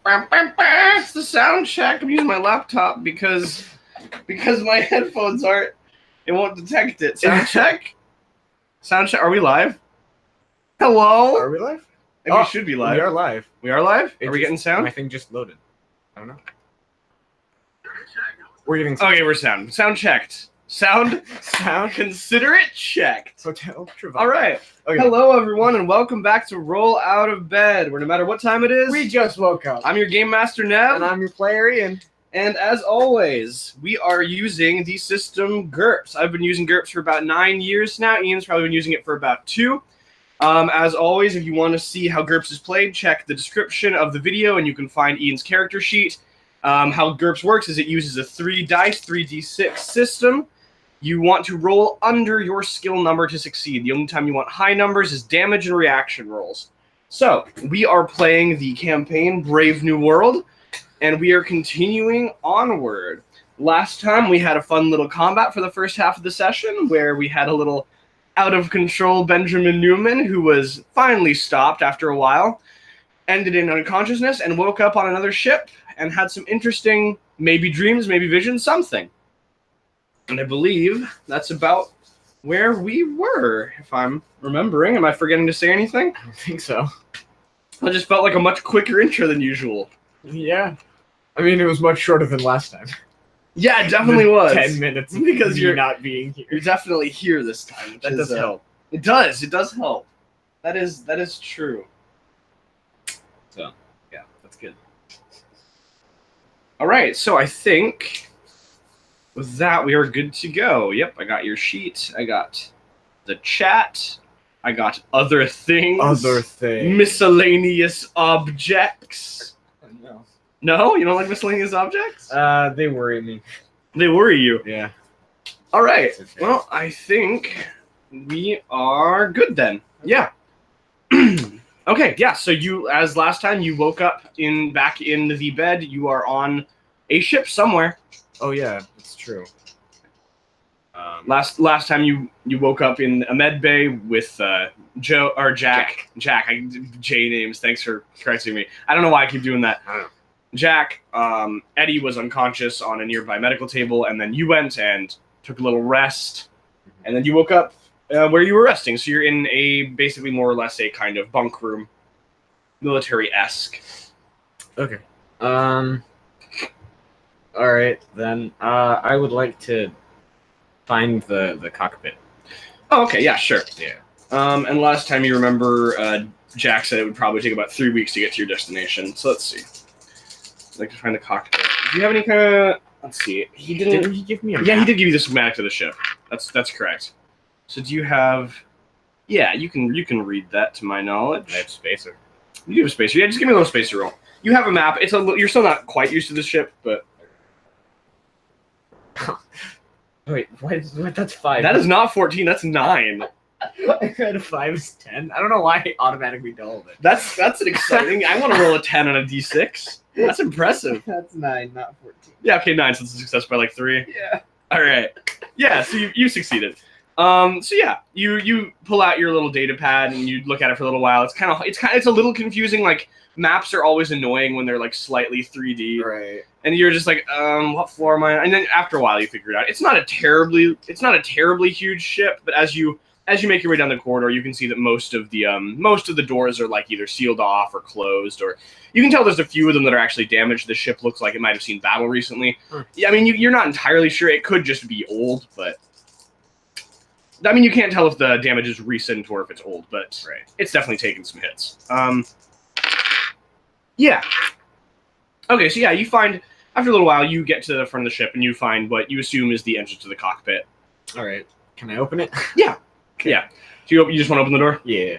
It's the sound check. I'm using my laptop because my headphones aren't. It won't detect it. Sound check. Sound check. Are we live? Hello. Are we live? We should be live. We are live. We are live. Are we getting sound? My thing just loaded. I don't know. We're getting sound. Okay, we're sound. Sound checked. Sound. Consider it checked. Hotel Trevor. All right. Okay. Hello, everyone, and welcome back to Roll Out of Bed, where no matter what time it is, We just woke up. I'm your Game Master, Nev. And I'm your player, Ian. And as always, we are using the system GURPS. I've been using GURPS for about 9 years now. Ian's probably been using it for about 2. As always, if you want to see how GURPS is played, check the description of the video, and you can find Ian's character sheet. How GURPS works is it uses a 3-dice, 3d6 system. You want to roll under your skill number to succeed. The only time you want high numbers is damage and reaction rolls. So, we are playing the campaign Brave New World, and we are continuing onward. Last time, we had a fun little combat for the first half of the session, where we had a little out-of-control Benjamin Newman, who was finally stopped after a while, ended in unconsciousness, and woke up on another ship, and had some interesting, maybe dreams, maybe visions, something. And I believe that's about where we were, if I'm remembering. Am I forgetting to say anything? I don't think so. I just felt like a much quicker intro than usual. Yeah. I mean, it was much shorter than last time. Yeah, it definitely was. 10 minutes because you're not being here. You're definitely here this time. That does help. It does. It does help. That is true. So, yeah, that's good. All right, so I think with that, we are good to go. Yep, I got your sheet. I got the chat. I got other things. Miscellaneous objects. No. No? You don't like miscellaneous objects? They worry me. They worry you? Yeah. All right. Okay. Well, I think we are good then. Yeah. Okay, yeah, so you, as last time, you woke up back in the bed. You are on a ship somewhere. Oh, yeah, it's true. Last time you woke up in a med bay with Jack. J names. Thanks for correcting me. I don't know why I keep doing that. I don't know. Jack, Eddie was unconscious on a nearby medical table, and then you went and took a little rest, and then you woke up where you were resting. So you're in basically more or less a kind of bunk room, military-esque. Okay. All right then. I would like to find the cockpit. Oh, okay, yeah, sure. Yeah. And last time you remember, Jack said it would probably take about 3 weeks to get to your destination. So let's see. I'd like to find the cockpit. Do you have any kind of? Let's see. Didn't he give me a map? Yeah, he did give you the schematic to the ship. That's correct. So do you have? Yeah, you can read that to my knowledge. I have spacer. You have a spacer. Yeah, just give me a little spacer roll. You have a map. You're still not quite used to the ship, but. Wait, what? That's 5. That is not 14. That's 9. I had a 5 is 10. I don't know why I automatically dulled it. That's an exciting. I want to roll a 10 on a d6. That's impressive. That's 9, not 14. Yeah, okay, 9. So it's a success by like 3. Yeah. All right. Yeah, so you succeeded. So yeah, you pull out your little data pad and you look at it for a little while. It's a little confusing. Like maps are always annoying when they're like slightly 3D. Right. And you're just like, what floor am I on? And then after a while you figure it out. It's not a terribly huge ship, but as you make your way down the corridor, you can see that most of the doors are like either sealed off or closed, or you can tell there's a few of them that are actually damaged. The ship looks like it might have seen battle recently. Yeah, I mean, you're not entirely sure. It could just be old, but I mean, you can't tell if the damage is recent or if it's old, but right. It's definitely taken some hits. Yeah. Okay, so yeah, you find after a little while you get to the front of the ship and you find what you assume is the entrance to the cockpit. All right. Can I open it? Yeah. Okay. Yeah. So you just want to open the door? Yeah.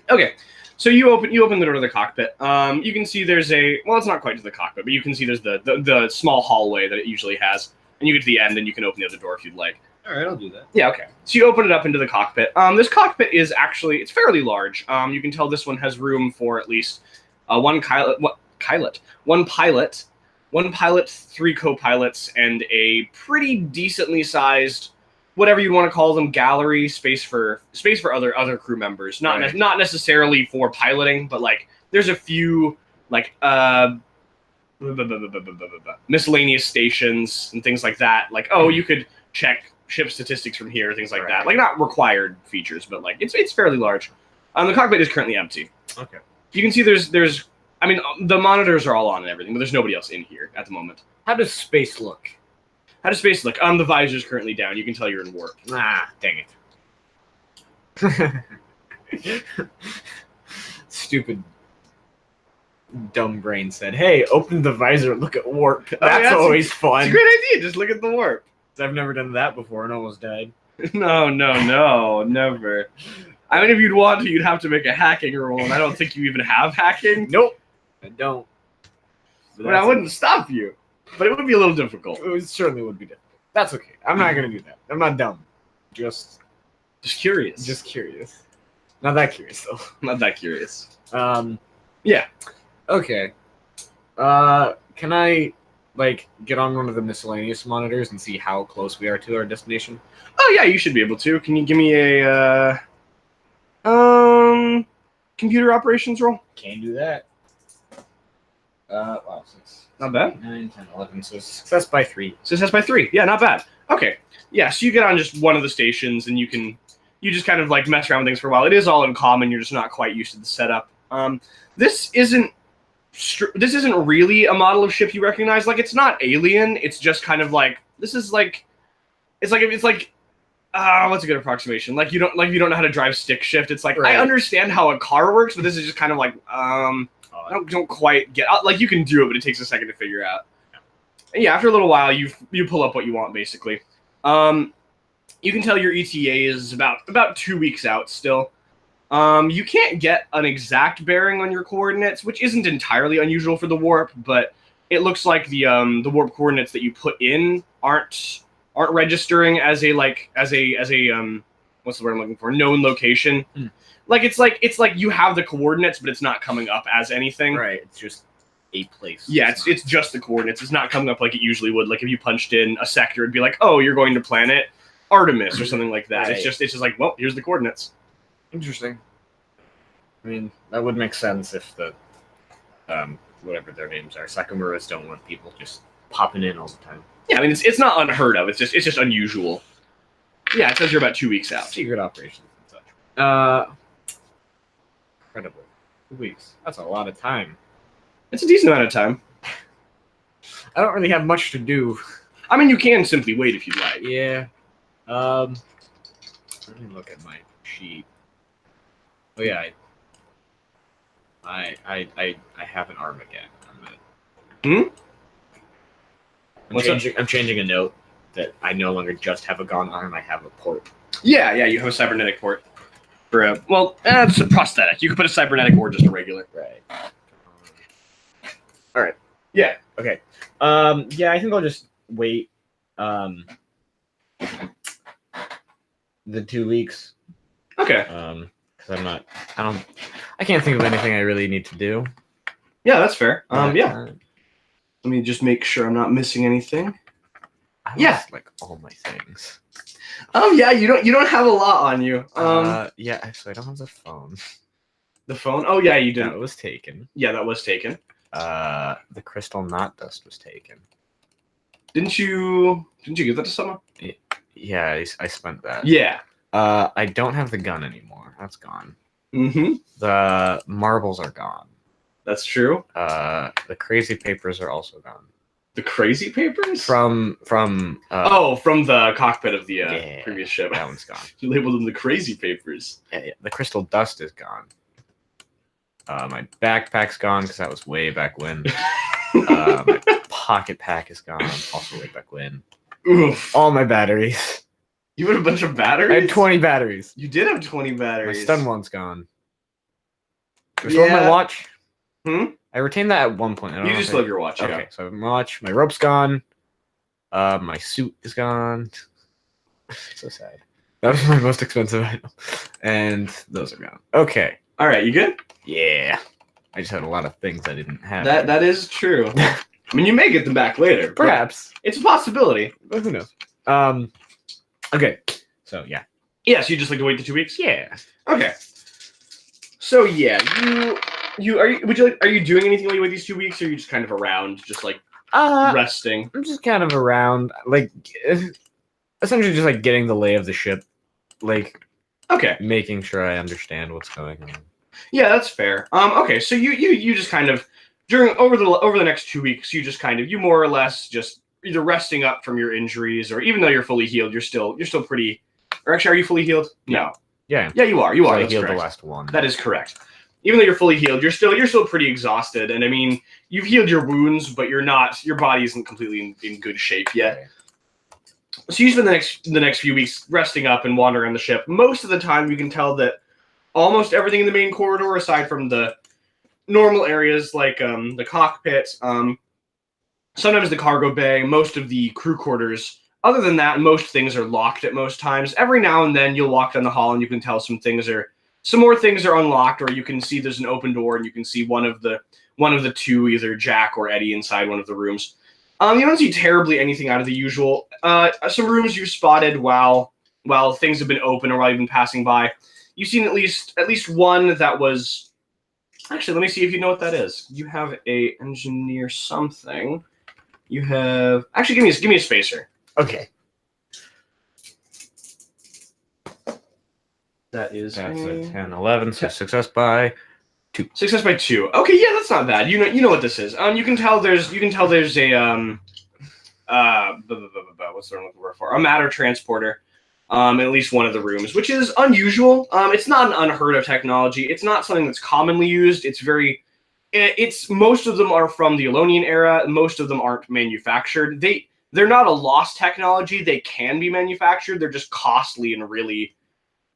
Okay. So you open the door to the cockpit. You can see there's it's not quite to the cockpit, but you can see there's the small hallway that it usually has, and you get to the end and you can open the other door if you'd like. All right, I'll do that. Yeah. Okay. So you open it up into the cockpit. This cockpit is actually it's fairly large. You can tell this one has room for at least one pilot, 3 co-pilots, and a pretty decently sized, whatever you want to call them, gallery space for other crew members. Not necessarily for piloting, but like there's a few like miscellaneous stations and things like that. Like, oh, you could check ship statistics from here, things like that. Like, not required features, but like it's fairly large. The cockpit is currently empty. Okay. You can see there's I mean, the monitors are all on and everything, but there's nobody else in here at the moment. How does space look? How does space look? The visor's currently down. You can tell you're in warp. Ah, dang it. Stupid dumb brain said, "Hey, open the visor, look at warp." That's always fun. It's a great idea. Just look at the warp. I've never done that before and almost died. No, never. I mean, if you'd want to, you'd have to make a hacking roll, and I don't think you even have hacking. Nope, I don't. But I wouldn't stop you. But it would be a little difficult. It certainly would be difficult. That's okay. I'm not gonna do that. I'm not dumb. Just curious. Just curious. Not that curious though. Not that curious. Yeah. Okay. Can I get on one of the miscellaneous monitors and see how close we are to our destination? Oh yeah, you should be able to. Can you give me a computer operations roll? Can do that. Wow, 6. Not bad. 9, 10, 11. So success by 3. Success by 3. Yeah, not bad. Okay. Yeah, so you get on just one of the stations and you just kind of like mess around with things for a while. It is all in common. You're just not quite used to the setup. This isn't really a model of ship you recognize. Like, it's not alien. It's just kind of like, this is like, what's a good approximation? Like you don't know how to drive stick shift. It's like, right. I understand how a car works, but this is just kind of like, I don't quite get, like, you can do it, but it takes a second to figure out. And yeah, after a little while, you pull up what you want, basically. You can tell your ETA is about 2 weeks out still. You can't get an exact bearing on your coordinates, which isn't entirely unusual for the warp, but it looks like the warp coordinates that you put in aren't registering as a what's the word I'm looking for? Known location. Mm. It's like you have the coordinates, but it's not coming up as anything. Right. It's just a place. Yeah, it's just the coordinates. It's not coming up like it usually would. Like if you punched in a sector, it'd be like, oh, you're going to planet Artemis or something like that. Right. It's just like, well, here's the coordinates. Interesting. I mean, that would make sense if the whatever their names are, Sakamuras don't want people just popping in all the time. Yeah, I mean it's not unheard of. It's just unusual. Yeah, it says you're about 2 weeks out. Secret operations and such. Incredible. 2 weeks. That's a lot of time. It's a decent amount of time. I don't really have much to do. I mean, you can simply wait if you'd like. Yeah. Let me look at my sheet. Oh yeah, I have an arm again. I'm changing a note that I no longer just have a gone arm. I have a port. Yeah, you have a cybernetic port. It's a prosthetic. You can put a cybernetic or just a regular. Right. All right. Yeah. Okay. Yeah, I think I'll just wait. The 2 weeks. Okay. Because I can't think of anything I really need to do. Yeah, that's fair. Yeah. Let me just make sure I'm not missing anything. I lost, all my things. Yeah, you don't have a lot on you. Yeah, actually, I don't have the phone. The phone? Oh, yeah, you did. That was taken. Yeah, that was taken. The crystal knot dust was taken. Didn't you give that to someone? Yeah, I spent that. Yeah. I don't have the gun anymore. That's gone. Mm-hmm. The marbles are gone. That's true. The crazy papers are also gone. The crazy papers? From from the cockpit of the previous ship. That one's gone. You labeled them the crazy papers. Yeah. The crystal dust is gone. My backpack's gone because that was way back when. My pocket pack is gone, also way back when. Oof. All my batteries. You had a bunch of batteries? I had 20 batteries. You did have 20 batteries. My stun one's gone. Restore my watch. I retained that at one point. You just love your watch. Okay, yeah. So my watch, my rope's gone. My suit is gone. So sad. That was my most expensive item. And those are gone. Okay. All right, you good? Yeah. I just had a lot of things I didn't have. That is true. I mean, you may get them back later. Perhaps. It's a possibility. But who knows? Okay. So, yeah. Yeah, so you just like to wait the 2 weeks? Yeah. Okay. So, yeah, Are you doing anything with these 2 weeks, or are you just kind of around, just like resting? I'm just kind of around, like essentially just like getting the lay of the ship, like Okay. making sure I understand what's going on. Yeah, that's fair. Okay, so you just kind of over the next 2 weeks, you more or less just either resting up from your injuries, or even though you're fully healed, you're still pretty. Or actually, are you fully healed? No. Yeah. Yeah, you are. You are. I That's healed correct. the last one. That is correct. Even though you're fully healed, you're still pretty exhausted, and I mean, you've healed your wounds, but you're not. Your body isn't completely in good shape yet. Okay. So you spend the next few weeks resting up and wandering on the ship. Most of the time, you can tell that almost everything in the main corridor, aside from the normal areas like the cockpit, sometimes the cargo bay, most of the crew quarters. Other than that, most things are locked at most times. Every now and then, you'll walk down the hall and you can tell some more things are unlocked, or you can see there's an open door and you can see one of the two, either Jack or Eddie, inside one of the rooms. You don't see terribly anything out of the usual. Some rooms you've spotted while things have been open or while you've been passing by. You've seen at least one that was. Actually, let me see if you know what that is. You have a engineer something. You have actually give me a spacer. Okay. That's a 10, 11, so success by 2. Success by 2. Okay, yeah, that's not bad. You know what this is. You can tell there's a what's the word for a matter transporter. In at least one of the rooms, which is unusual. It's not an unheard of technology. It's not something that's commonly used. It's most of them are from the Elonian era. Most of them aren't manufactured. They're not a lost technology. They can be manufactured. They're just costly and really,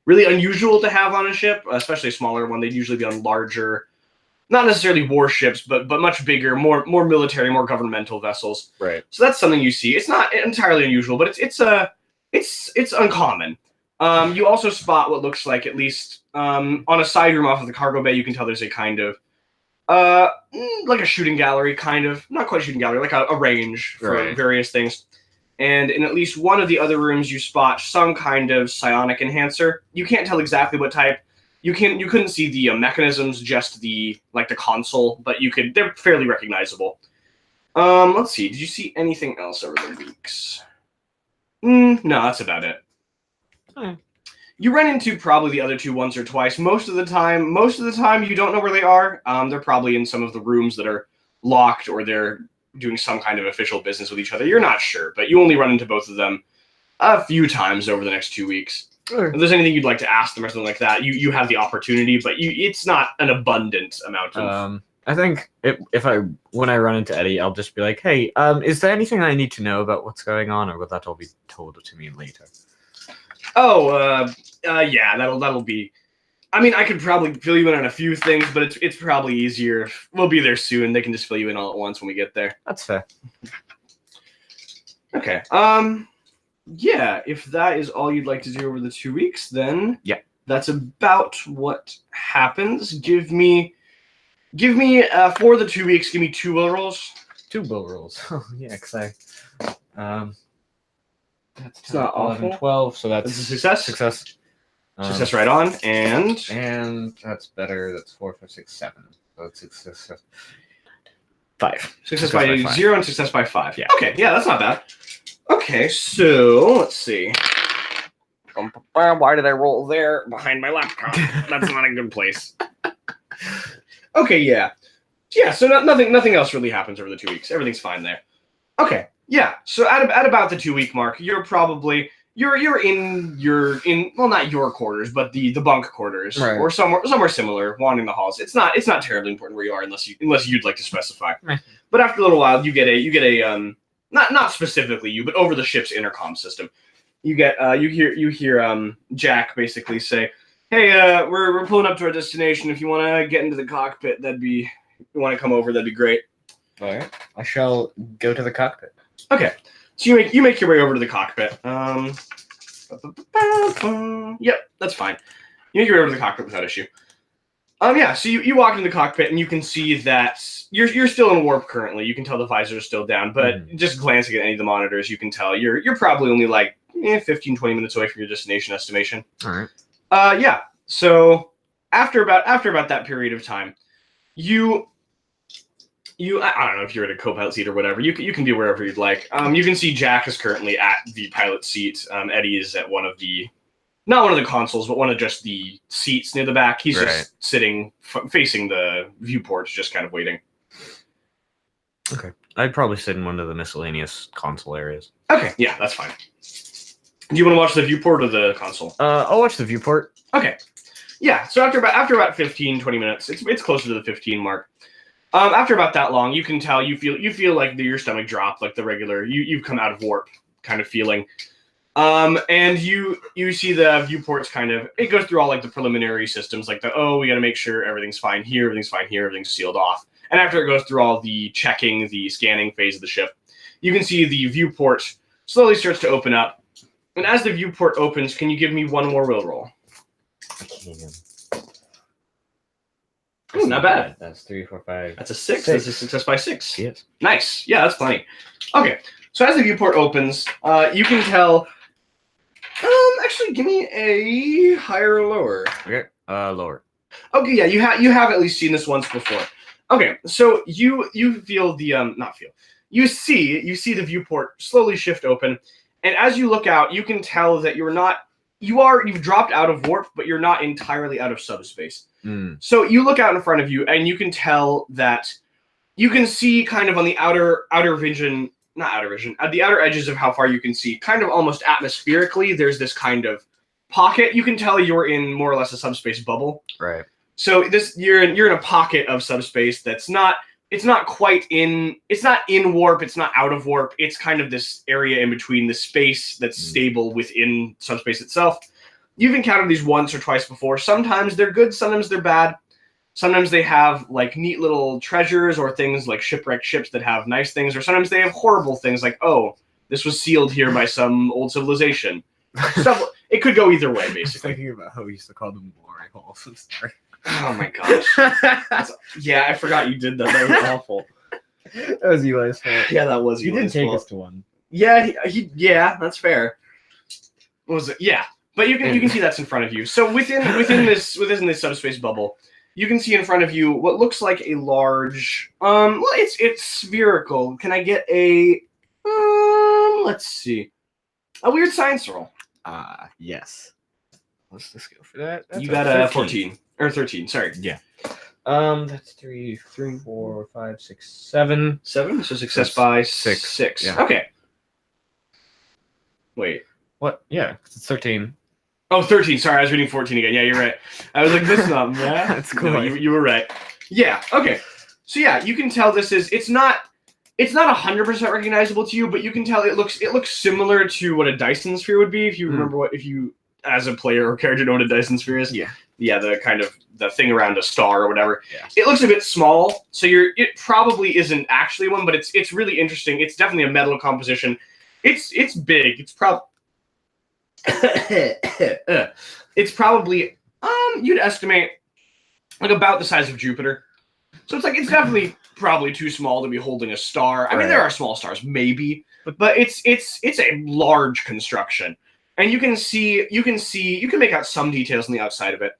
really unusual to have on a ship, especially a smaller one. They'd usually be on larger, not necessarily warships, but much bigger, more military, more governmental vessels. Right. So that's something you see. It's not entirely unusual, but it's uncommon. You also spot what looks like, at least on a side room off of the cargo bay, you can tell there's a kind of like a shooting gallery, kind of. Not quite a shooting gallery, like a range for various things. And in at least one of the other rooms, you spot some kind of psionic enhancer. You can't tell exactly what type. You couldn't see the mechanisms, just the console, but they're fairly recognizable. Let's see. Did you see anything else over the weeks? No, that's about it. You run into probably the other two once or twice. Most of the time, you don't know where they are. They're probably in some of the rooms that are locked, or they're doing some kind of official business with each other. You're not sure, but you only run into both of them a few times over the next 2 weeks. Sure. If there's anything you'd like to ask them or something like that, you have the opportunity, but it's not an abundant amount of. I think when I run into Eddie, I'll just be like, "Hey, is there anything I need to know about what's going on, or will that all be told to me later?" Oh, yeah, that'll be. I mean, I could probably fill you in on a few things, but it's probably easier. We'll be there soon. They can just fill you in all at once when we get there. That's fair. Okay. Yeah, if that is all you'd like to do over the 2 weeks, then yeah, that's about what happens. Give me for the 2 weeks. Give me 2 will rolls. 2 will rolls. Oh yeah, because that's it's not 11, awful. 12, so that's a success. Success. Success right on, and that's better. That's 4, 5, 6, 7. So that's success. 5. Success by 0 and success by 5. Yeah. Okay. Yeah, that's not bad. Okay, so let's see. Why did I roll there behind my laptop? That's not a good place. Okay, yeah. So nothing else really happens over the 2 weeks. Everything's fine there. Okay, yeah. So at about the 2 week mark, you're probably you're in well, not your quarters, but the bunk quarters, right, or somewhere similar, wandering the halls. It's not terribly important where you are unless you'd like to specify. But after a little while, you get a not specifically you, but over the ship's intercom system, you hear Jack basically say, "Hey, we're pulling up to our destination. If you want to get into the cockpit, you want to come over, that'd be great." All right, I shall go to the cockpit. Okay, so you make your way over to the cockpit. Yep, that's fine. You make your way over to the cockpit without issue. Yeah, so you walk into the cockpit and you can see that you're still in warp currently. You can tell the visor is still down, but just glancing at any of the monitors, you can tell you're probably only like 15, 20 minutes away from your destination estimation. All right. Yeah. So after about that period of time, I don't know if you're at a co-pilot seat or whatever. You can be wherever you'd like. You can see Jack is currently at the pilot seat. Eddie is at not one of the consoles, but one of just the seats near the back. He's just sitting facing the viewport, just kind of waiting. Okay. I'd probably sit in one of the miscellaneous console areas. Okay, yeah, that's fine. Do you want to watch the viewport or the console? I'll watch the viewport. Okay. Yeah, so after about 15, 20 minutes, it's closer to the 15 mark. After about that long, you can tell you feel like your stomach drop, like the regular you've come out of warp kind of feeling. And you see the viewports it goes through all like the preliminary systems, like we got to make sure everything's fine here, everything's sealed off. And after it goes through all the checking, the scanning phase of the ship, you can see the viewport slowly starts to open up. And as the viewport opens, can you give me one more will roll? I can. Ooh, not bad. That's 3, 4, 5. That's a 6. That's a success by 6. Yes. Nice. Yeah, that's plenty. Okay. So as the viewport opens, you can tell. Actually, give me a higher or lower. Okay. Lower. Okay. Yeah, you have at least seen this once before. Okay. So you feel the not feel. You see the viewport slowly shift open, and as you look out, you can tell that you've dropped out of warp, but you're not entirely out of subspace. So you look out in front of you, and you can tell that you can see kind of on the at the outer edges of how far you can see, kind of almost atmospherically, there's this kind of pocket. You can tell you're in more or less a subspace bubble. Right. So you're in a pocket of subspace it's not in warp, it's not out of warp. It's kind of this area in between the space that's stable within subspace itself. You've encountered these once or twice before. Sometimes they're good, sometimes they're bad. Sometimes they have like neat little treasures or things like shipwrecked ships that have nice things, or sometimes they have horrible things like, this was sealed here by some old civilization. Stuff. It could go either way, basically. I was thinking about how we used to call them glory holes. I'm sorry. Oh my gosh. Yeah, I forgot you did that. That was awful. That was Eli's fault. Yeah, that was Eli's fault. You did take us to one. Yeah, yeah, that's fair. What was it? Yeah. But you can see that's in front of you. So within this subspace bubble, you can see in front of you what looks like a large it's spherical. Can I get a let's see. A weird science roll. Yes. What's the skill for that? That's you got a 14 or 13, sorry. Yeah. That's 3, 4, 5, 6, 7. 7, so success by 6. Yeah. Okay. Wait. What? Yeah, it's 13. Oh, 13. Sorry, I was reading 14 again. Yeah, you're right. I was like, this number. Yeah, that's cool. No, you were right. Yeah. Okay. So yeah, you can tell it's not 100% recognizable to you, but you can tell it looks similar to what a Dyson sphere would be if you remember if you as a player or character know what a Dyson sphere is. Yeah. Yeah, the kind of the thing around a star or whatever. Yeah. It looks a bit small, so it probably isn't actually one, but it's really interesting. It's definitely a metal composition. It's big. It's probably it's probably you'd estimate like about the size of Jupiter. So it's definitely probably too small to be holding a star. I mean, there are small stars, maybe, but it's a large construction, and you can make out some details on the outside of it.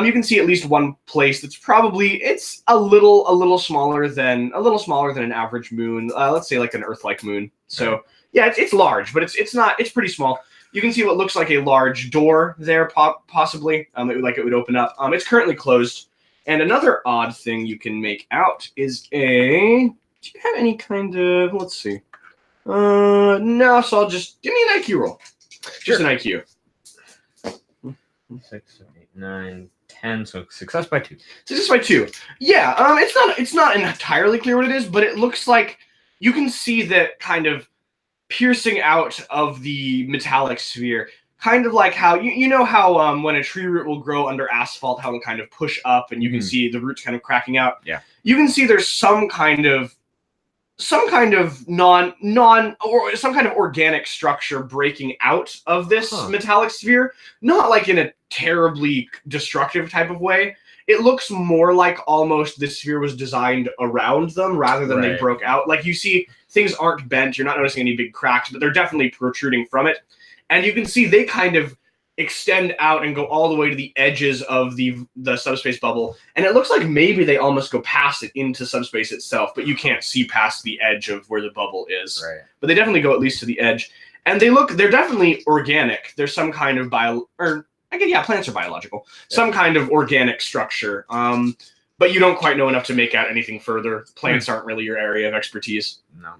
You can see at least one place that's probably a little smaller than an average moon. Let's say like an Earth-like moon. So yeah, it's large, but it's pretty small. You can see what looks like a large door there, possibly. It would open up. It's currently closed. And another odd thing you can make out is do you have any kind of, let's see. No, so I'll just, give me an IQ roll. Just an IQ. 6, 7, 8, 9, 10, so success by 2. Success by 2. Yeah, it's not entirely clear what it is, but it looks like you can see that kind of piercing out of the metallic sphere. Kind of like how you know how when a tree root will grow under asphalt, how it'll kind of push up, and you can see the roots kind of cracking out. Yeah, you can see there's some kind of organic structure breaking out of this metallic sphere. Not like in a terribly destructive type of way. It looks more like almost this sphere was designed around them rather than they broke out. Like you see, things aren't bent. You're not noticing any big cracks, but they're definitely protruding from it. And you can see they kind of extend out and go all the way to the edges of the subspace bubble, and it looks like maybe they almost go past it into subspace itself, but you can't see past the edge of where the bubble is. Right. But they definitely go at least to the edge, and they're definitely organic. There's some kind of plants are biological, some kind of organic structure. But you don't quite know enough to make out anything further. Plants aren't really your area of expertise. No.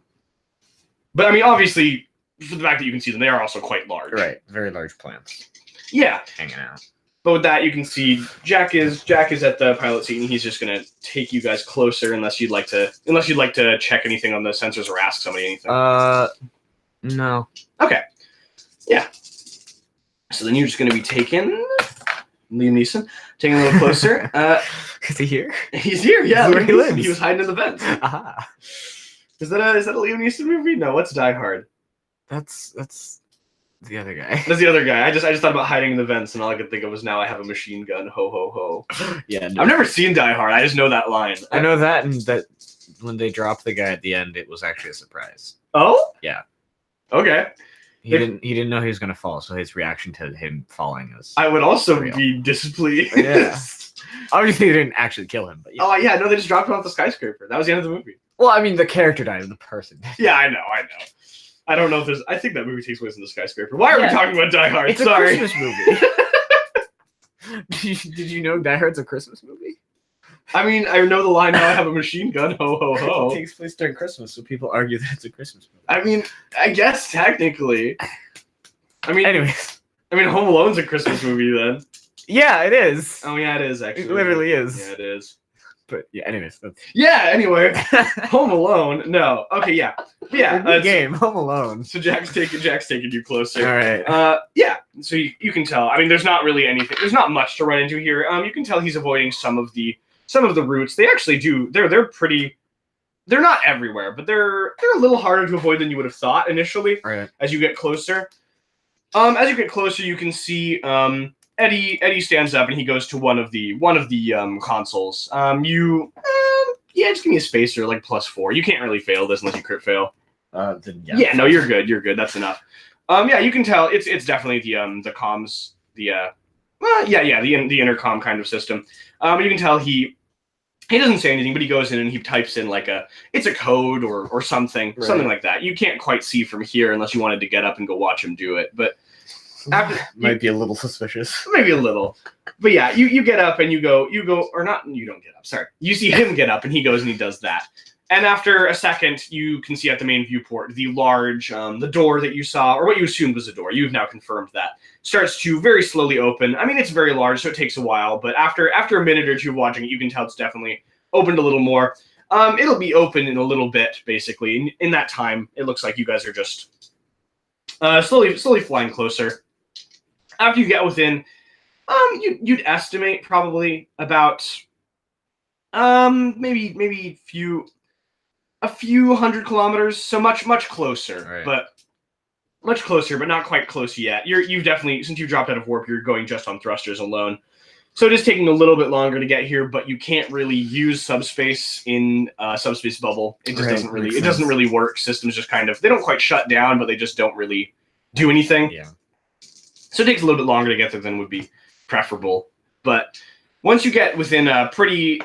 But I mean, obviously, for the fact that you can see them, they are also quite large. Right. Very large plants. Yeah. Hanging out. But with that, you can see Jack is at the pilot seat, and he's just gonna take you guys closer, unless you'd like to check anything on the sensors or ask somebody anything. No. Okay. Yeah. So then you're just gonna be taking Liam Neeson, taking a little closer. Is he here? He's here. Yeah, Where he lives. He was hiding in the vents. Aha. Is that a Liam Neeson movie? No, what's Die Hard? That's the other guy. That's the other guy. I just thought about hiding in the vents, and all I could think of was now I have a machine gun. Ho ho ho. Yeah. No. I've never seen Die Hard. I just know that line. I know that, and that when they dropped the guy at the end, it was actually a surprise. Oh? Yeah. Okay. He didn't know he was gonna fall, so his reaction to him falling was. I would also real. be displeased. Yeah. Obviously, they didn't actually kill him, but yeah. Oh yeah, no, they just dropped him off the skyscraper. That was the end of the movie. Well, I mean, the character died, the person. Yeah, I know. I don't know if there's. I think that movie takes place in the skyscraper. Why are we talking about Die Hard? It's Sorry. a Christmas movie. Did you know Die Hard's a Christmas movie? I mean, I know the line now. I have a machine gun. Ho ho ho. It takes place during Christmas, so people argue that it's a Christmas movie. I mean, I guess technically. Anyways, Home Alone's a Christmas movie then. yeah, it is. Oh yeah, it is actually. It literally is. Yeah, it is. But yeah, anyways. Yeah. Anyway, Home Alone. No. Okay. Yeah. Yeah. Good game. Home Alone. So Jack's taking you closer. All right. Yeah. So you can tell. I mean, there's not really anything. There's not much to run into here. You can tell he's avoiding some of the routes. They actually do. They're pretty. They're not everywhere, but they're a little harder to avoid than you would have thought initially. Right. As you get closer. As you get closer, you can see Eddie stands up and he goes to one of the consoles. Just give me a spacer like +4. You can't really fail this unless you crit fail. Then, yeah. Yeah, no, you're good. You're good. That's enough. Yeah, you can tell it's definitely the comms, the intercom kind of system. You can tell he doesn't say anything, but he goes in and he types in it's a code or something, right. Something like that. You can't quite see from here unless you wanted to get up and go watch him do it, but. Might be a little suspicious. Maybe a little. But yeah, you get up and you go, or not, you don't get up, sorry. You see him get up and he goes and he does that. And after a second, you can see at the main viewport, the large, the door that you saw, or what you assumed was a door, you've now confirmed that, starts to very slowly open. I mean, it's very large, so it takes a while, but after a minute or two of watching it, you can tell it's definitely opened a little more. It'll be open in a little bit, basically. In that time, it looks like you guys are just slowly flying closer. After you get within, you'd estimate probably about maybe a few hundred kilometers, so much closer, right. But much closer, but not quite close yet. You've definitely, since you dropped out of warp, you're going just on thrusters alone, so it is taking a little bit longer to get here. But you can't really use subspace in subspace bubble. It just doesn't really work. Systems just they don't quite shut down, but they just don't really do anything. Yeah. So it takes a little bit longer to get there than would be preferable. But once you get pretty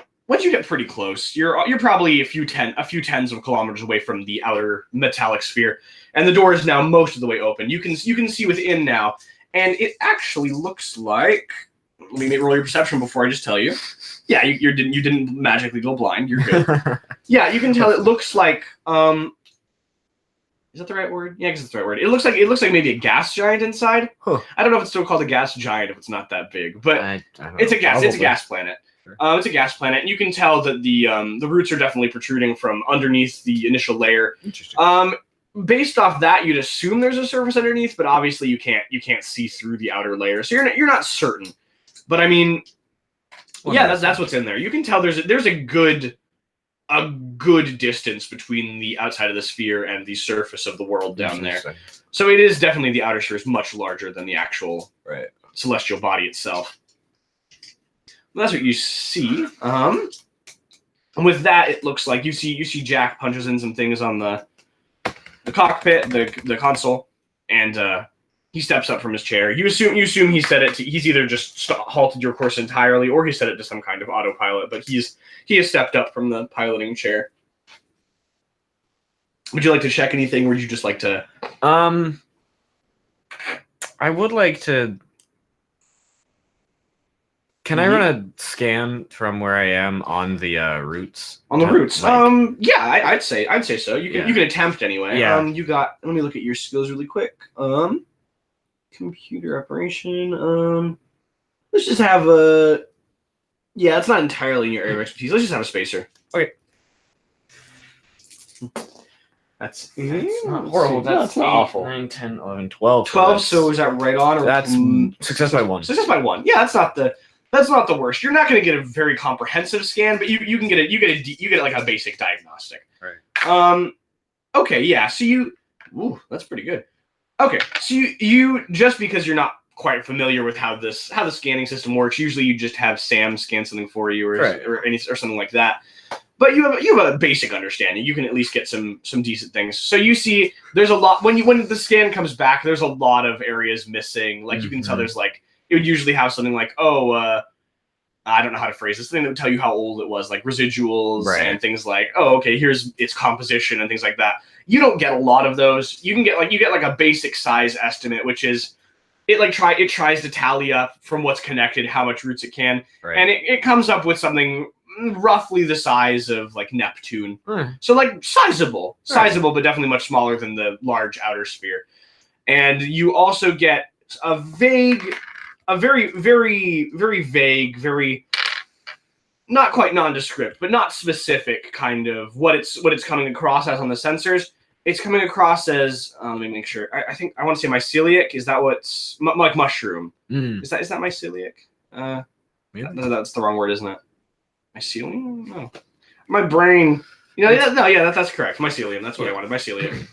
close, you're probably a few tens of kilometers away from the outer metallic sphere, and the door is now most of the way open. You can see within now, and it actually looks like. Let me roll your perception before I just tell you. Yeah, you didn't magically go blind. You're good. Yeah, you can tell. It looks like. Is that the right word? Yeah, I guess it's the right word. It looks like maybe a gas giant inside. Huh. I don't know if it's still called a gas giant if it's not that big, but I don't know. it's a gas. Probably. It's a gas planet. Sure. It's a gas planet, and you can tell that the roots are definitely protruding from underneath the initial layer. Interesting. Based off that, you'd assume there's a surface underneath, but obviously you can't see through the outer layer, so you're not certain. But I mean, that's what's in there. You can tell there's a good distance between the outside of the sphere and the surface of the world down there. So it is definitely, the outer sphere is much larger than the actual celestial body itself. Well, that's what you see. And with that, it looks like you see Jack punches in some things on the cockpit, the console, and He steps up from his chair. You assume he set it to. He's either just halted your course entirely, or he set it to some kind of autopilot. But he has stepped up from the piloting chair. Would you like to check anything, or would you just like to? I would like to. Can I run a scan from where I am on the routes? On the routes? Like, yeah, I'd say so. You can attempt anyway. Yeah. You got. Let me look at your skills really quick. Computer operation. Let's just have a. Yeah, it's not entirely in your area of expertise. Let's just have a spacer. Okay. That's not horrible. That's not awful. 9, 10, 11, 12. 12. So is that right on? Or that's success by 1. Success by 1. Yeah, that's not the worst. You're not going to get a very comprehensive scan, but you can get like a basic diagnostic. Right. Okay. Yeah. So ooh, that's pretty good. Okay. So you just because you're not quite familiar with how the scanning system works, usually you just have Sam scan something for you or something like that. But you have a basic understanding. You can at least get some decent things. So you see, there's a lot when the scan comes back. There's a lot of areas missing. Like you can tell, there's like it would usually have something like I don't know how to phrase this thing that would tell you how old it was, like residuals and things like here's its composition and things like that. You don't get a lot of those. You get a basic size estimate, which is it tries to tally up from what's connected how much roots it can, and it comes up with something roughly the size of like Neptune. So like sizable, but definitely much smaller than the large outer sphere. And you also get a very, very vague, very not quite nondescript, but not specific kind of what it's coming across as on the sensors. It's coming across as let me make sure. I think I want to say mycelium. Is that what's like mushroom? Is that mycelium? No, that's the wrong word, isn't it? Mycelium? No. My brain. That's correct. Mycelium. That's what I wanted. Mycelium.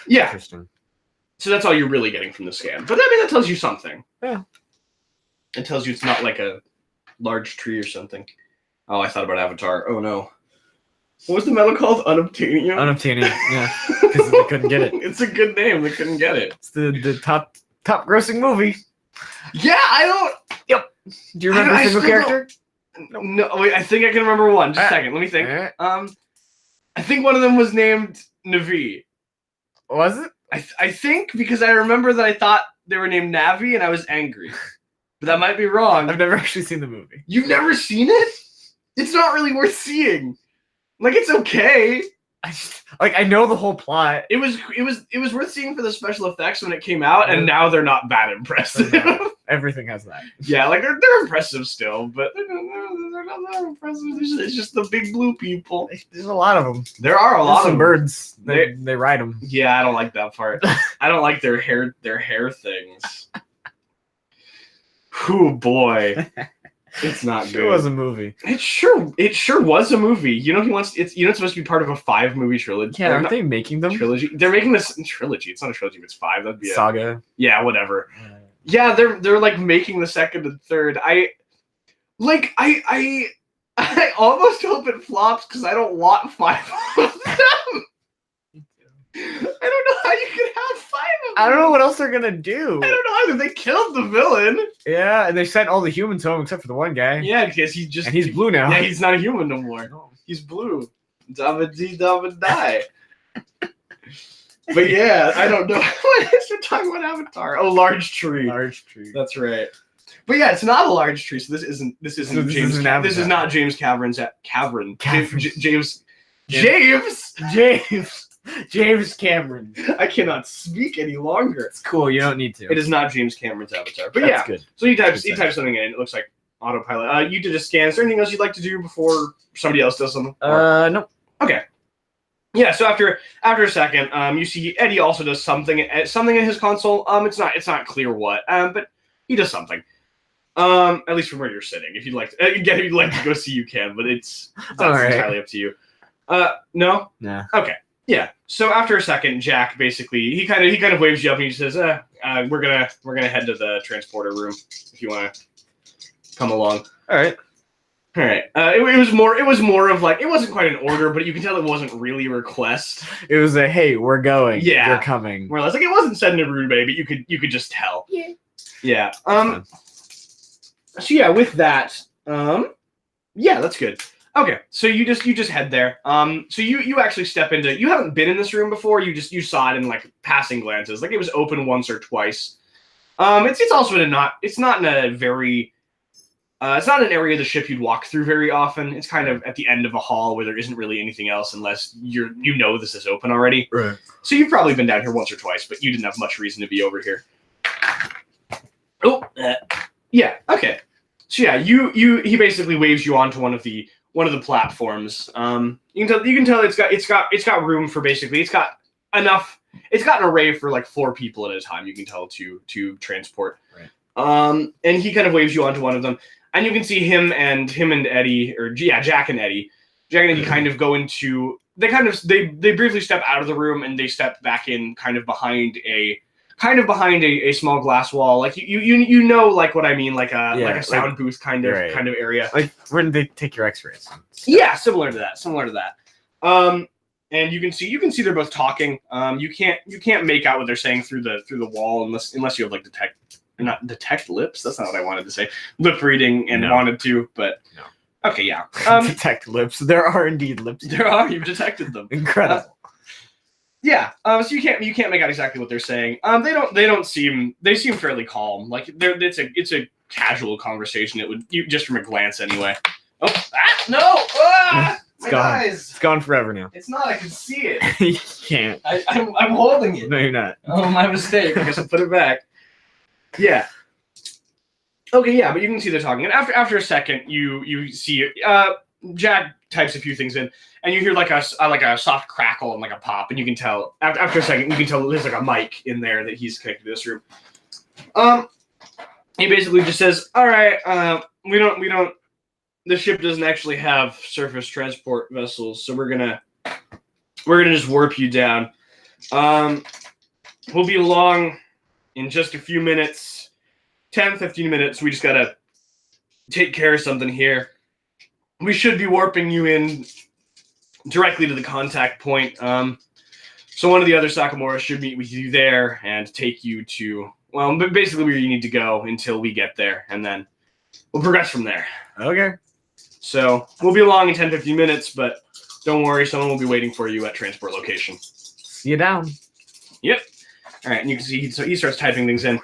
Yeah. Interesting. So that's all you're really getting from the scan. But I mean, that tells you something. Yeah. It tells you it's not like a large tree or something. Oh, I thought about Avatar. Oh, no. What was the metal called? Unobtainium? Unobtainium, yeah. Because they couldn't get it. It's a good name. They couldn't get it. It's the top grossing movie. Yeah, I don't... Yep. Do you remember a single character? No, wait, I think I can remember one. Just a second. Let me think. I think one of them was named Navi. Was it? I think because I remember that I thought they were named Navi and I was angry. But that might be wrong. I've never actually seen the movie. You've never seen it? It's not really worth seeing. Like, it's okay. I know the whole plot. It was worth seeing for the special effects when it came out, and now they're not that impressive. Everything has that. Yeah, like they're impressive still, but they're not that impressive. It's just the big blue people. There's a lot of them. There are a lot of birds. They ride them. Yeah, I don't like that part. I don't like their hair things. Oh boy. It's not good. It was a movie. It sure was a movie. You know it's supposed to be part of a 5-movie trilogy. Yeah, aren't they making them? Trilogy. They're making this trilogy. It's not a trilogy, but it's 5. That'd be saga. Yeah, whatever. Yeah, they're like making the second and third. I almost hope it flops because I don't want 5 of them. I don't know how you could have 5 of them. I don't know what else they're gonna do. I don't know either. They killed the villain. Yeah, and they sent all the humans home except for the one guy. Yeah, because he's blue now. Yeah, he's not a human no more. No. He's blue. Dabba die. But yeah, I don't know. What is we're talking about Avatar? A large tree. Large tree. That's right. But yeah, it's not a large tree, so this isn't James. This is not James Cameron's Cavern. James Cameron. I cannot speak any longer. It's cool. You don't need to. It is not James Cameron's Avatar. But that's good. So you type something in. It looks like autopilot. You did a scan. Is there anything else you'd like to do before somebody else does something? No. Okay. Yeah. So after a second, you see Eddie also does something in his console. It's not clear what. But he does something. At least from where you're sitting. If you'd like to go see, you can. But that's entirely up to you. No. Nah. Okay. Yeah. So after a second, Jack basically he kind of waves you up and he says, we're gonna head to the transporter room if you want to come along." All right. All right. It was more. It was more of like it wasn't quite an order, but you can tell it wasn't really a request. It was a hey, we're going. Yeah. You're coming. More or less, like it wasn't said in a rude way, but you could just tell. Yeah. Yeah. So yeah, with that, yeah, that's good. Okay, so you just head there. So you actually step into. You haven't been in this room before. You saw it in like passing glances. Like it was open once or twice. It's also it's not in a very. It's not an area of the ship you'd walk through very often. It's kind of at the end of a hall where there isn't really anything else unless you know this is open already. Right. So you've probably been down here once or twice, but you didn't have much reason to be over here. Oh, yeah. Okay. So yeah, he basically waves you onto one of the platforms. You can tell it's got room for basically it's got an array for like 4 people at a time. You can tell to transport. Right. And he kind of waves you onto one of them. And you can see him and Eddie, or yeah, Jack and Eddie. Jack and Eddie kind of go into. They briefly step out of the room and they step back in, kind of behind a small glass wall. Like you know like what I mean, like a sound booth kind of area. Like when they take your X-rays. Yeah, similar to that. And you can see they're both talking. You can't make out what they're saying through the wall unless you have like detect lips. That's not what I wanted to say. Lip reading and wanted to, but no. Okay, yeah. Detect lips. There are indeed lips. There are. You've detected them. Incredible. Yeah. So you can't make out exactly what they're saying. They seem fairly calm. Like it's a casual conversation. It would just from a glance anyway. Oh, no! Ah! It's gone. It's gone forever now. It's not. I can see it. You can't. I'm holding it. No, you're not. Oh, my mistake. I guess I'll put it back. Yeah. Okay, yeah, but you can see they're talking. And after a second, you see Jack types a few things in, and you hear like a soft crackle and like a pop, and you can tell after a second there's like a mic in there that he's connected to this room. He basically just says, "All right, we don't. The ship doesn't actually have surface transport vessels, so we're gonna just warp you down. We'll be along in just a few minutes, 10, 15 minutes. We just gotta take care of something here. We should be warping you in directly to the contact point. So one of the other Sakamoras should meet with you there and take you to, well, basically where you need to go until we get there, and then we'll progress from there." Okay. So we'll be along in 10, 15 minutes, but don't worry, someone will be waiting for you at transport location. See you down. Yep. All right, and you can see he starts typing things in.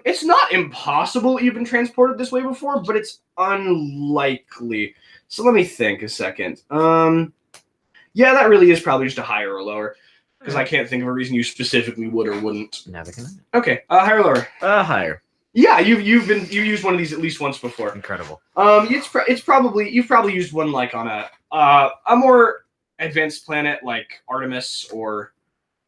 It's not impossible you've been transported this way before, but it's unlikely. So let me think a second. Yeah, that really is probably just a higher or lower, because I can't think of a reason you specifically would or wouldn't. Neither can Okay, higher or lower? Higher. Yeah, you've used one of these at least once before. Incredible. You've probably used one like on a more advanced planet like Artemis or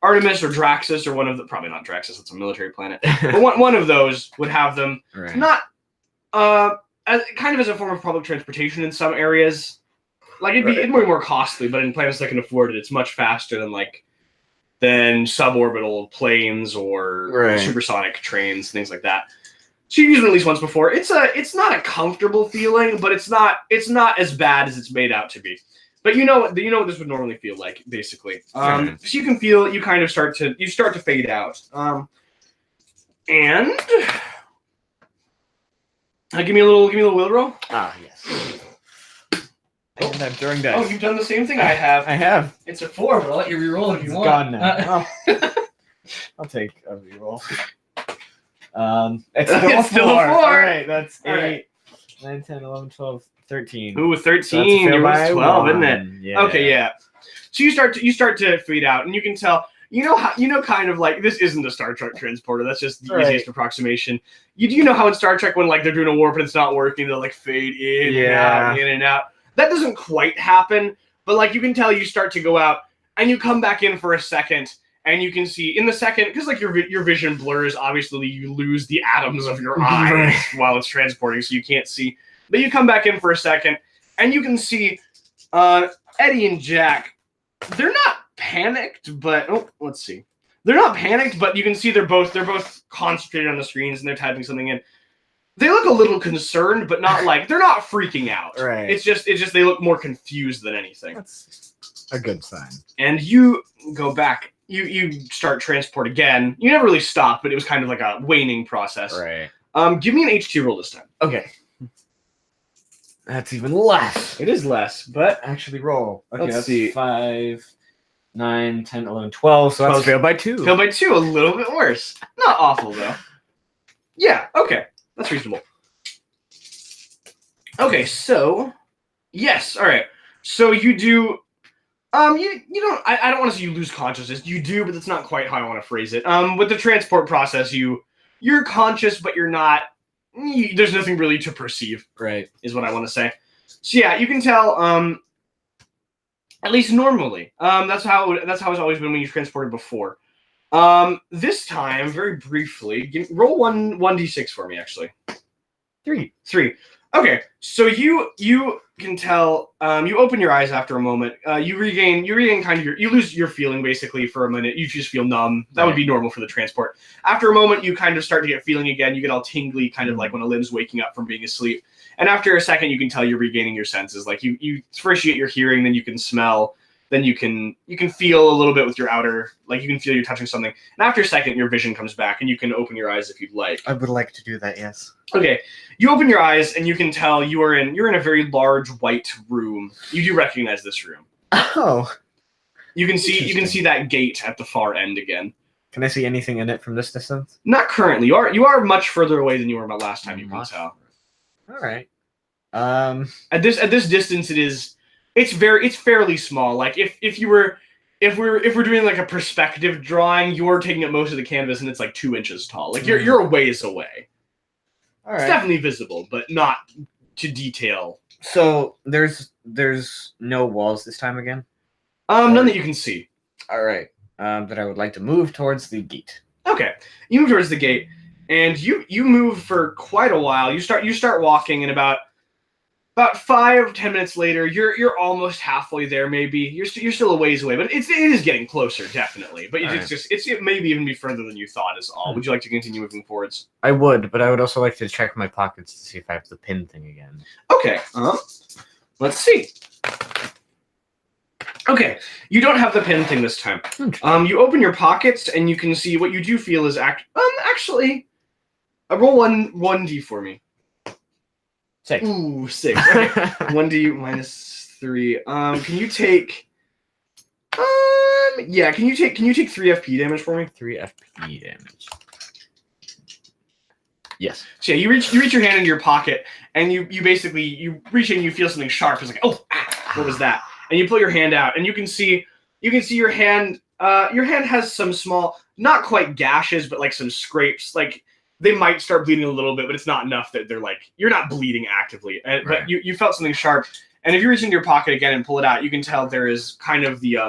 Draxus, or one of the, probably not Draxus, it's a military planet, but one of those would have them. Right. Not as kind of as a form of public transportation in some areas. Like it'd be more costly, but in planets that can afford it, it's much faster than suborbital planes or supersonic trains, things like that. So you've used it at least once before. It's not a comfortable feeling, but it's not as bad as it's made out to be. But you know what this would normally feel like, basically. So you can feel you kind of start to fade out. And give me a little will roll. Ah, yes. And I'm throwing dice. Oh, you've done the same thing I have. I have. It's a 4, but I'll let you re-roll if you want. It's gone now. I'll take a re-roll. It's still a 4. All right, that's 8, 9, 10, 11, 12, 13. Ooh, 13. Yours was 12, isn't it? Yeah. Okay, yeah. So you start to fade out, and you can tell. You know, kind of like this isn't a Star Trek transporter. That's just the easiest approximation. You know how in Star Trek when like they're doing a warp and it's not working, they'll like fade in and out, in and out. That doesn't quite happen, but like you can tell you start to go out, and you come back in for a second. And you can see in the second, because like your vision blurs, obviously you lose the atoms of your eye while it's transporting, so you can't see. But you come back in for a second, and you can see Eddie and Jack. They're not panicked, but let's see. They're not panicked, but you can see they're both concentrated on the screens and they're typing something in. They look a little concerned, but not like they're not freaking out. Right. It's just they look more confused than anything. That's a good sign. And you go back. You start transport again. You never really stopped, but it was kind of like a waning process. Right. Give me an H2 roll this time. Okay. That's even less. It is less, but Actually, roll. Okay, Let's that's see. 5, 9, 10, 11, 12. So that's 12. failed by 2. failed by 2, a little bit worse. Not awful though. Yeah. Okay, that's reasonable. Okay, so yes. All right. So you do. You don't. I don't want to say you lose consciousness. You do, but that's not quite how I want to phrase it. With the transport process, you're conscious, but you're not. There's nothing really to perceive. Right. Is what I want to say. So yeah, you can tell. At least normally. That's how it's always been when you transported before. This time, very briefly, roll 1d6 for me. Actually, 3. Okay, so you can tell. You open your eyes after a moment. You regain kind of you lose your feeling basically for a minute. You just feel numb. That would be normal for the transport. After a moment, you kind of start to get feeling again. You get all tingly, kind of like when a limb's waking up from being asleep. And after a second, you can tell you're regaining your senses. Like you first you get your hearing, then you can smell, then you can feel a little bit with your outer. Like you can feel you're touching something. And after a second, your vision comes back, and you can open your eyes if you'd like. I would like to do that. Yes. Okay, you open your eyes, and you can tell you're in a very large white room. You do recognize this room. Oh. You can see that gate at the far end again. Can I see anything in it from this distance? Not currently. You are much further away than you were about last time. You can tell. All right. At this distance, it's fairly small. Like if we're doing like a perspective drawing, you're taking up most of the canvas, and it's like 2 inches tall. Like you're a ways away. All right. It's definitely visible, but not to detail. So there's no walls this time again. None that you can see. All right. That I would like to move towards the gate. Okay, you move towards the gate, and you move for quite a while. You start walking, and about 5-10 minutes later, you're almost halfway there. Maybe you're still a ways away, but it is getting closer, definitely. But it maybe even be further than you thought is all. Would you like to continue moving forwards? I would, but I would also like to check my pockets to see if I have the pin thing again. Okay. Let's see. Okay, you don't have the pin thing this time. You open your pockets, and you can see what you do feel is actually. Roll 1d for me. 6. Ooh, 6. Okay. 1d minus 3. Can you take? Yeah. Can you take 3 FP damage for me? 3 FP damage. Yes. So yeah, you reach your hand into your pocket, and you basically you reach in, and you feel something sharp. It's like, oh, what was that? And you pull your hand out, and you can see your hand. Your hand has some small, not quite gashes, but like some scrapes. Like they might start bleeding a little bit, but it's not enough that they're like you're not bleeding actively. But you felt something sharp, and if you reach into your pocket again and pull it out, you can tell there is kind of the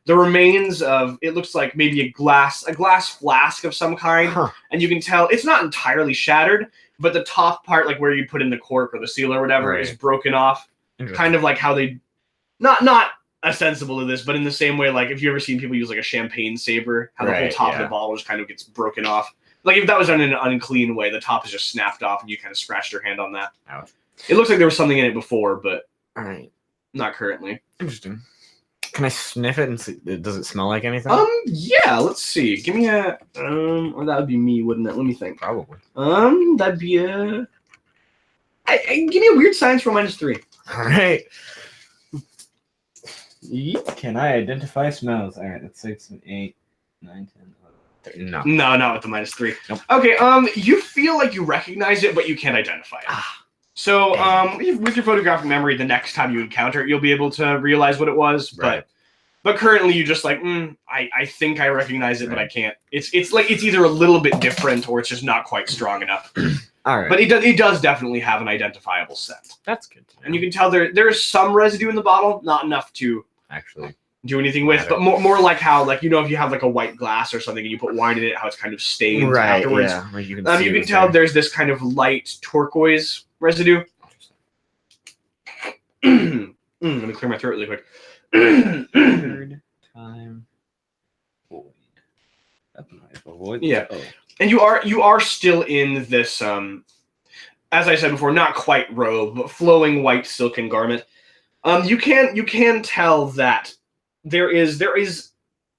remains of, it looks like maybe a glass flask of some kind, and you can tell it's not entirely shattered, but the top part, like where you put in the cork or the seal or whatever, is broken off. Kind of like how they. Not sensible to this, but in the same way, like if you ever seen people use like a champagne saber, how the whole top of the bottle just kind of gets broken off. Like if that was done in an unclean way, the top is just snapped off, and you kind of scratched your hand on that. Ouch. It looks like there was something in it before, but not currently. Interesting. Can I sniff it and see? Does it smell like anything? Yeah. Let's see. Give me a or that would be me, wouldn't it? Let me think. Probably. That'd be a. Give me a weird science roll -3. All right. Can I identify smells? All right, that's 6 and 8, 9, 10, 11. No, not with the -3. Nope. Okay, you feel like you recognize it, but you can't identify it. So, with your photographic memory, the next time you encounter it, you'll be able to realize what it was. Right. But currently, you just like, I think I recognize it, but I can't. It's like it's either a little bit different or it's just not quite strong enough. All right. But it does definitely have an identifiable scent. That's good to know. And you can tell there is some residue in the bottle, not enough to actually do anything with, but more like how, like, if you have like a white glass or something and you put wine in it, how it's kind of stained afterwards. Yeah. Like you can tell there's this kind of light turquoise residue. Let me clear my throat really quick. Third time. Void. Yeah. And you are still in this as I said before, not quite robe, but flowing white silken garment. You can tell that there is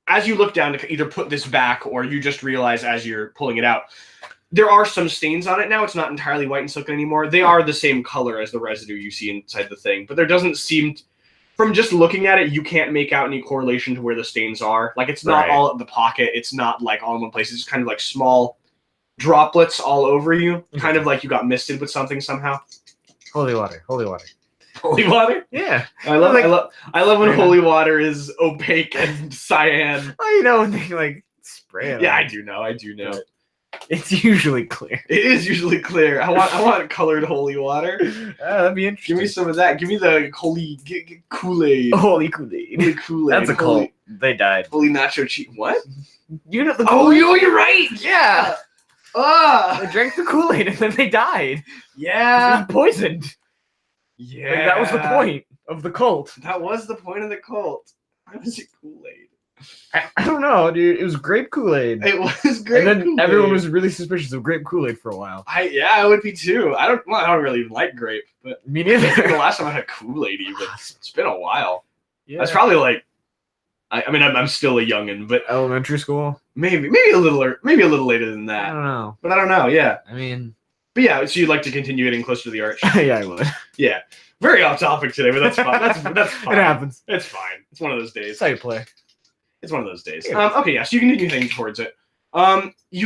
as you look down to either put this back or you just realize as you're pulling it out, there are some stains on it now. It's not entirely white and silken anymore. They are the same color as the residue you see inside the thing, but there doesn't seem, from just looking at it, you can't make out any correlation to where the stains are. Like, it's not all at the pocket. It's not like all in one place. It's just kind of like small droplets all over you, kind of like you got misted with something somehow. Holy water. Holy water. Holy water? Yeah. I love when holy water is opaque and cyan. Well, you know, when they like spray it. Yeah, I do know. It's usually clear. It is usually clear. I want colored holy water. That'd be interesting. Give me some of that. Give me the holy Kool-Aid. Holy Kool-Aid. Holy Kool-Aid. That's a cult. They died. Holy nacho cheese. What? You know the Kool-Aid? Kool-Aid? You're right. Yeah. They drank the Kool-Aid and then they died. Yeah. They were poisoned. Yeah. Like, that was the point of the cult. That was the point of the cult. Why was it Kool-Aid? I don't know, dude. It was grape Kool-Aid. It was grape And then Kool-Aid. everyone was really suspicious of grape Kool-Aid for a while. I would be too. I don't really even like grape, but Me I think the neither. last time I had Kool-Aid even. It's been a while. Yeah. That's probably like, I mean, I'm still a youngin', but Elementary school? maybe a little later than I that. don't know. But I don't know. Yeah. I mean, But yeah, so you'd like to continue getting closer to the arch? yeah, I would. Yeah. Very off topic today, but that's fine. That's fine. It happens. It's fine. It's one of those days. That's how you play. It's one of those days. Yeah. Okay, yeah, so you can continue things towards it. You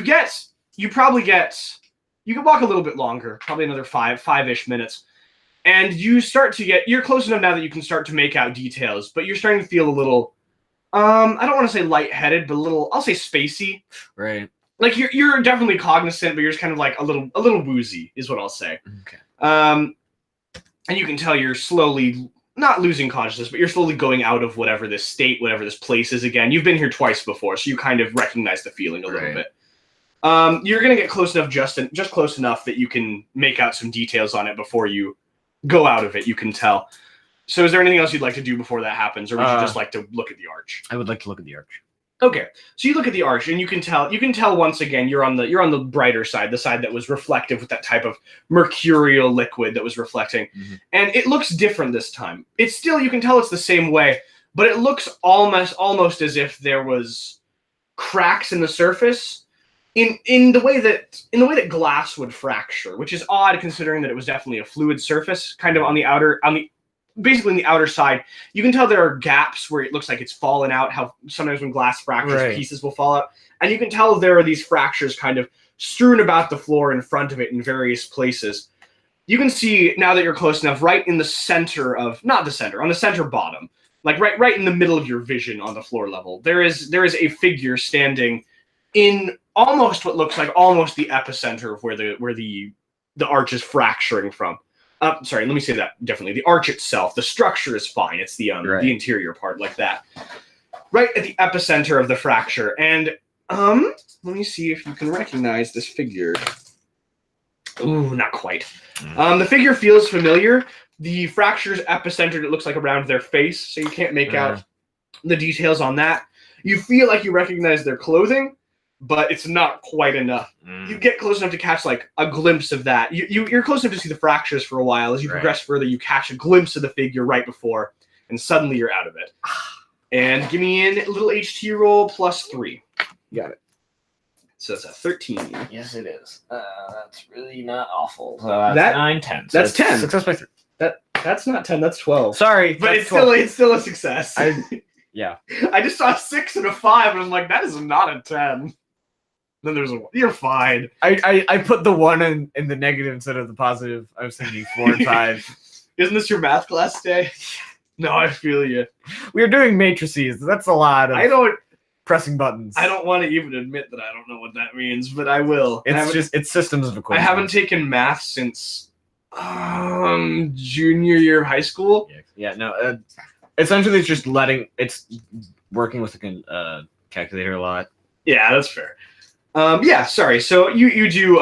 can walk a little bit longer, probably another five-ish minutes. And you're close enough now that you can start to make out details, but you're starting to feel a little, I don't want to say lightheaded, but a little, I'll say spacey. Right. Like you're definitely cognizant, but you're just kind of like a little woozy is what I'll say. Okay. And you can tell you're slowly not losing consciousness, but you're slowly going out of whatever this state, whatever this place is again. You've been here twice before, so you kind of recognize the feeling a little bit. You're going to get close enough, just close enough that you can make out some details on it before you go out of it, you can tell. So is there anything else you'd like to do before that happens, or would you just like to look at the arch? I would like to look at the arch. Okay, so you look at the arch, and you can tell once again you're on the brighter side, the side that was reflective with that type of mercurial liquid that was reflecting, and it looks different this time. It's still, you can tell it's the same way, but it looks almost as if there was cracks in the surface, in the way that glass would fracture, which is odd considering that it was definitely a fluid surface, kind of basically on the outer side. You can tell there are gaps where it looks like it's fallen out, how sometimes when glass fractures, pieces will fall out. And you can tell there are these fractures kind of strewn about the floor in front of it in various places. You can see, now that you're close enough, right in the center of, not the center, on the center bottom, like right in the middle of your vision on the floor level, there is a figure standing in almost what looks like almost the epicenter of where the arch is fracturing from. Sorry, let me say that differently. The arch itself, the structure is fine. It's the interior part like that. Right at the epicenter of the fracture. And let me see if you can recognize this figure. Ooh, not quite. The figure feels familiar. The fracture's epicenter, it looks like around their face, so you can't make out the details on that. You feel like you recognize their clothing, but it's not quite enough. You get close enough to catch like a glimpse of that. You're close enough to see the fractures for a while. As you progress further, you catch a glimpse of the figure right before, and suddenly you're out of it. And give me a little HT roll +3. Got it. So that's a 13. Yes, it is. That's really not awful. So that's That- 9, 10. So that's it's 10. Success by 3. That's not 10, that's 12. Sorry, But that's it's 12. still a success. Yeah. I just saw a 6 and a 5, and I'm like, that is not a 10. Then there's a 1. You're fine. I put the 1 in the negative instead of the positive. I was thinking 4 and 5. Isn't this your math class day? No, I feel you. We are doing matrices. That's a lot of pressing buttons. I don't want to even admit that I don't know what that means, but I will. It's systems of I equations. haven't taken math since junior year of high school. Yeah, no. Essentially, it's working with a calculator a lot. Yeah, that's fair. Yeah, sorry. So you do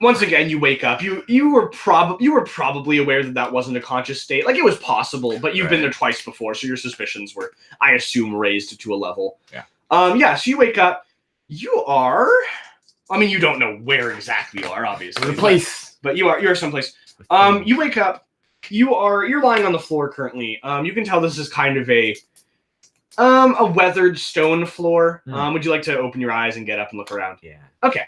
once again you wake up. You were probably aware that wasn't a conscious state. Like, it was possible, but you've been there twice before, so your suspicions were, I assume, raised to a level. Yeah. So you wake up. You are, I mean, you don't know where exactly you are, obviously. The place but you're someplace. You wake up. You're lying on the floor currently. You can tell this is kind of a weathered stone floor. Would you like to open your eyes and get up and look around? Yeah. Okay.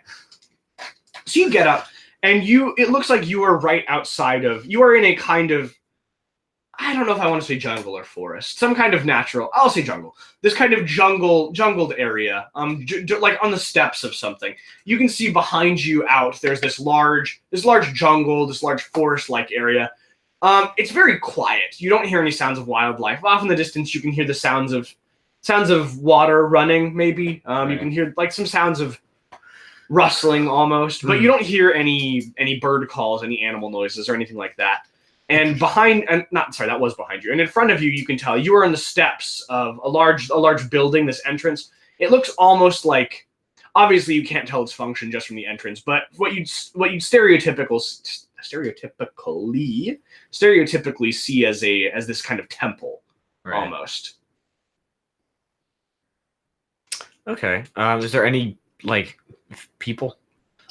So you get up, and it looks like you are right outside of. You are in a kind of. I don't know if I want to say jungle or forest. Some kind of natural. I'll say jungle. This kind of jungled area. Like on the steps of something. You can see behind you out. There's this large jungle, this large forest-like area. It's very quiet. You don't hear any sounds of wildlife. Off in the distance, you can hear the sounds of water running. Maybe you can hear like some sounds of rustling almost, but you don't hear any bird calls, any animal noises, or anything like that. And that was behind you. And in front of you, you can tell you are on the steps of a large building. This entrance, it looks almost like. Obviously, you can't tell its function just from the entrance, but what you'd stereotypically see as this kind of temple, almost. Okay. Is there any like people?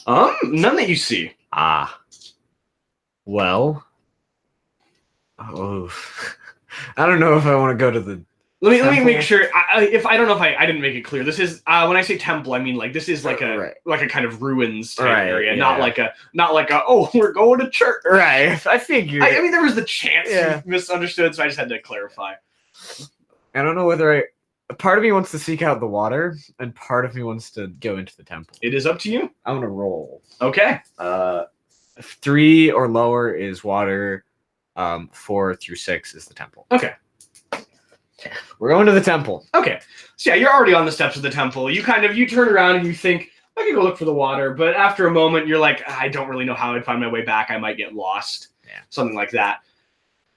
None that you see. Well. Oh, I don't know if I want to go to the. Let me make sure. I don't know if I didn't make it clear. This is when I say temple, I mean like this is like a kind of ruins type area, not like a we're going to church. Right. I figured. I mean, there was the chance you misunderstood, so I just had to clarify. I don't know whether part of me wants to seek out the water, and part of me wants to go into the temple. It is up to you. I'm gonna roll. Okay. 3 or lower is water. 4 through 6 is the temple. Okay. We're going to the temple. Okay. So yeah, you're already on the steps of the temple. You turn around and you think, I could go look for the water, but after a moment you're like, I don't really know how I'd find my way back. I might get lost. Yeah. Something like that.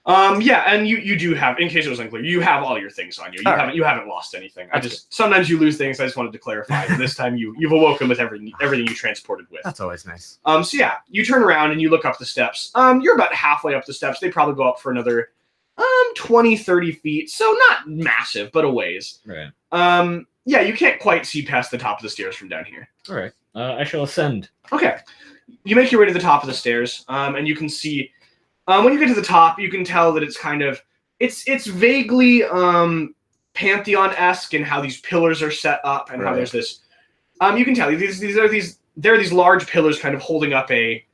And you do have, in case it was unclear, you have all your things on you. You haven't lost anything. Sometimes you lose things. I just wanted to clarify. This time you've awoken with everything you transported with. That's always nice. So yeah, you turn around and you look up the steps. You're about halfway up the steps. They probably go up for another 20, 30 feet. So not massive, but a ways. Right. Yeah, you can't quite see past the top of the stairs from down here. All right. I shall ascend. Okay. You make your way to the top of the stairs, and you can see. When you get to the top, you can tell that it's kind of it's vaguely Pantheon-esque in how these pillars are set up and how there's this. You can tell there are these large pillars kind of holding up a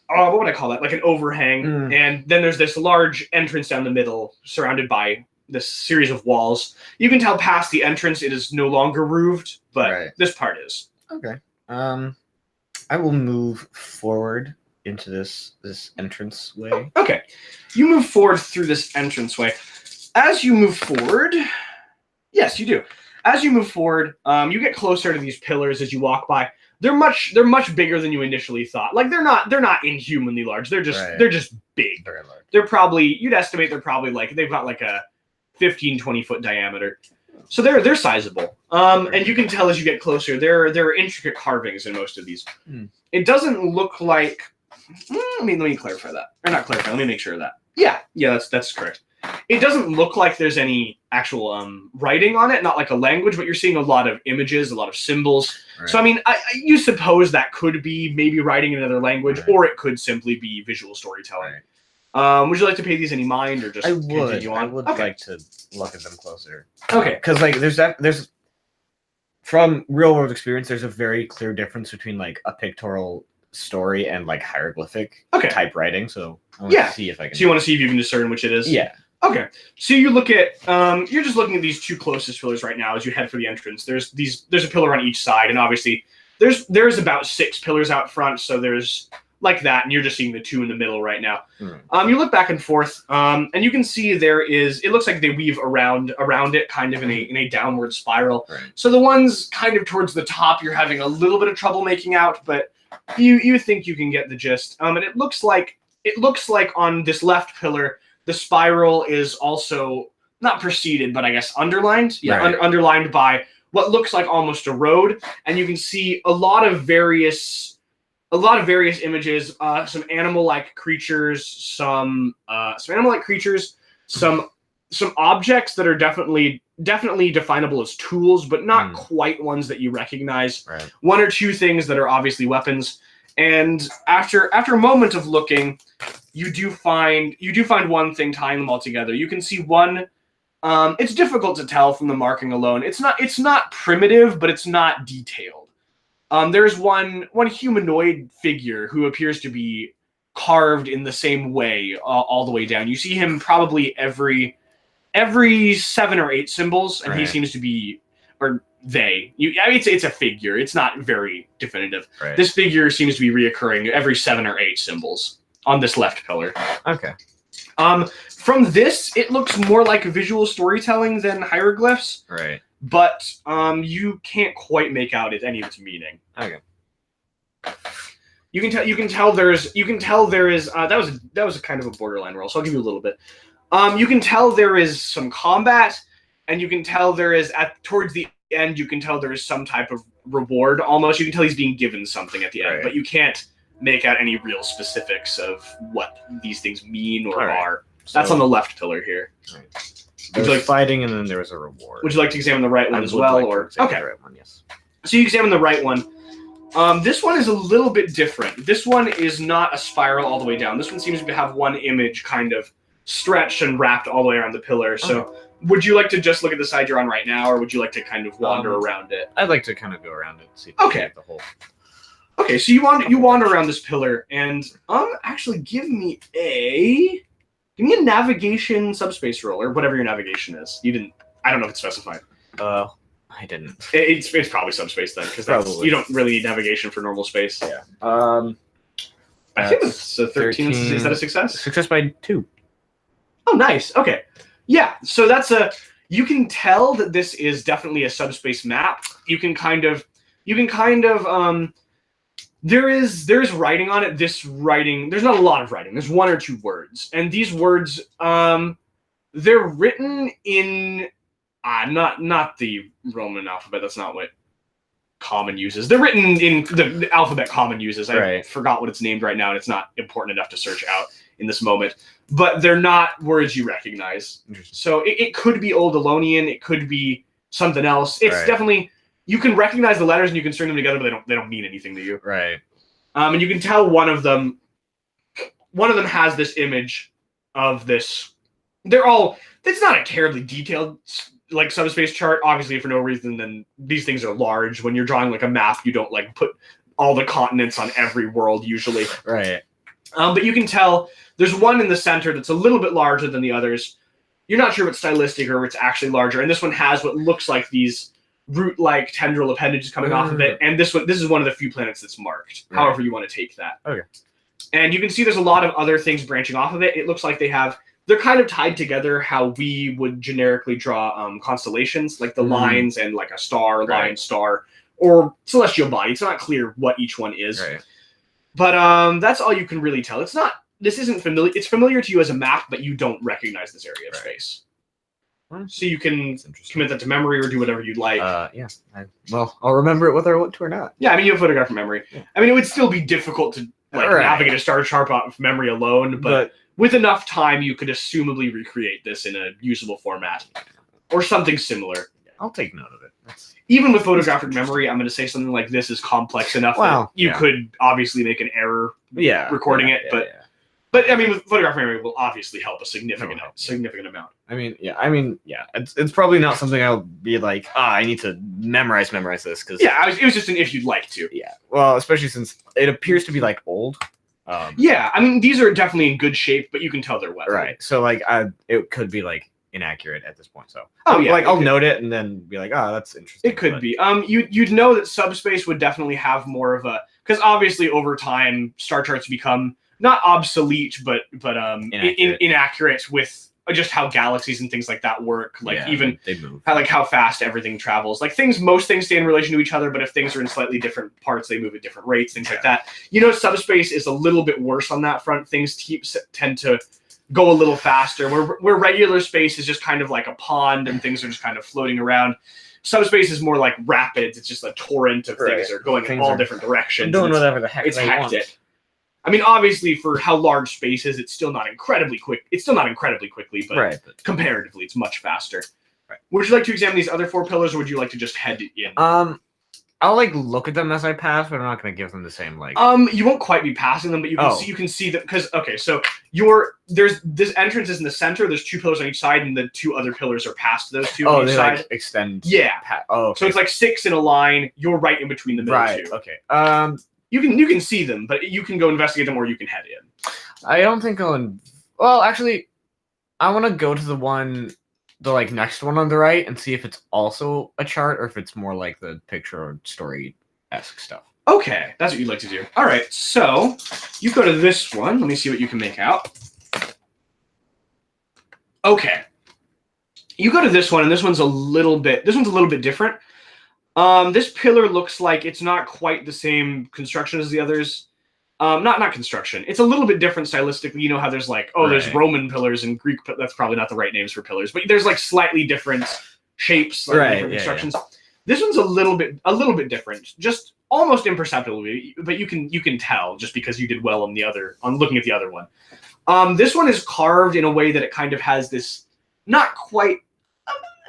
what would I call that? Like an overhang, and then there's this large entrance down the middle, surrounded by this series of walls. You can tell past the entrance it is no longer roofed, but this part is. Okay. I will move forward into this entranceway. Okay. You move forward through this entranceway. As you move forward, yes, you do. As you move forward, you get closer to these pillars as you walk by. They're much bigger than you initially thought. Like they're not inhumanly large. They're just big. Very large. They're probably, you'd estimate they're probably like they've got like a 15, 20 foot diameter. So they're sizable. And you can tell as you get closer, there are intricate carvings in most of these. It doesn't look like let me clarify that. Or not clarify, let me make sure of that. Yeah, that's correct. It doesn't look like there's any actual writing on it, not like a language, but you're seeing a lot of images, a lot of symbols. Right. So, I mean, you suppose that could be maybe writing in another language, or it could simply be visual storytelling. Right. Would you like to pay these any mind, or just continue on? I would like to look at them closer. Okay. Because, like, there's from real-world experience, there's a very clear difference between, like, a pictorial story and, like, hieroglyphic type writing. So, I want to see if I can... So you want to see if you can discern which it is? Yeah. Okay, so you look at you're just looking at these two closest pillars right now as you head for the entrance. There's a pillar on each side, and obviously there's about 6 pillars out front, so there's like that, and you're just seeing the 2 in the middle right now. You look back and forth, and you can see it looks like they weave around it, kind of in a downward spiral. Right. So the ones kind of towards the top, you're having a little bit of trouble making out, but you think you can get the gist. And it looks like on this left pillar, the spiral is also not preceded, but I guess underlined. Yeah, right. Underlined by what looks like almost a road, and you can see a lot of various images. Some animal-like creatures, some objects that are definitely definable as tools, but not quite ones that you recognize. Right. 1 or 2 things that are obviously weapons. And after a moment of looking, you do find one thing tying them all together. You can see one. It's difficult to tell from the marking alone. It's not primitive, but it's not detailed. There's one humanoid figure who appears to be carved in the same way all the way down. You see him probably every 7 or 8 symbols, and he seems to be, or they. I mean, it's a figure. It's not very definitive. Right. This figure seems to be reoccurring every 7 or 8 symbols on this left pillar. Okay. From this, it looks more like visual storytelling than hieroglyphs. Right. But you can't quite make out any of its meaning. Okay. You can tell there is that was a kind of a borderline roll, so I'll give you a little bit. You can tell there is some combat, and you can tell there is towards the end you can tell there is some type of reward almost. You can tell he's being given something at the end, but you can't make out any real specifics of what these things mean or are. That's on the left pillar here. Right. There was fighting, and then there was a reward. Would you like to examine the right one as well? Okay. The right one, yes. So you examine the right one. This one is a little bit different. This one is not a spiral all the way down. This one seems to have one image kind of stretched and wrapped all the way around the pillar. So would you like to just look at the side you're on right now, or would you like to kind of wander around it? I'd like to kind of go around it and see the whole. Okay, so you wander around this pillar, and actually give me a navigation subspace roll, or whatever your navigation is. You didn't. I don't know if it's specified. I didn't. It's probably subspace then, because you don't really need navigation for normal space. Yeah. I think that's a 13. Is that a success? Success by 2. Oh, nice. Okay. Yeah. So you can tell that this is definitely a subspace map. You can kind of there's writing on it. This writing, there's not a lot of writing. There's 1 or 2 words, and these words, they're written in not the Roman alphabet. That's not what Common uses. They're written in the alphabet Common uses. I forgot what it's named right now, and it's not important enough to search out in this moment. But they're not words you recognize. So it could be Old Elonian. It could be something else. It's definitely, you can recognize the letters and you can string them together, but they don't mean anything to you. Right. And you can tell one of them has this image of this. It's not a terribly detailed like subspace chart, obviously for no reason. Then these things are large. When you're drawing like a map, you don't like put all the continents on every world usually. Right. But you can tell there's one in the center that's a little bit larger than the others. You're not sure if it's stylistic or if it's actually larger. And this one has what looks like these root-like tendril appendages coming off of it. And this is one of the few planets that's marked, however you want to take that. Okay. And you can see there's a lot of other things branching off of it. It looks like they're kind of tied together how we would generically draw constellations, like the lines and like a star, line, star, or celestial body. It's not clear what each one is. Right. But that's all you can really tell. This isn't familiar. It's familiar to you as a map, but you don't recognize this area of space. So you can commit that to memory or do whatever you'd like. Yeah. I'll remember it whether I want to or not. Yeah, I mean, you have photographic memory. Yeah. I mean, it would still be difficult to navigate a star chart off memory alone, but with enough time, you could assumably recreate this in a usable format or something similar. I'll take note of it. Even with photographic memory, I'm going to say something like this is complex enough that you could obviously make an error recording it, but I mean, with photographic memory will obviously help a significant amount. I mean, it's probably not something I'll be like, I need to memorize this because it was just an if you'd like to. Yeah, well, especially since it appears to be like old. I mean, these are definitely in good shape, but you can tell they're wet. Right. So like, it could be like inaccurate at this point. So I'll note it and then be like, that's interesting. It could be. You'd know that subspace would definitely have more of a, because obviously over time star charts become not obsolete, but inaccurate with just how galaxies and things like that work. Like even they move. How fast everything travels. Like most things stay in relation to each other, but if things are in slightly different parts, they move at different rates. Things like that. Subspace is a little bit worse on that front. Things tend to go a little faster. Where regular space is just kind of like a pond and things are just kind of floating around. Subspace is more like rapids. It's just a torrent of things that are going in all different directions. Doing whatever the heck it's they hectic. Want. I mean, obviously, for how large space is, it's still not incredibly quick. It's still not incredibly quickly, but comparatively, it's much faster. Right. Would you like to examine these other 4 pillars, or would you like to just head in? I'll like look at them as I pass, but I'm not gonna give them the same like. You won't quite be passing them, but you can see that because so there's this entrance is in the center. There's 2 pillars on each side, and the 2 other pillars are past those 2 on each side. Like extend. Yeah. Okay. So it's like 6 in a line. You're right in between the middle 2. Okay. You can see them, but you can go investigate them, or you can head in. I don't think I'll. Well, actually, I want to go to the like next one on the right and see if it's also a chart or if it's more like the picture or story-esque stuff. Okay, that's what you'd like to do. All right, so you go to this one. Let me see what you can make out. Okay, you go to this one, and this one's a little bit different. This pillar looks like it's not quite the same construction as the others. Not construction. It's a little bit different stylistically. You know how there's like, there's Roman pillars and Greek. That's probably not the right names for pillars, but there's like slightly different shapes, different constructions. Yeah. This one's a little bit different, just almost imperceptibly, but you can tell just because you did well on looking at the other one. This one is carved in a way that it kind of has this not quite.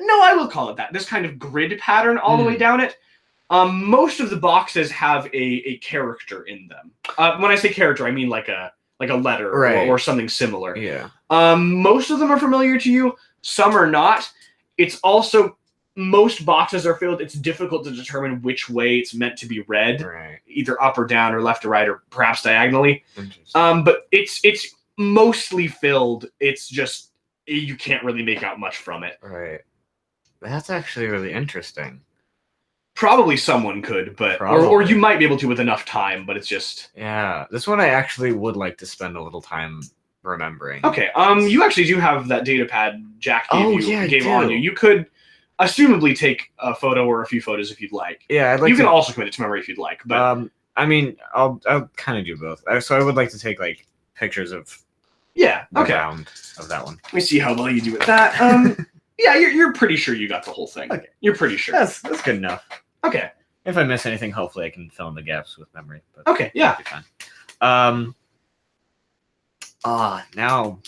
No, I will call it that. This kind of grid pattern all the way down it. Most of the boxes have a character in them. When I say character, I mean like a letter or something similar. Yeah. Most of them are familiar to you. Some are not. It's also most boxes are filled. It's difficult to determine which way it's meant to be read, either up or down or left or right or perhaps diagonally. But it's mostly filled. It's just you can't really make out much from it. Right. That's actually really interesting. Probably someone could, but or you might be able to with enough time, but it's just this one I actually would like to spend a little time remembering. Okay, you actually do have that data pad Jack gave on you. You could assumably take a photo or a few photos if you'd like. Yeah, I'd like you can also commit it to memory if you'd like. But I mean, I'll kind of do both. So I would like to take like pictures of the round of that one. Let me see how well you do with that. Yeah, you're pretty sure you got the whole thing. Okay. You're pretty sure. That's good enough. Okay. If I miss anything, hopefully I can fill in the gaps with memory. But okay, yeah. Fine. Now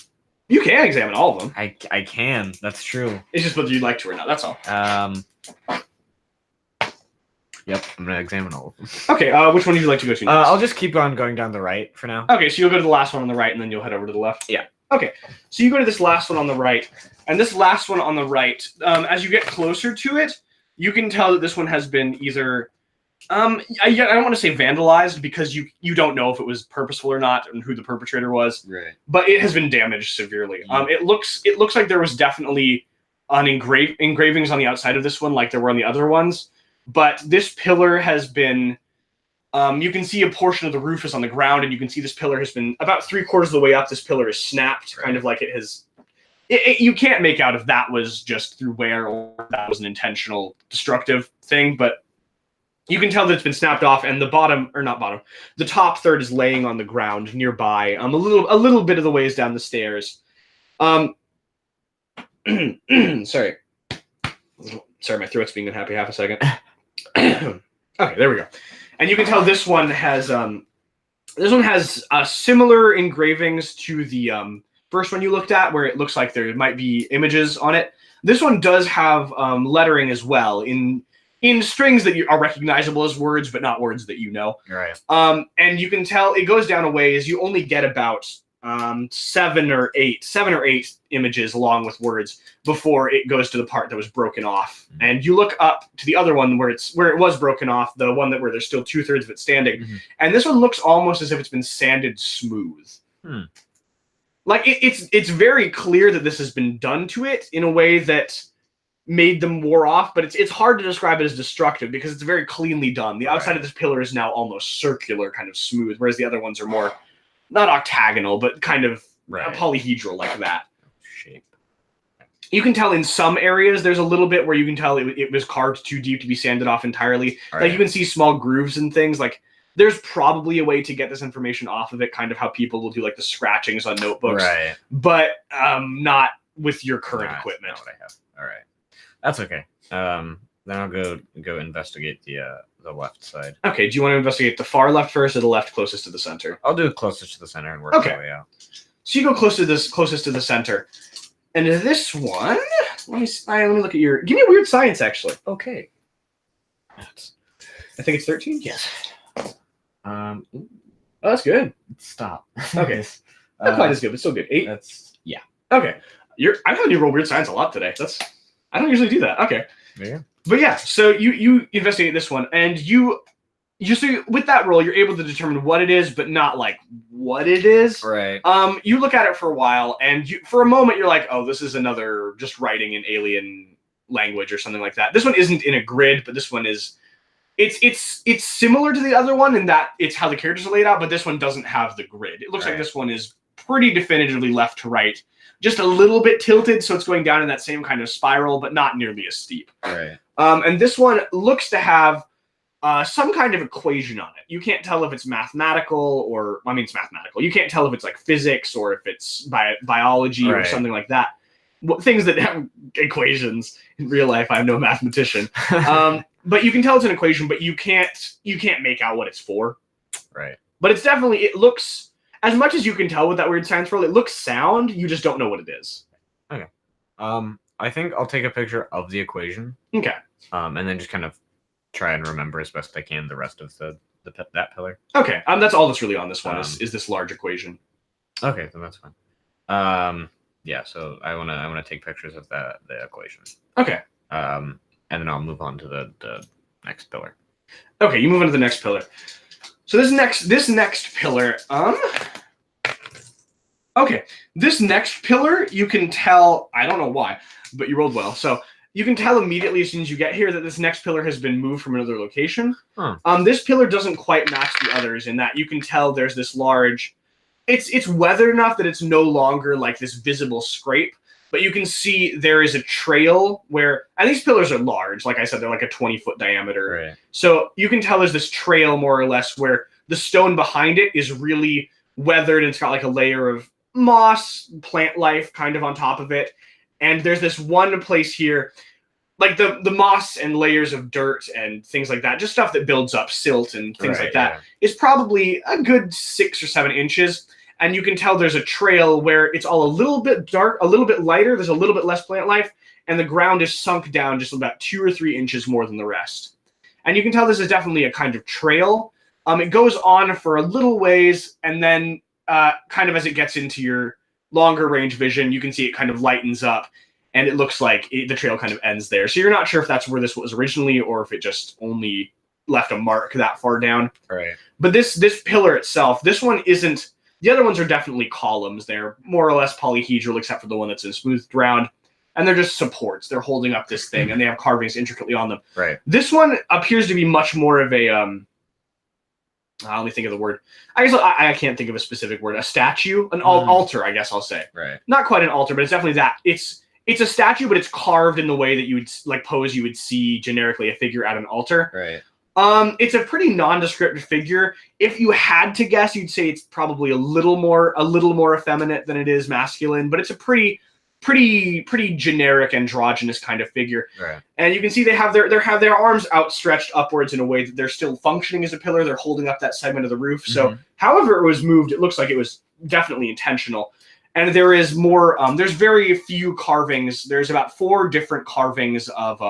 you can examine all of them. I can. That's true. It's just whether you'd like to or not. That's all. Yep, I'm gonna examine all of them. Okay. Which one would you like to go to next? I'll just keep on going down the right for now. Okay, so you'll go to the last one on the right, and then you'll head over to the left. Yeah. Okay, so you go to this last one on the right, and this last one on the right, as you get closer to it, you can tell that this one has been either, I don't want to say vandalized because you don't know if it was purposeful or not and who the perpetrator was, right? But it has been damaged severely. It looks like there was definitely engravings on the outside of this one, like there were on the other ones, but this pillar has been. You can see a portion of the roof is on the ground, and you can see this pillar has been about 3/4 of the way up. This pillar is snapped, kind of like it has. You can't make out if that was just through wear or if that was an intentional destructive thing, but you can tell that it's been snapped off, and the top third is laying on the ground nearby. A little bit of the ways down the stairs. Sorry, my throat's being unhappy. Half a second. Okay, there we go. And you can tell this one has similar engravings to the first one you looked at, where it looks like there might be images on it. This one does have lettering as well in strings that are recognizable as words, but not words that you know. Right. And you can tell it goes down a ways. You only get about 7 or 8 images along with words before it goes to the part that was broken off. Mm-hmm. And you look up to the other one where it was broken off, the one where there's still 2/3 of it standing. Mm-hmm. And this one looks almost as if it's been sanded smooth. Like it's very clear that this has been done to it in a way that made them wore off, but it's hard to describe it as destructive because it's very cleanly done. The outside of this pillar is now almost circular, kind of smooth, whereas the other ones are more not octagonal, but kind of polyhedral like that shape. You can tell in some areas there's a little bit where you can tell it was carved too deep to be sanded off entirely. Like you can see small grooves and things. Like there's probably a way to get this information off of it, kind of how people will do like the scratchings on notebooks, but not with your current equipment. Not what I have. All right, that's okay. Then I'll go investigate the left side. Okay, do you want to investigate the far left first or the left closest to the center? I'll do it closest to the center and work my way out. So you go closest to the center. And this one, let me look at give me a weird science, actually. Okay. I think it's 13. Yes. Oh, that's good. Stop. Okay. Not quite as good, but still good. 8. Yeah. Okay. I'm having you roll weird science a lot today. I don't usually do that. Okay. Yeah. But yeah, so you investigate this one, and you so with that roll, you're able to determine what it is, but not like what it is. Right. You look at it for a while, and for a moment you're like, oh, this is another just writing in alien language or something like that. This one isn't in a grid, but this one is. It's similar to the other one in that it's how the characters are laid out, but this one doesn't have the grid. It looks like this one is pretty definitively left to right, just a little bit tilted, so it's going down in that same kind of spiral, but not nearly as steep. Right. And this one looks to have some kind of equation on it. You can't tell if it's mathematical it's mathematical. You can't tell if it's like physics or if it's biology or something like that. Things that have equations in real life. I'm no mathematician. But you can tell it's an equation, but you can't make out what it's for. Right. But it looks, as much as you can tell with that weird science roll, it looks sound. You just don't know what it is. Okay. I think I'll take a picture of the equation. Okay. And then just kind of try and remember as best I can the rest of that pillar. Okay. That's all that's really on this one is this large equation. Okay, then that's fine. Yeah. So I wanna take pictures of the equation. Okay. And then I'll move on to the next pillar. Okay, you move on to the next pillar. So this next pillar, okay, this next pillar, you can tell, I don't know why, but you rolled well. So you can tell immediately as soon as you get here that this next pillar has been moved from another location. Huh. This pillar doesn't quite match the others in that you can tell there's this large, it's weathered enough that it's no longer like this visible scrape. But you can see there is a trail where, and these pillars are large. Like I said, they're like a 20-foot diameter. Right. So you can tell there's this trail more or less where the stone behind it is really weathered and it's got like a layer of moss, plant life kind of on top of it. And there's this one place here, like the moss and layers of dirt and things like that, just stuff that builds up, silt and things like that, is probably a good 6 or 7 inches. And you can tell there's a trail where it's all a little bit dark, a little bit lighter. There's a little bit less plant life, and the ground is sunk down just about 2 or 3 inches more than the rest. And you can tell this is definitely a kind of trail. It goes on for a little ways, and then kind of as it gets into your longer range vision, you can see it kind of lightens up, and it looks like the trail kind of ends there. So you're not sure if that's where this was originally, or if it just only left a mark that far down. Right. But this pillar itself, this one isn't. The other ones are definitely columns. They're more or less polyhedral, except for the one that's in smooth ground. And they're just supports. They're holding up this thing, and they have carvings intricately on them. Right. This one appears to be much more of a, let me think of the word. I guess I can't think of a specific word. A statue? An altar, I guess I'll say. Right. Not quite an altar, but it's definitely that. It's a statue, but it's carved in the way that you would, like, you would see generically a figure at an altar. Right. It's a pretty nondescript figure. If you had to guess, you'd say it's probably a little more effeminate than it is masculine, but it's a pretty generic androgynous kind of figure. Right. And you can see they have their arms outstretched upwards in a way that they're still functioning as a pillar. They're holding up that segment of the roof. So however it was moved, it looks like it was definitely intentional. And there is more, there's very few carvings. There's about 4 different carvings of,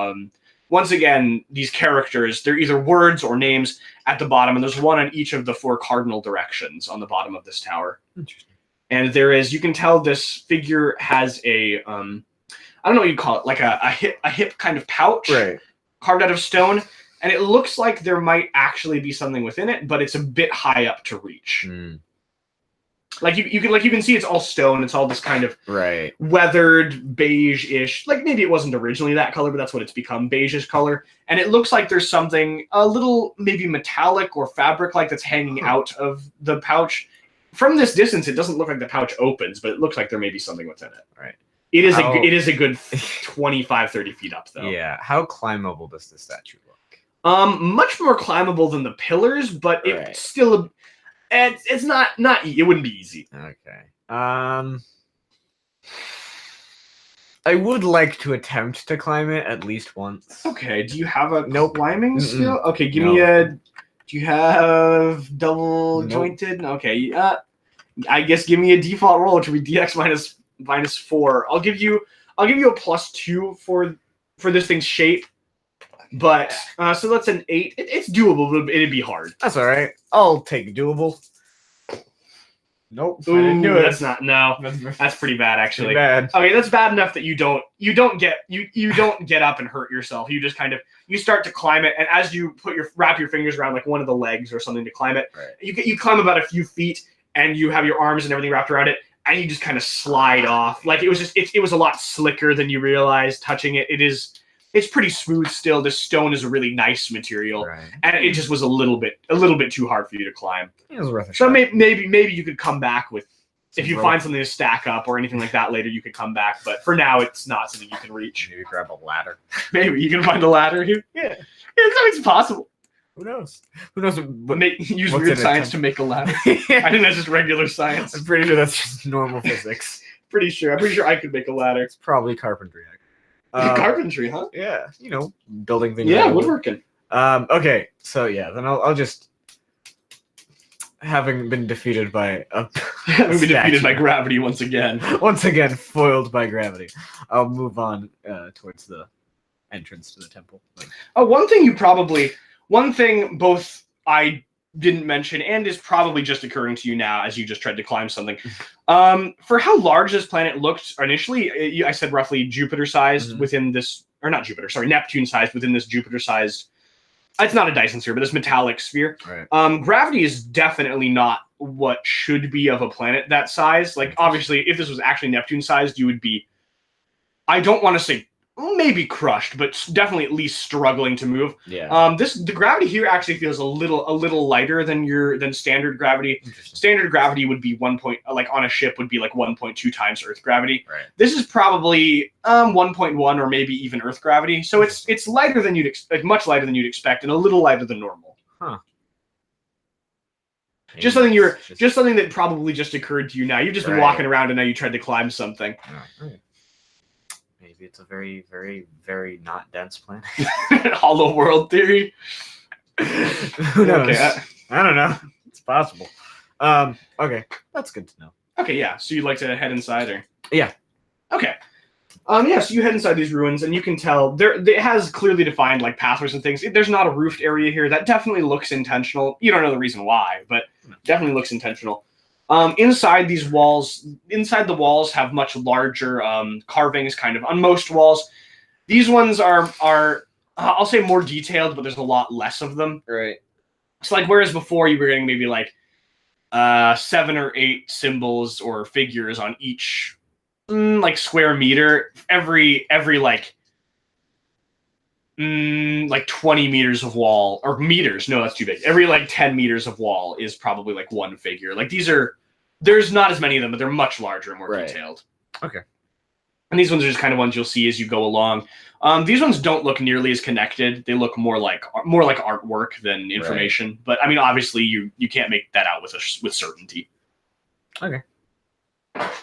once again, these characters, they're either words or names at the bottom, and there's one on each of the 4 cardinal directions on the bottom of this tower. Interesting. And you can tell this figure has a, I don't know what you'd call it, like a hip kind of pouch carved out of stone. And it looks like there might actually be something within it, but it's a bit high up to reach. Like you can see it's all stone. It's all this kind of weathered beige-ish. Like maybe it wasn't originally that color, but that's what it's become, beige-ish color. And it looks like there's something a little maybe metallic or fabric-like that's hanging out of the pouch. From this distance, it doesn't look like the pouch opens, but it looks like there may be something within it. Right. It is a good 25, 30 feet up, though. Yeah. How climbable does the statue look? Much more climbable than the pillars, but it's still it's not it wouldn't be easy. Okay. I would like to attempt to climb it at least once. Okay. Do you have a climbing Mm-mm. skill? Okay, give me a. Do you have double jointed? Okay. I guess give me a default roll, which would be DX -4. I'll give you a +2 for this thing's shape. But so that's an 8. It's doable, but it'd be hard. That's all right. I'll take doable. Nope. Ooh, I didn't do it. That's not. No, that's pretty bad actually. Bad. Okay, that's bad enough that you don't get up and hurt yourself. You just kind of start to climb it, and as you wrap your fingers around like one of the legs or something to climb it, right. you climb about a few feet, and you have your arms and everything wrapped around it, and you just kind of slide off. Like it was a lot slicker than you realized touching it. It's pretty smooth still. This stone is a really nice material, right. and it just was a little bit too hard for you to climb. It was worth a so shot. maybe you could come back with if you rope. find something to stack up or anything like that later. You could come back, but for now, it's not something you can reach. Maybe grab a ladder. Maybe you can find a ladder here. Yeah, it's possible. Who knows? Who knows? Use weird science to make a ladder. I think that's just regular science. I'm pretty sure that's just normal physics. I'm pretty sure I could make a ladder. It's probably carpentry. Carpentry, huh? Yeah, building things. Yeah, woodworking. Okay, so yeah, then I'll just having been defeated by gravity once again. Once again, foiled by gravity. I'll move on towards the entrance to the temple. One thing both I didn't mention and is probably just occurring to you now as you just tried to climb something. For how large this planet looked initially, I said roughly Jupiter-sized within this, or not Jupiter, sorry, Neptune-sized within this Jupiter-sized. It's not a Dyson sphere, but this metallic sphere. Right. Gravity is definitely not what should be of a planet that size. Like, obviously, if this was actually Neptune-sized, you would be, I don't want to say maybe crushed, but definitely at least struggling to move. Yeah. The gravity here actually feels a little lighter than standard gravity. Standard gravity would be on a ship would be like 1.2 times Earth gravity. Right. This is probably 1.1 or maybe even Earth gravity. So it's lighter than much lighter than you'd expect, and a little lighter than normal. Huh. Just something that probably just occurred to you now. You've just been walking around and now you tried to climb something. Okay. Maybe it's a very, very, very not dense planet. Hollow world theory. Who knows? Okay, I don't know. It's possible. Okay, that's good to know. Okay, yeah. So you'd like to head inside, or? Yeah. Okay. Yeah. So you head inside these ruins, and you can tell it has clearly defined like pathways and things. There's not a roofed area here. That definitely looks intentional. You don't know the reason why, but definitely looks intentional. Inside the walls have much larger carvings, kind of on most walls. These ones are I'll say more detailed, but there's a lot less of them. Right. So like whereas before you were getting maybe like 7 or 8 symbols or figures on each like square meter, every like 20 meters of wall, or meters, no, that's too big. Every like 10 meters of wall is probably like one figure. Like there's not as many of them, but they're much larger and more detailed. Okay. And these ones are just kind of ones you'll see as you go along. These ones don't look nearly as connected. They look more like artwork than information. Right. But I mean, obviously you can't make that out with certainty. Okay.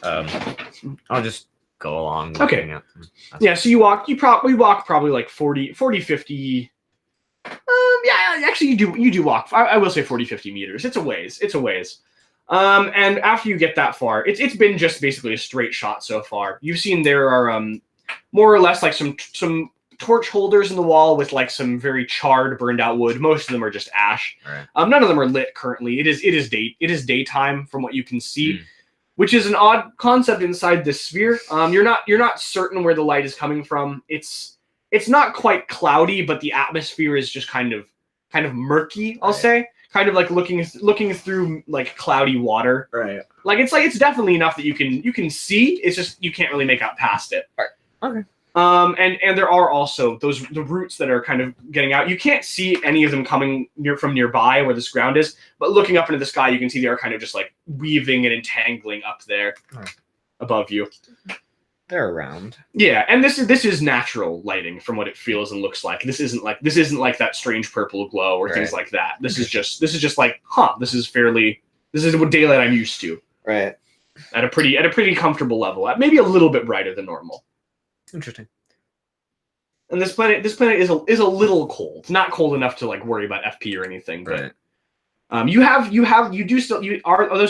I'll just go along. Okay. Yeah, so you walk probably like 40, 50. Yeah, actually you do walk. I will say 40, 50 meters. It's a ways. And after you get that far, it's been just basically a straight shot so far. You've seen there are more or less like some torch holders in the wall with like some very charred, burned out wood. Most of them are just ash. Right. None of them are lit currently. It is daytime from what you can see. Which is an odd concept inside this sphere. You're not certain where the light is coming from. It's not quite cloudy, but the atmosphere is just kind of murky, I'll say. Kind of like looking through like cloudy water. Right. Like it's definitely enough that you can see. It's just you can't really make out past it. Right. Okay. And there are also the roots that are kind of getting out. You can't see any of them coming from nearby where this ground is, but looking up into the sky, you can see they are kind of just like weaving and entangling up there above you. They're around. Yeah, and this is natural lighting from what it feels and looks like. This isn't like that strange purple glow or things like that. This is just like, this is what daylight I'm used to. Right. At a pretty comfortable level. At maybe a little bit brighter than normal. Interesting. And this planet is a little cold. It's not cold enough to like worry about FP or anything. But those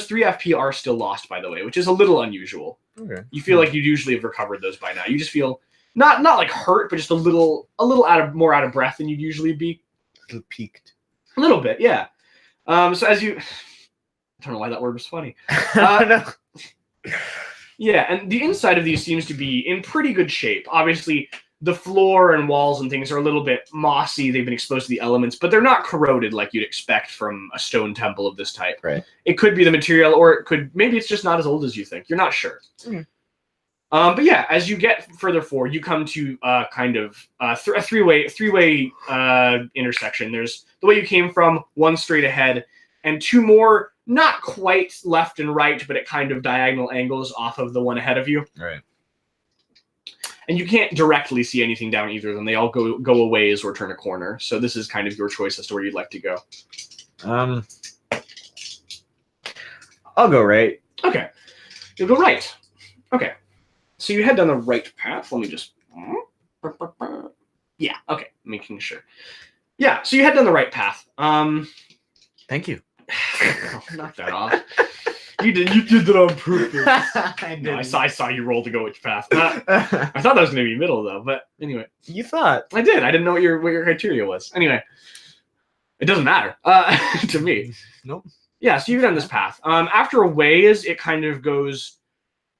3 FP are still lost, by the way, which is a little unusual. Okay. You feel like you usually have recovered those by now. You just feel not like hurt, but just a little more out of breath than you'd usually be. A little peaked. A little bit, yeah. So as you, I don't know why that word was funny. No. Yeah, and the inside of these seems to be in pretty good shape. Obviously, the floor and walls and things are a little bit mossy. They've been exposed to the elements, but they're not corroded like you'd expect from a stone temple of this type. Right. It could be the material, or maybe it's just not as old as you think. You're not sure. Mm. But yeah, as you get further forward, you come to kind of a three-way intersection. There's the way you came from, one straight ahead, and two more, not quite left and right, but at kind of diagonal angles off of the one ahead of you. Right. And you can't directly see anything down either of them. They all go a ways or turn a corner. So this is kind of your choice as to where you'd like to go. I'll go right. Okay. You'll go right. Okay. So you head down the right path. Let me just... Yeah, okay. Making sure. Yeah, so you head down the right path. Thank you. Oh, knock that off. You did that on purpose. I saw you roll to go which path. I thought that was going to be middle, though. But anyway. You thought. I did. I didn't know what your criteria was. Anyway. It doesn't matter to me. Nope. Yeah, so you go down this path. After a ways, it kind of goes...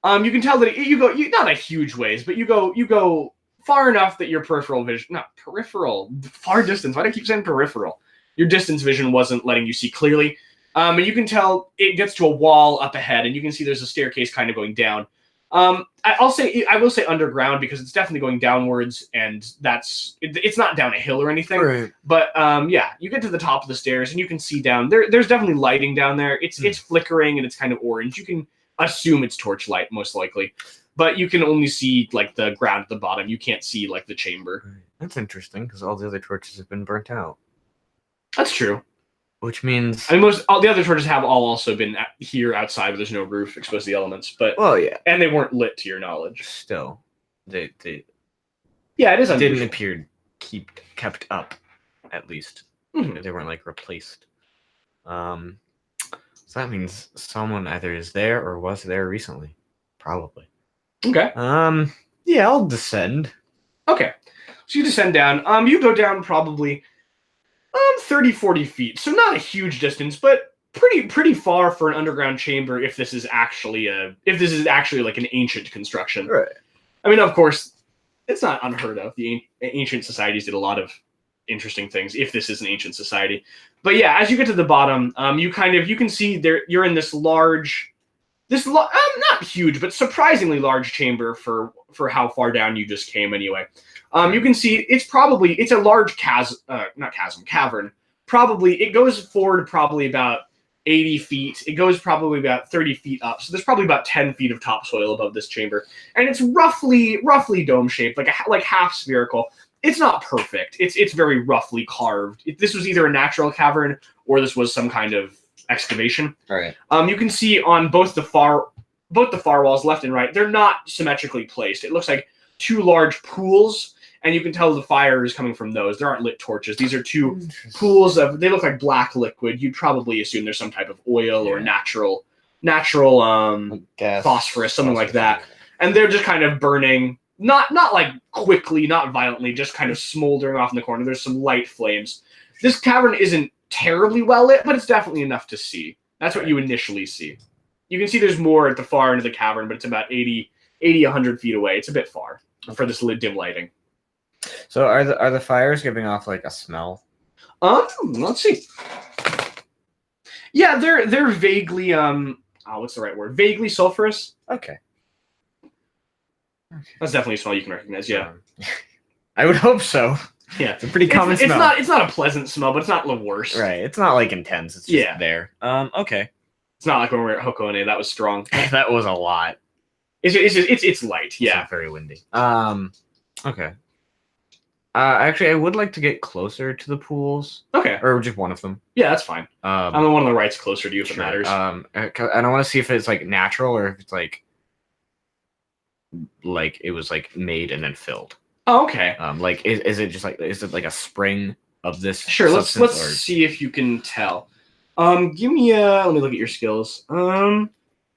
you can tell that you go not a huge ways, but you go far enough that your peripheral vision, not peripheral, far distance. Why do I keep saying peripheral? Your distance vision wasn't letting you see clearly. And you can tell it gets to a wall up ahead, and you can see there's a staircase kind of going down. I will say underground because it's definitely going downwards, and it's not down a hill or anything. Right. But yeah, you get to the top of the stairs, and you can see down there. There's definitely lighting down there. It's flickering and it's kind of orange. You can assume it's torchlight most likely, but you can only see like the ground at the bottom. You can't see like the chamber. That's interesting because all the other torches have been burnt out. That's true. Which means all the other torches have all also been here outside where there's no roof exposed to the elements. But yeah, and they weren't lit to your knowledge. Still, they yeah, it is didn't unusual. appear kept up, at least. Mm-hmm. They weren't like replaced. So that means someone either is there or was there recently, probably. Okay. Yeah, I'll descend. Okay, so you descend down. You go down probably 30-40 feet, so not a huge distance, but pretty far for an underground chamber if this is actually like an ancient construction. Right. I mean, of course, it's not unheard of. The ancient societies did a lot of interesting things if this is an ancient society. But yeah, as you get to the bottom, you can see there you're in this not huge, but surprisingly large chamber for how far down you just came anyway. You can see it's a large cavern. Probably it goes forward probably about 80 feet. It goes probably about 30 feet up. So there's probably about 10 feet of topsoil above this chamber, and it's roughly dome shaped, like half spherical. It's not perfect. It's very roughly carved. This was either a natural cavern or this was some kind of excavation. All right. You can see on both the far walls, left and right, they're not symmetrically placed. It looks like two large pools, and you can tell the fire is coming from those. There aren't lit torches. These are two pools they look like black liquid. You'd probably assume there's some type of oil or natural phosphorus, something like that. And they're just kind of burning, not like quickly, not violently, just kind of smoldering off in the corner. There's some light flames. This cavern isn't terribly well lit, but it's definitely enough to see. That's what you initially see. You can see there's more at the far end of the cavern, but it's about 100 feet away. It's a bit far for this dim lighting. So are the fires giving off like a smell? Let's see. Yeah, they're vaguely what's the right word? Vaguely sulfurous. Okay. That's definitely a smell you can recognize. Yeah. I would hope so. Yeah, it's a pretty common smell. It's not a pleasant smell, but it's not the worst. Right. It's not like intense. It's just there. Okay. It's not like when we were at Hokone. That was strong. That was a lot. It's light. Yeah. It's very windy. Okay. Actually, I would like to get closer to the pools. Okay. Or just one of them. Yeah, that's fine. I'm the one on the right's closer to you if it matters. And I want to see if it's like natural or if it's like it was like made and then filled. Oh, okay. Like is it like a spring of this? Sure. Let's see if you can tell. Let me look at your skills.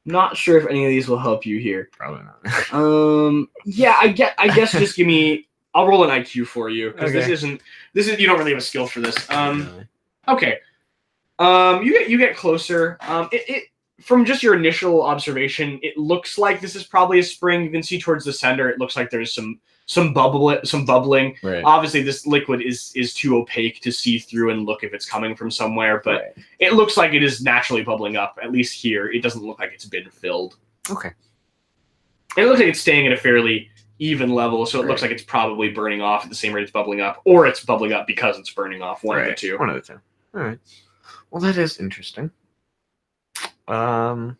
Not sure if any of these will help you here. Probably not. Yeah, I guess just give me. I'll roll an IQ for you because Okay. this is you don't really have a skill for this. Okay. You get closer. It from just your initial observation, it looks like this is probably a spring. You can see towards the center, it looks like there's some bubbling. Right. Obviously, this liquid is too opaque to see through and look if it's coming from somewhere, but it looks like it is naturally bubbling up. At least here, it doesn't look like it's been filled. Okay. It looks like it's staying at a fairly even level, so it looks like it's probably burning off at the same rate it's bubbling up, or it's bubbling up because it's burning off. One of the two. One of the two. All right. Well, that is interesting. So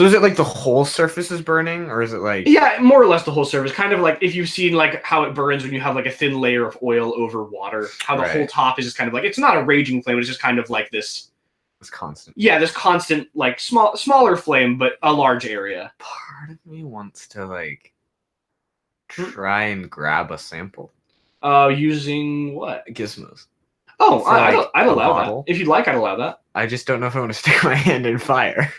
is it like the whole surface is burning, or is it like... Yeah, more or less the whole surface. Kind of like if you've seen like how it burns when you have like a thin layer of oil over water. How the whole top is just kind of like, it's not a raging flame, it's just kind of like this... It's constant. Yeah, this constant, like smaller flame, but a large area. Part of me wants to like try and grab a sample. Using what? Gizmos. Oh, I'd allow that. If you'd like, I'd allow that. I just don't know if I want to stick my hand in fire.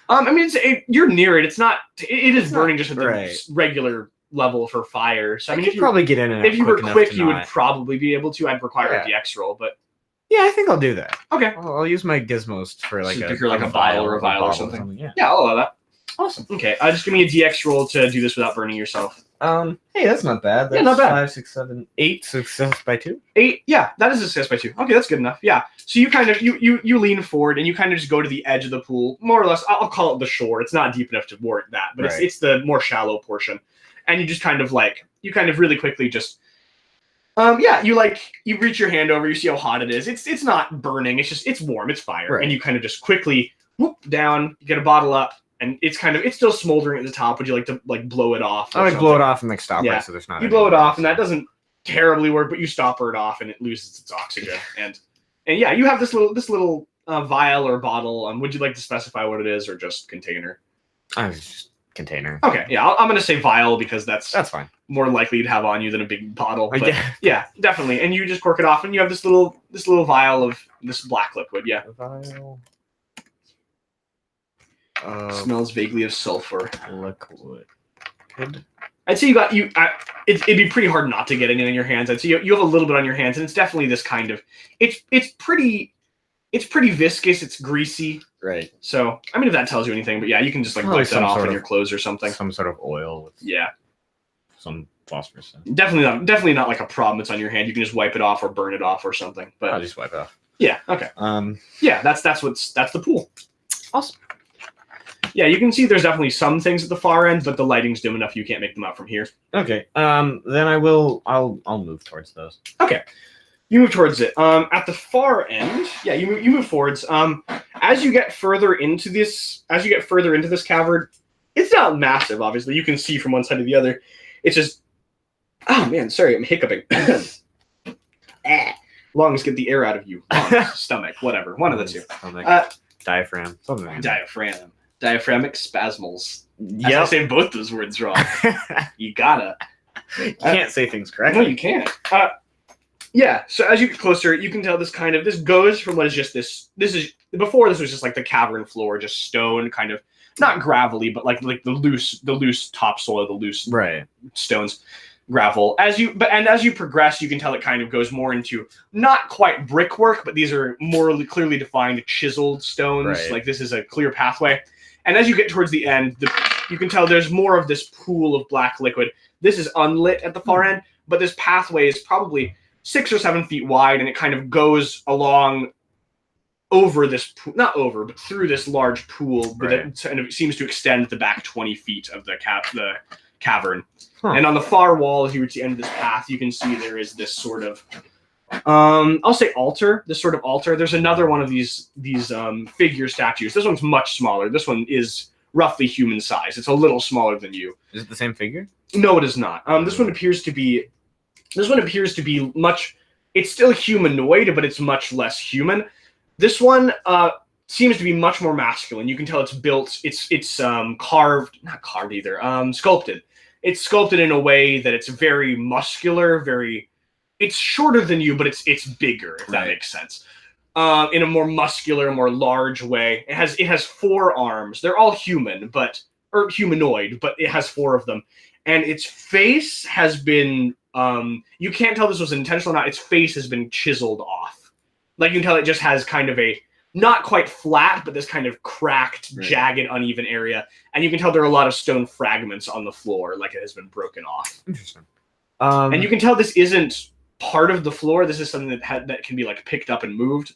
I mean, you're near it. It's not. It is burning just at the regular level for fire. So I mean, you could probably get in and if you were quick, you would probably be able to. I'd require a DX roll, but yeah, I think I'll do that. Okay, I'll use my gizmos for like a vial or something. Yeah, I'll allow that. Awesome. Okay, just give me a DX roll to do this without burning yourself. Hey, that's not bad. That's not bad. 5, 6, 7, 8 success by 2. 8, yeah, that is a success by 2. Okay, that's good enough. Yeah. So you kind of you lean forward and you kind of just go to the edge of the pool, more or less. I'll call it the shore. It's not deep enough to warrant that, but it's the more shallow portion, and you just kind of really quickly just. You reach your hand over, you see how hot it is. It's not burning. It's warm. It's fire, and you kind of just quickly whoop down. You get a bottle up. And it's still smoldering at the top. Would you like to blow it off? I would blow it off and stop it so there's not. You blow it off, and that doesn't terribly work, but you stopper it off, and it loses its oxygen. and yeah, you have this little vial or bottle. Would you like to specify what it is, or just container? Just container. Okay, yeah, I'm gonna say vial because that's fine. More likely to have on you than a big bottle. But yeah, definitely. And you just cork it off, and you have this little vial of this black liquid. Yeah. Vial. Smells vaguely of sulfur. Liquid. I'd say it'd be pretty hard not to get it in your hands. I'd say you have a little bit on your hands, and it's definitely this kind of. It's pretty viscous. It's greasy. Right. So I mean, if that tells you anything, but yeah, you can just wipe that off on your clothes or something. Some sort of oil with some phosphorus. Definitely not like a problem. It's on your hand. You can just wipe it off or burn it off or something. But I'll just wipe it off. Yeah. Okay. Yeah. That's the pool. Awesome. Yeah, you can see there's definitely some things at the far end, but the lighting's dim enough you can't make them out from here. Okay. Then I'll move towards those. Okay. You move towards it. At the far end, yeah, you move forwards. As you get further into this cavern, it's not massive, obviously. You can see from one side to the other. It's just oh man, sorry, I'm hiccuping. Lungs, get the air out of you. Lungs, stomach, whatever. One of the two. Diaphragm. Something like that. Diaphragmic spasmals. Yeah, I say both those words wrong. You gotta. You can't say things correctly. No, you can't. Yeah. So as you get closer, you can tell this goes from what is just this. This is before this was just like the cavern floor, just stone, kind of not gravelly, but like the loose topsoil, the loose stones, gravel. As you progress, you can tell it kind of goes more into not quite brickwork, but these are more clearly defined chiseled stones. Like this is a clear pathway. And as you get towards the end, you can tell there's more of this pool of black liquid. This is unlit at the far end, but this pathway is probably 6 or 7 feet wide, and it kind of goes along over this, not over, but through this large pool that kind of seems to extend the back 20 feet of the cavern. And on the far wall, as you reach the end of this path, you can see there is this sort of I'll say altar. This sort of altar. There's another one of these figure statues. This one's much smaller. This one is roughly human size. It's a little smaller than you. Is it the same figure? No, it is not. This one appears to be much. It's still humanoid, but it's much less human. This one seems to be much more masculine. You can tell it's built. It's carved, not carved either. Sculpted. It's sculpted in a way that it's very muscular, very. It's shorter than you, but it's bigger, if that makes sense. in a more muscular, more large way. It has 4 arms. They're all human, or humanoid, but it has 4 of them. And its face has been, you can't tell this was intentional or not, its face has been chiseled off. Like, you can tell it just has kind of a, not quite flat, but this kind of cracked, jagged, uneven area. And you can tell there are a lot of stone fragments on the floor, like it has been broken off. Interesting. And you can tell this isn't part of the floor. This is something that can be, like, picked up and moved.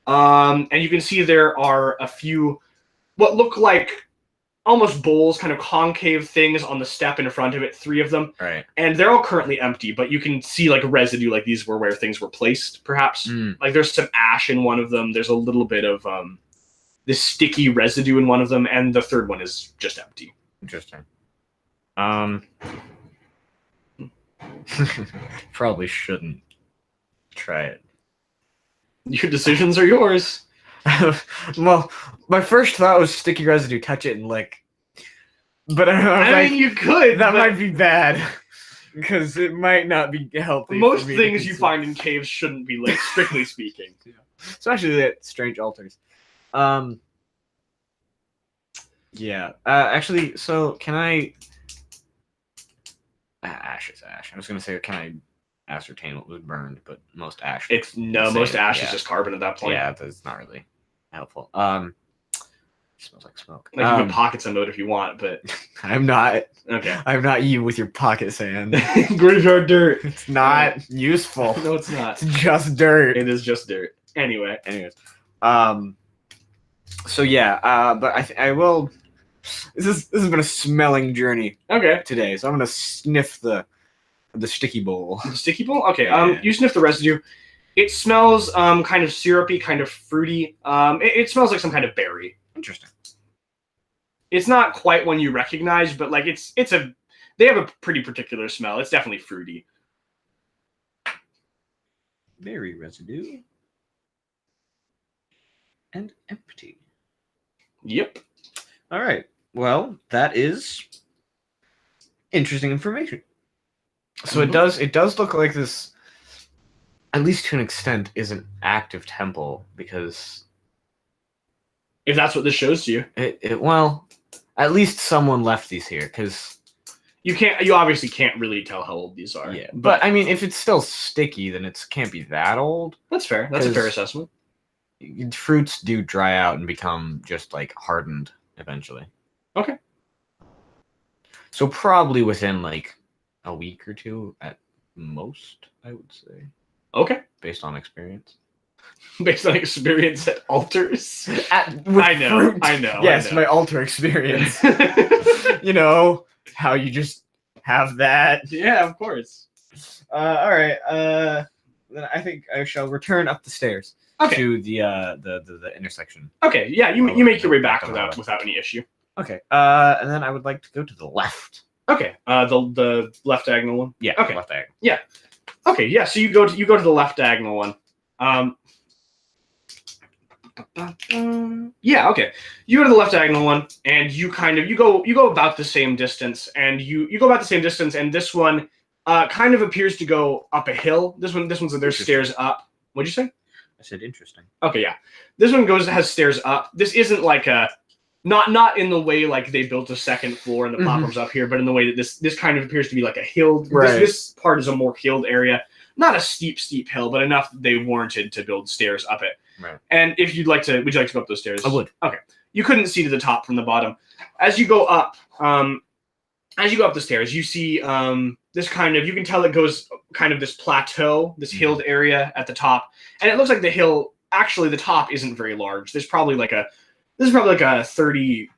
And you can see there are a few, what look like almost bowls, kind of concave things on the step in front of it, 3 of them. Right. And they're all currently empty, but you can see like residue, like these were where things were placed, perhaps. Like there's some ash in one of them. There's a little bit of this sticky residue in one of them, and the 3rd one is just empty. Interesting. Probably shouldn't try it. Your decisions are yours. Well, my first thought was sticky residue, touch it and lick. But I mean, you could. That might be bad. Because it might not be healthy. Most things you find in caves shouldn't be licked, strictly speaking. Especially the strange altars. Yeah. Actually, so can I... ash is ash. I was going to say, can I ascertain what was burned, but most ash... most ash is just carbon at that point. Yeah, that's not really helpful. It smells like smoke. Like you can pocket some of it if you want, but I'm not. Okay. I'm not you with your pocket sand. Graveyard dirt. It's not useful. No, it's not. It's just dirt. It is just dirt. Anyways. So yeah. But I will. This has been a smelling journey. Today, so I'm gonna sniff the sticky bowl. The sticky bowl. Okay. Yeah. You sniff the residue. It smells kind of syrupy, kind of fruity. It smells like some kind of berry. Interesting. It's not quite one you recognize, but like they have a pretty particular smell. It's definitely fruity. Berry residue. And empty. Yep. All right. Well, that is interesting information. So it does look like this, at least to an extent, is an active temple, because if that's what this shows to you, well, at least someone left these here, because you obviously can't really tell how old these are. Yeah, but I mean, if it's still sticky, then it can't be that old. That's fair. That's a fair assessment. Fruits do dry out and become just like hardened eventually. Okay. So probably within like a week or 2 at most, I would say. Okay. Based on experience. Based on experience at altars? I know. Yes, I know. My altar experience. You know, how you just have that. Yeah, of course. All right. Then I think I shall return up the stairs to the intersection. Okay, yeah, you make your way back without any issue. Okay. And then I would like to go to the left. Okay. The left diagonal one? Yeah. Okay. Left diagonal. Yeah. Okay, yeah, so you go to the left diagonal one. Yeah, okay. You go to the left diagonal one, and you go about the same distance, and you go about the same distance, and this one kind of appears to go up a hill. This one's there's stairs up. What'd you say? I said interesting. Okay, yeah. This one has stairs up. This isn't like a not in the way like they built a second floor and the platforms up here, but in the way that this kind of appears to be like a hill. Right. This part is a more hilled area. Not a steep hill, but enough that they warranted to build stairs up it. Right. And would you like to go up those stairs? I would. Okay. You couldn't see to the top from the bottom. As you go up the stairs, you see this kind of, you can tell it goes kind of this plateau, this hilled area at the top. And it looks like the hill, actually the top isn't very large. This is probably like a 30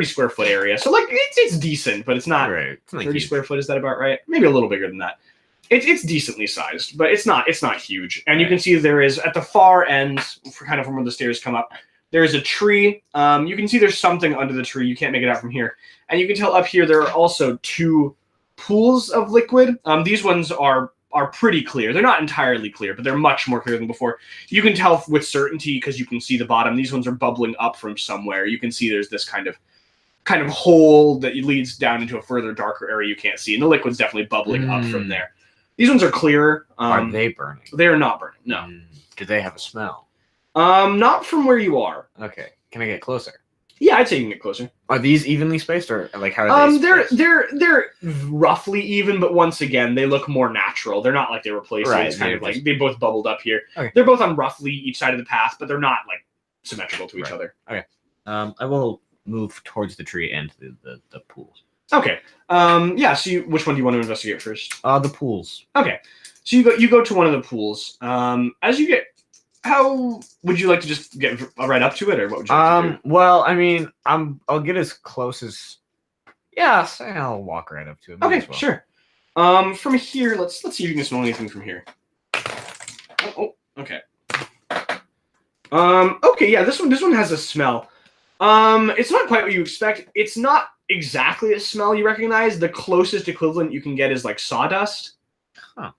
square foot area. So like it's decent, but it's not right. It's 30 square foot. Is that about right? Maybe a little bigger than that. It's decently sized, but it's not huge. And you can see there is at the far end, kind of from where the stairs come up, there is a tree. You can see there's something under the tree. You can't make it out from here. And you can tell up here there are also 2 pools of liquid. These ones are pretty clear. They're not entirely clear, but they're much more clear than before. You can tell with certainty because you can see the bottom. These ones are bubbling up from somewhere. You can see there's this kind of hole that leads down into a further darker area you can't see. And the liquid's definitely bubbling up from there. These ones are clearer. Are they burning? They are not burning. No. Do they have a smell? Not from where you are. Okay. Can I get closer? Yeah, I'd say you can get closer. Are these evenly spaced, or like how are they spaced? They're roughly even, but once again, they look more natural. They're not like they were placed. Right, It's kind of just- like they both bubbled up here. Okay. They're both on roughly each side of the path, but they're not like symmetrical to each Right. other. I will move towards the tree and the pools. Okay. Yeah. So which one do you want to investigate first? The pools. Okay. So you go to one of the pools. As you get, how would you like to just get right up to it, or what would you like to do? Well, I mean, I'll get as close as. Yeah, I'll walk right up to it. Okay, sure. From here, let's see if you can smell anything from here. Okay. Okay, yeah, this one has a smell. It's not quite what you expect. It's not exactly a smell you recognize. The closest equivalent you can get is like sawdust. Huh.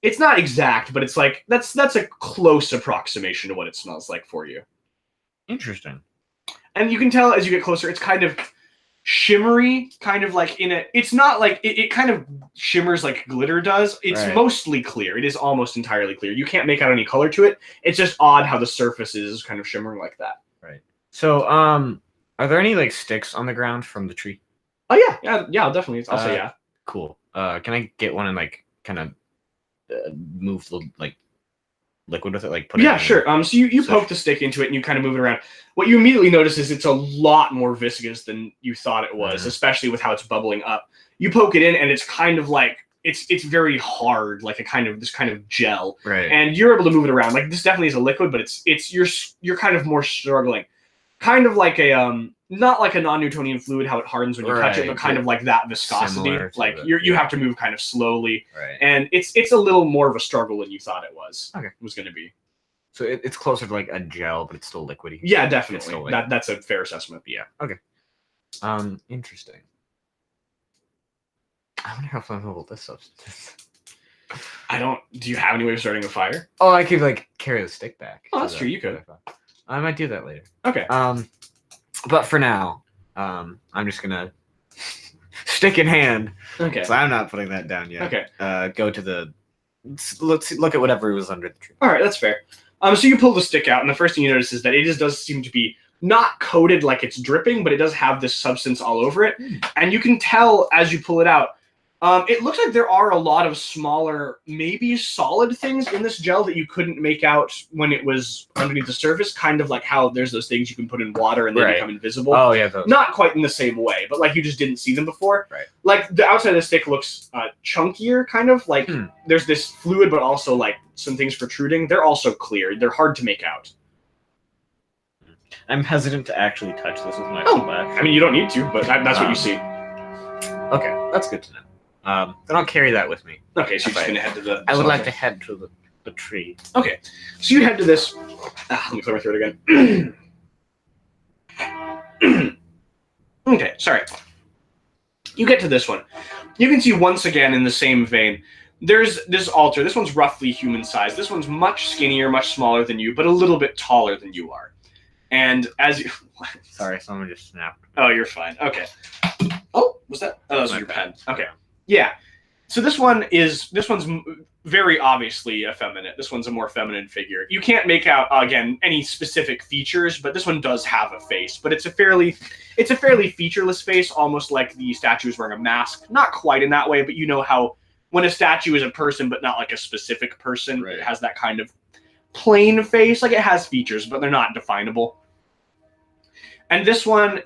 It's not exact, but it's like that's a close approximation to what it smells like for you. Interesting. And you can tell as you get closer, it's kind of shimmery, kind of like it's not like it kind of shimmers like glitter does. It's Right. mostly clear. It is almost entirely clear. You can't make out any color to it. It's just odd how the surface is kind of shimmering like that. Right. So, are there any like sticks on the ground from the tree? Oh yeah, definitely. I'll say yeah. Cool. Can I get one and like kind of move the like liquid with it, like put it? Yeah, in sure. So you poke the stick into it and you kind of move it around. What you immediately notice is it's a lot more viscous than you thought it was, especially with how it's bubbling up. You poke it in and it's kind of like it's very hard, like this kind of gel. Right. And you're able to move it around. Like this definitely is a liquid, but you're kind of more struggling. Kind of like a not like a non-Newtonian fluid, how it hardens when you touch it, but kind of like that viscosity. Like you have to move kind of slowly. Right. And it's a little more of a struggle than you thought it was. Okay. It was going to be. So it's closer to like a gel, but it's still liquidy. Yeah, It's definitely. still liquid. That's a fair assessment. Yeah. Okay. Interesting. I wonder how flammable this substance is. Do you have any way of starting a fire? Oh, I could like carry the stick back. Oh, that's true. You could. I might do that later. Okay. But for now, I'm just gonna stick in hand. Okay. So I'm not putting that down yet. Okay. Go to the. Let's look at whatever was under the tree. All right, that's fair. So you pull the stick out, and the first thing you notice is that it does seem to be not coated like it's dripping, but it does have this substance all over it. And you can tell as you pull it out, it looks like there are a lot of smaller, maybe solid things in this gel that you couldn't make out when it was underneath the surface, kind of like how there's those things you can put in water and they become invisible. Oh, yeah. Those. Not quite in the same way, but like you just didn't see them before. Right. Like the outside of the stick looks chunkier, kind of like there's this fluid, but also like some things protruding. They're also clear. They're hard to make out. I'm hesitant to actually touch this with my flash. I mean, you don't need to, but that's what you see. Okay, that's good to know. Then I'll carry that with me. Okay, so you're just gonna head to the. I would like to head to the tree. Okay, so you head to this. Let me clear my throat again. Okay, sorry. You get to this one. You can see once again in the same vein. There's this altar. This one's roughly human size. This one's much skinnier, much smaller than you, but a little bit taller than you are. And as you. Sorry, someone just snapped. Oh, you're fine. Okay. Oh, was that? Oh, that was your pen. Okay. Yeah. So this one's very obviously effeminate. This one's a more feminine figure. You can't make out again any specific features, but this one does have a face. But it's a fairly featureless face, almost like the statue is wearing a mask. Not quite in that way, but you know how when a statue is a person, but not like a specific person, It has that kind of plain face. Like it has features, but they're not definable. And this one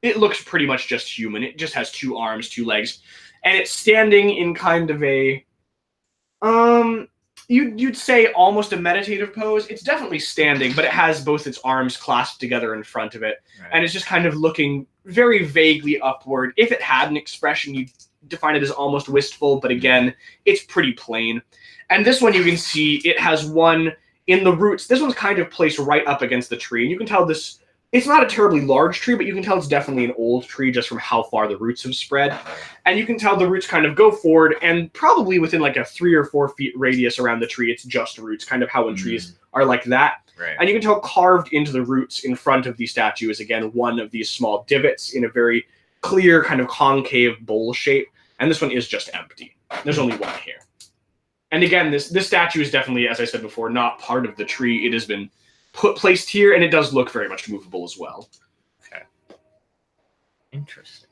it looks pretty much just human. It just has 2 arms, 2 legs, and it's standing in kind of a, you'd say almost a meditative pose. It's definitely standing, but it has both its arms clasped together in front of it, and it's just kind of looking very vaguely upward. If it had an expression, you'd define it as almost wistful, but again, it's pretty plain. And this one, you can see it has one in the roots. This one's kind of placed right up against the tree, and you can tell this. It's not a terribly large tree, but you can tell it's definitely an old tree just from how far the roots have spread. And you can tell the roots kind of go forward, and probably within like a 3 or 4 feet radius around the tree, it's just roots, kind of how when trees are like that. Right. And you can tell carved into the roots in front of the statue is, again, one of these small divots in a very clear kind of concave bowl shape. and this one is just empty. There's only one here. And again, this statue is definitely, as I said before, not part of the tree. It has been placed here, and it does look very much movable as well. Okay. Interesting.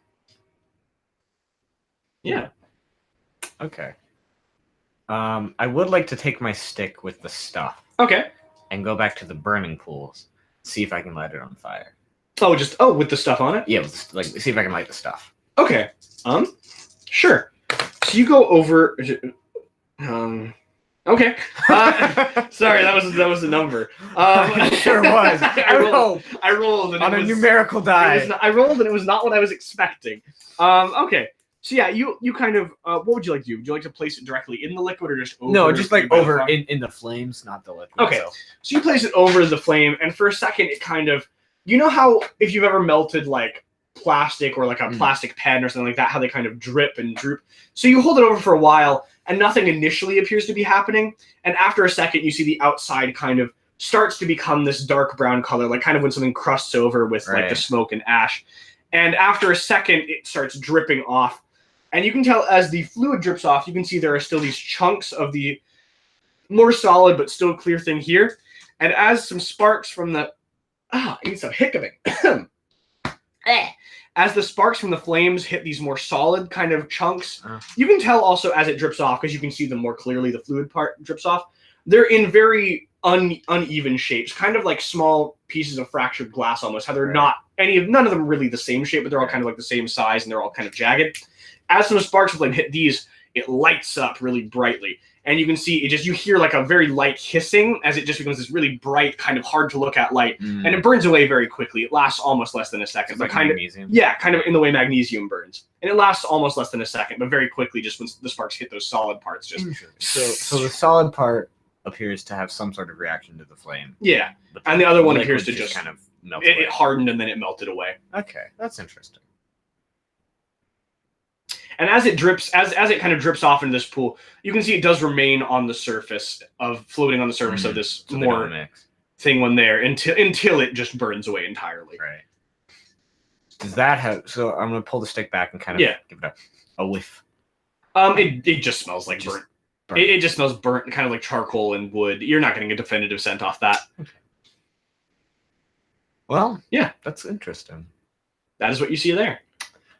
Yeah. Okay. I would like to take my stick with the stuff. Okay. And go back to the burning pools. See if I can light it on fire. Oh, with the stuff on it? Yeah, see if I can light the stuff. Okay. Sure. So you go over. Okay. Sorry, that was a number. It sure was. I rolled and on a numerical die. I rolled and it was not what I was expecting. Okay. So yeah, you kind of what would you like to do? Would you like to place it directly in the liquid or just over? No, just like over in the flames, not the liquid. Okay. So you place it over the flame, and for a second it kind of, you know how if you've ever melted like plastic or like a plastic pen or something like that, how they kind of drip and droop. So you hold it over for a while and nothing initially appears to be happening, and after a second you see the outside kind of starts to become this dark brown color, like kind of when something crusts over with like the smoke and ash. And after a second it starts dripping off. And you can tell as the fluid drips off, you can see there are still these chunks of the more solid but still clear thing here. And as some sparks from the... I need some hiccuping. As the sparks from the flames hit these more solid kind of chunks, you can tell also as it drips off, because you can see them more clearly, the fluid part drips off, they're in very uneven shapes, kind of like small pieces of fractured glass almost, how they're not none of them really the same shape, but they're all kind of like the same size and they're all kind of jagged. As some sparks of flame hit these, it lights up really brightly. And you can see you hear like a very light hissing as it just becomes this really bright, kind of hard to look at light. And it burns away very quickly. It lasts almost less than a second. It's but like kind magnesium. kind of in the way magnesium burns. And it lasts almost less than a second, but very quickly just when the sparks hit those solid parts. So the solid part appears to have some sort of reaction to the flame. Yeah. And the other one appears to just kind of melt away. It hardened and then it melted away. Okay, that's interesting. And as it drips, as it kind of drips off into this pool, you can see it does remain on the surface floating on the surface of this more thing one there until it just burns away entirely. Right. Does that have? So I'm gonna pull the stick back and kind of give it a whiff. It just smells like burnt. It just smells burnt, kind of like charcoal and wood. You're not getting a definitive scent off that. Okay. Well, yeah, that's interesting. That is what you see there.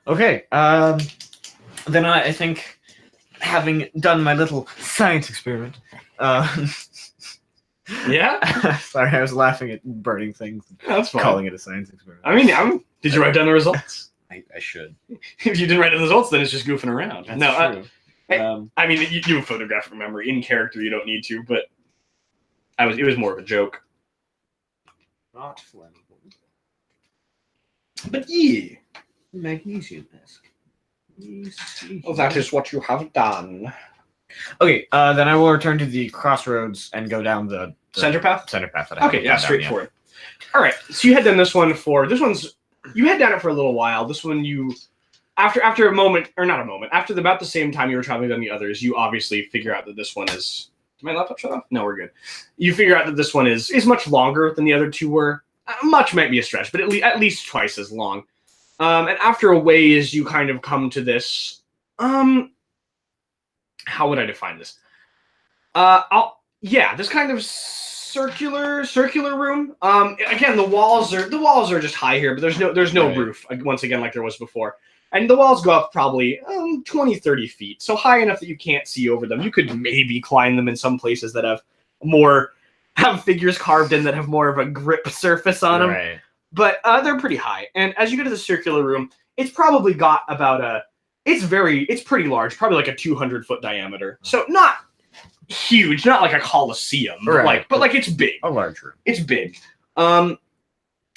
Okay. Then I think, having done my little science experiment, yeah. Sorry, I was laughing at burning things. That's fine. Calling it a science experiment. I mean, did you write down the results? I should. If you didn't write down the results, then it's just goofing around. That's true. I mean, you photograph from memory in character. You don't need to, but it was more of a joke. Not flammable. But yeah, magnesium-esque. Oh, that is what you have done. Okay, then I will return to the crossroads and go down the center path. Center path. That I okay, yeah, straightforward. All right, so you had done this one for you had done it for a little while. This one after a moment, or not a moment, after about the same time you were traveling than the others, you obviously figure out that this one is. Did my laptop shut off? No, we're good. You figure out that this one is much longer than the other two were. Much might be a stretch, but at least twice as long. And after a ways, you kind of come to this. How would I define this? This kind of circular room. Again, the walls are just high here, but there's no roof. Once again, like there was before, and the walls go up probably 20, 30 feet, so high enough that you can't see over them. You could maybe climb them in some places that have figures carved in that have more of a grip surface on them. Right. But they're pretty high. And as you get to the circular room, it's probably got about it's pretty large, probably like a 200-foot diameter. So not huge, not like a coliseum, right. but it's big. A large room. It's big. And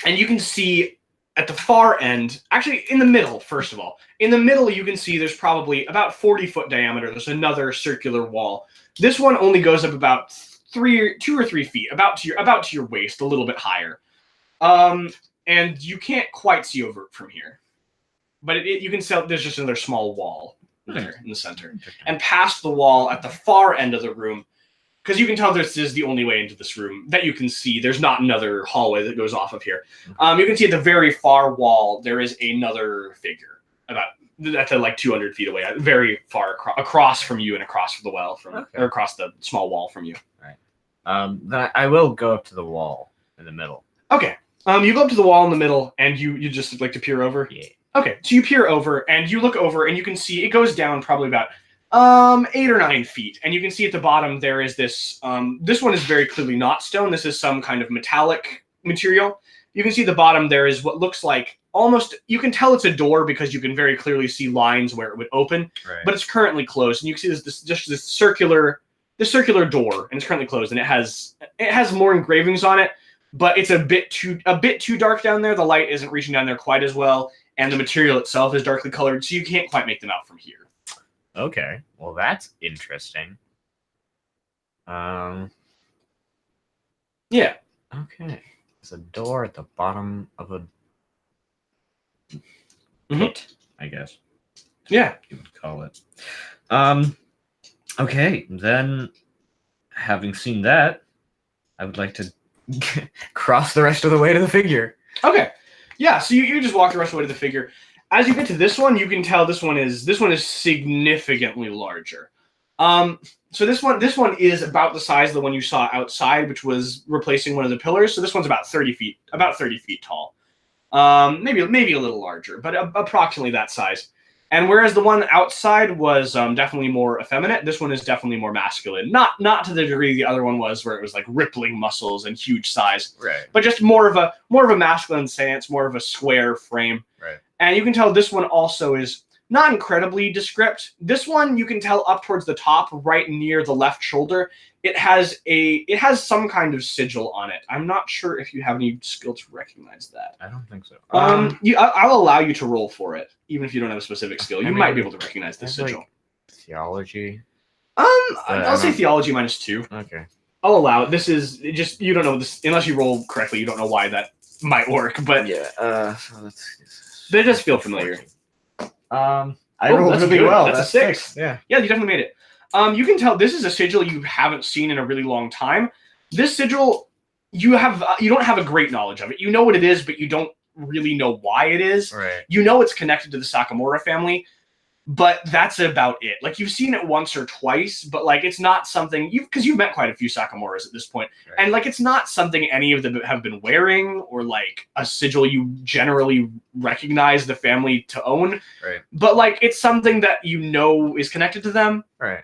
you can see at the far end, actually in the middle, first of all, in the middle you can see there's probably about 40-foot diameter. There's another circular wall. This one only goes up about 2 or 3 feet, about to your waist, a little bit higher. And you can't quite see over it from here, but you can tell there's just another small wall there in the center. And past the wall at the far end of the room, because you can tell this is the only way into this room that you can see. There's not another hallway that goes off of here. You can see at the very far wall there is another figure, about That's like 200 feet away, very far across from you and across from the well, or across the small wall from you. Right. Then I will go up to the wall in the middle. Okay. You go up to the wall in the middle, and you just like to peer over. Yeah. Okay. So you peer over, and you look over, and you can see it goes down probably about 8 or 9 feet, and you can see at the bottom there is this. This one is very clearly not stone. This is some kind of metallic material. You can see at the bottom there is what looks like almost. You can tell it's a door because you can very clearly see lines where it would open, but it's currently closed, and you can see this circular door, and it's currently closed, and it has more engravings on it, but it's a bit too dark down there. The light isn't reaching down there quite as well, and the material itself is darkly colored, so you can't quite make them out from here. Okay, well that's interesting. Yeah. Okay. There's a door at the bottom of a pit, I guess. Yeah. You would call it. Okay, then having seen that, I would like to cross the rest of the way to the figure. Okay. Yeah, so you just walk the rest of the way to the figure. As you get to this one, you can tell this one is significantly larger. So this one is about the size of the one you saw outside, which was replacing one of the pillars. So this one's about 30 feet tall. Maybe a little larger, but approximately that size. And whereas the one outside was definitely more effeminate, this one is definitely more masculine. Not to the degree the other one was, where it was like rippling muscles and huge size, right? But just more of a masculine stance, more of a square frame, right? And you can tell this one also is not incredibly descript. This one you can tell up towards the top, right near the left shoulder, it has some kind of sigil on it. I'm not sure if you have any skill to recognize that. I don't think so. I'll allow you to roll for it, even if you don't have a specific skill. You might be able to recognize the sigil. Like theology. I'll say theology -2. Okay. I'll allow it. This is just, you don't know this unless you roll correctly. You don't know why that might work, but yeah. They just feel familiar. I rolled really well. That's a 6. Yeah, you definitely made it. You can tell this is a sigil you haven't seen in a really long time. This sigil, you don't have a great knowledge of it. You know what it is, but you don't really know why it is. Right. You know it's connected to the Sakamura family, but that's about it. Like, you've seen it once or twice, but like it's not something because you've met quite a few Sakamuras at this point, right. And like it's not something any of them have been wearing, or like a sigil you generally recognize the family to own. Right. But like it's something that you know is connected to them. Right.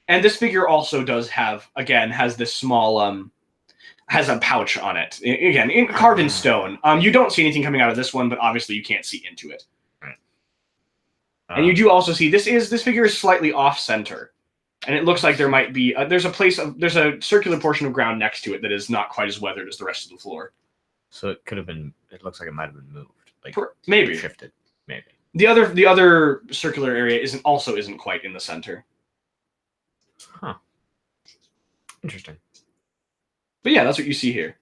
And this figure also has this small has a pouch on it. Again, carved in stone. You don't see anything coming out of this one, but obviously you can't see into it. And you do also see this figure is slightly off center, and it looks like there might be there's a circular portion of ground next to it that is not quite as weathered as the rest of the floor. So it could have been. It looks like it might have been moved, like maybe shifted, maybe. The other circular area isn't quite in the center. Huh. Interesting. But yeah, that's what you see here,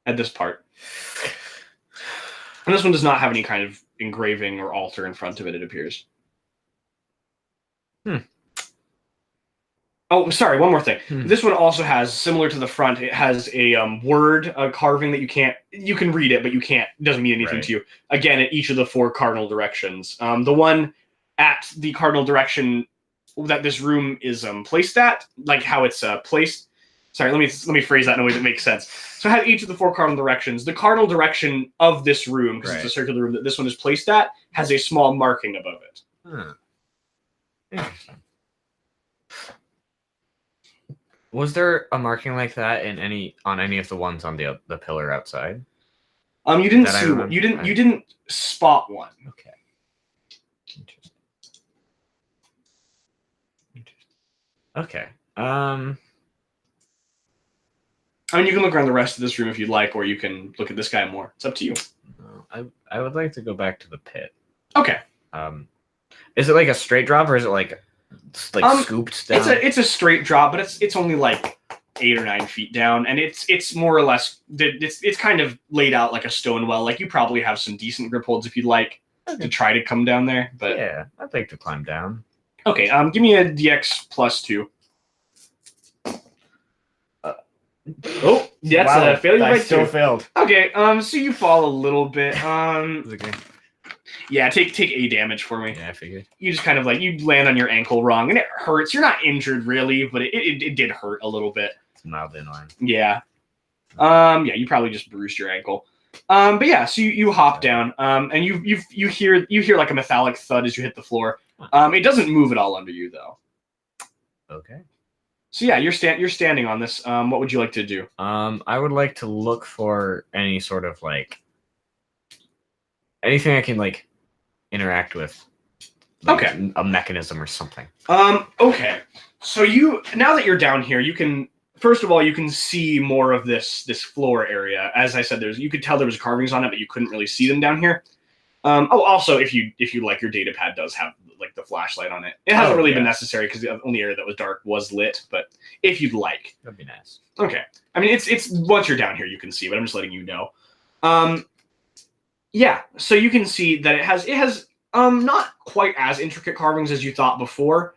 at this part. And this one does not have any kind of engraving or altar in front of it, it appears. Oh, sorry, one more thing. This one also has, similar to the front, it has a word carving that you can read it, but it doesn't mean anything to you. Again, at each of the 4 cardinal directions. The one at the cardinal direction that this room is placed at, like how it's placed. Sorry, let me phrase that in a way that makes sense. So it has each of the 4 cardinal directions. The cardinal direction of this room, because it's a circular room that this one is placed at, has a small marking above it. Interesting. Was there a marking like that on any of the ones on the pillar outside? You didn't see one. You didn't spot one. Okay. Interesting. Okay. I mean, you can look around the rest of this room if you'd like, or you can look at this guy more. It's up to you. I would like to go back to the pit. Okay. Is it like a straight drop, or is it like scooped down? It's a straight drop, but it's only like 8 or 9 feet down, and it's more or less it's kind of laid out like a stone well. Like, you probably have some decent grip holds if you'd like to try to come down there. But yeah, I'd like to climb down. Okay. Give me a DX +2. Oh, that's a failure by 2. Still failed. Okay, so you fall a little bit. Okay. Yeah, take A damage for me. Yeah, I figured. You just kind of like you land on your ankle wrong, and it hurts. You're not injured really, but it did hurt a little bit. It's mildly annoying. Yeah. Yeah, you probably just bruised your ankle. But yeah, so you hop down, and you hear like a metallic thud as you hit the floor. It doesn't move at all under you though. Okay. So yeah, you're standing on this. What would you like to do? I would like to look for any sort of like anything I can like interact with. Like Okay. A mechanism or something. Okay. So now that you're down here, you can first of all you can see more of this floor area. As I said, you could tell there was carvings on it, but you couldn't really see them down here. Also, if you like, your data pad does have like the flashlight on it. It hasn't really been necessary because the only area that was dark was lit. But if you'd like, that'd be nice. Okay. I mean, it's once you're down here, you can see, but I'm just letting you know. Yeah. So you can see that it has not quite as intricate carvings as you thought before.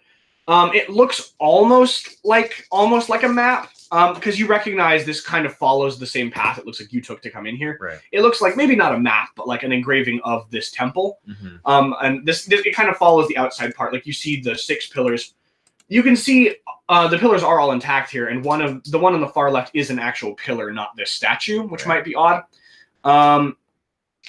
It looks almost like a map. Because you recognize this kind of follows the same path it looks like you took to come in here. Right. It looks like maybe not a map, but like an engraving of this temple. Mm-hmm. And this it kind of follows the outside part. Like you see the 6 pillars. You can see the pillars are all intact here, and the one on the far left is an actual pillar, not this statue, which might be odd. And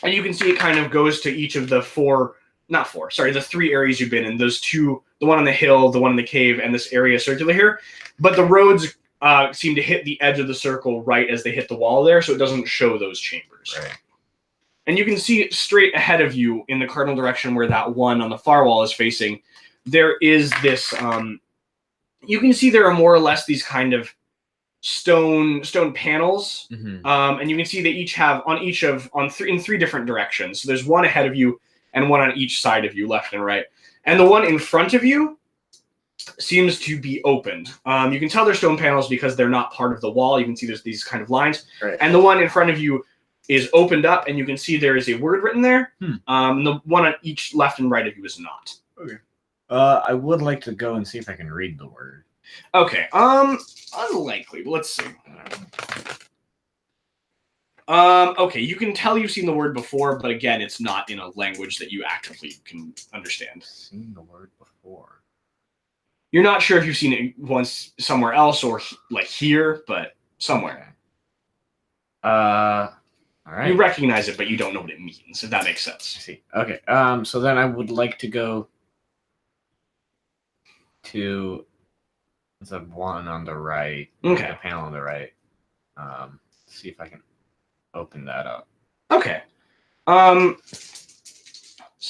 you can see it kind of goes to each of the the 3 areas you've been in. Those 2, the one on the hill, the one in the cave, and this area circular here. But the roads seem to hit the edge of the circle right as they hit the wall there, so it doesn't show those chambers. Right. And you can see straight ahead of you in the cardinal direction where that one on the far wall is facing, there is this, you can see there are more or less these kind of stone panels, and you can see they each have in 3 different directions. So there's one ahead of you and one on each side of you, left and right. And the one in front of you seems to be opened. You can tell they're stone panels because they're not part of the wall. You can see there's these kind of lines. Right. And the one in front of you is opened up, and you can see there is a word written there. The one on each left and right of you is not. Okay. I would like to go and see if I can read the word. Okay. Unlikely, but let's see. Okay, you can tell you've seen the word before, but again, it's not in a language that you actively can understand. Seen the word before. You're not sure if you've seen it once somewhere else or like here, but somewhere. Okay. All right. You recognize it, but you don't know what it means, if that makes sense. I see. Okay. So then I would like to go to the one on the right. Okay. The panel on the right. See if I can open that up. Okay. So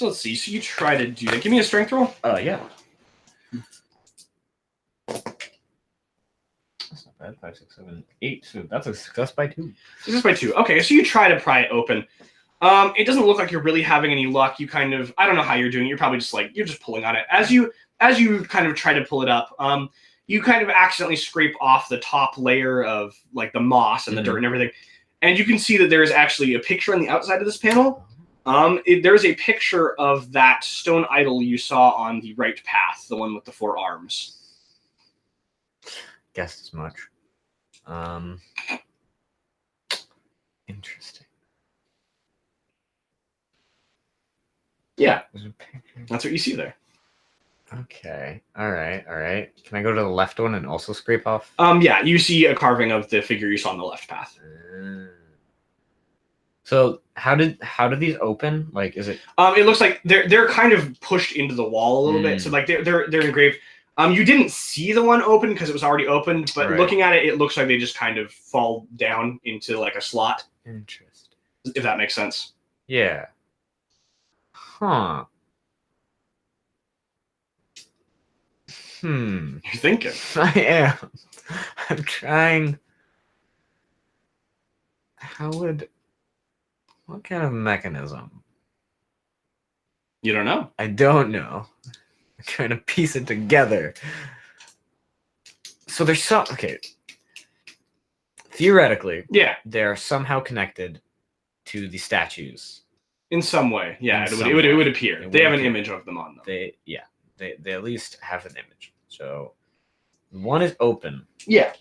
let's see. So you try to do that. Give me a strength roll. Yeah. That's not bad. 5, 6, 7, 8. So that's a success by 2. Success by 2. Okay, so you try to pry it open. It doesn't look like you're really having any luck. You kind of, I don't know how you're doing. You're probably just like, you're just pulling on it. As you kind of try to pull it up, you kind of accidentally scrape off the top layer of like the moss and the dirt and everything. And you can see that there is actually a picture on the outside of this panel. There's a picture of that stone idol you saw on the right path, the one with the 4 arms. Guessed as much. Interesting. Yeah, that's what you see there. Okay. All right. Can I go to the left one and also scrape off? Yeah, you see a carving of the figure you saw on the left path. So how did these open? Like, is it? It looks like they're kind of pushed into the wall a little bit. So like they're engraved. You didn't see the one open because it was already opened, but looking at it, it looks like they just kind of fall down into like a slot. Interesting. If that makes sense. Yeah. Huh. You're thinking. I am. I'm trying. What kind of mechanism? You don't know. I don't know. I'm trying to piece it together. So there's okay. Theoretically, yeah, they're somehow connected to the statues. In some way, yeah, it would appear. They have an image of them on them. They at least have an image. So one is open. Yeah.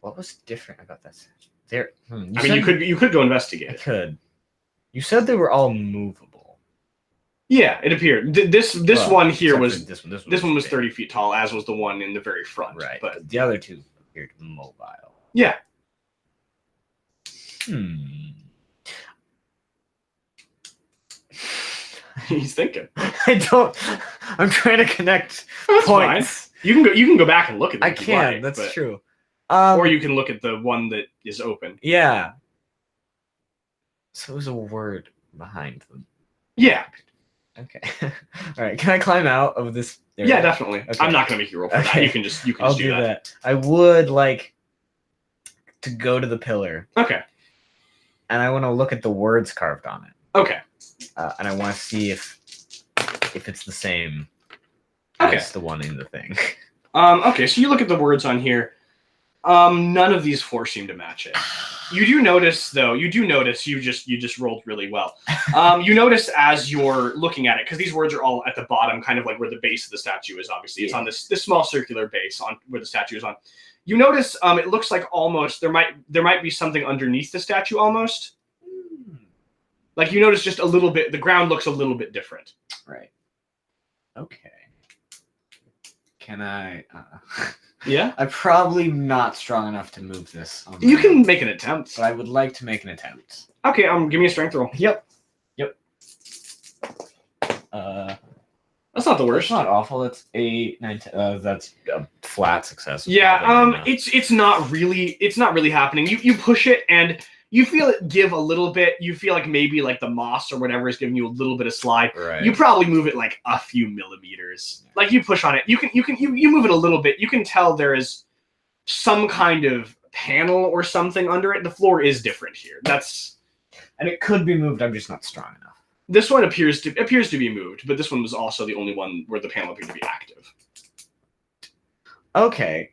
What was different about that statue? There. You could go investigate. I could. You said they were all movable. Yeah, it appeared. This Well, one here except was for this one. this one was big. 30 feet tall, as was the one in the very front. Right. But The other two appeared mobile. yeah. He's thinking. I'm trying to connect That's points. fine. You can go back and look at them. I can. Like, that's true. Or you can look at the one that is open. Yeah. So there's a word behind them. Yeah. Okay. All right. Can I climb out of this area? Yeah, definitely. Okay. I'm not gonna make you roll for that. You can just I'll do that. I would like to go to the pillar. Okay. And I want to look at the words carved on it. Okay. And I want to see if it's the same Okay. as the one in the thing. Okay, so you look at the words on here. None of these four seem to match it. You do notice, though. You just rolled really well. You notice as you're looking at it, because these words are all at the bottom, kind of like where the base of the statue is. Obviously, it's on this small circular base on where the statue is on. You notice it looks like almost there might be something underneath the statue almost. Like you notice just a little bit. The ground looks a little bit different. Right. Okay. Can I? Yeah. I'm probably not strong enough to move this. You can make an attempt. But I would like to make an attempt. Okay. Give me a strength roll. Yep. That's not the worst. It's not awful. It's 8, 9, 10, that's a flat success. Yeah. It's not really happening. You push it and you feel it give a little bit. You feel like maybe like the moss or whatever is giving you a little bit of slide. Right. You probably move it like a few millimeters. Yeah. Like you push on it. You move it a little bit. You can tell there is some kind of panel or something under it. The floor is different here. And it could be moved. I'm just not strong enough. This one appears to be moved, but this one was also the only one where the panel appeared to be active. Okay.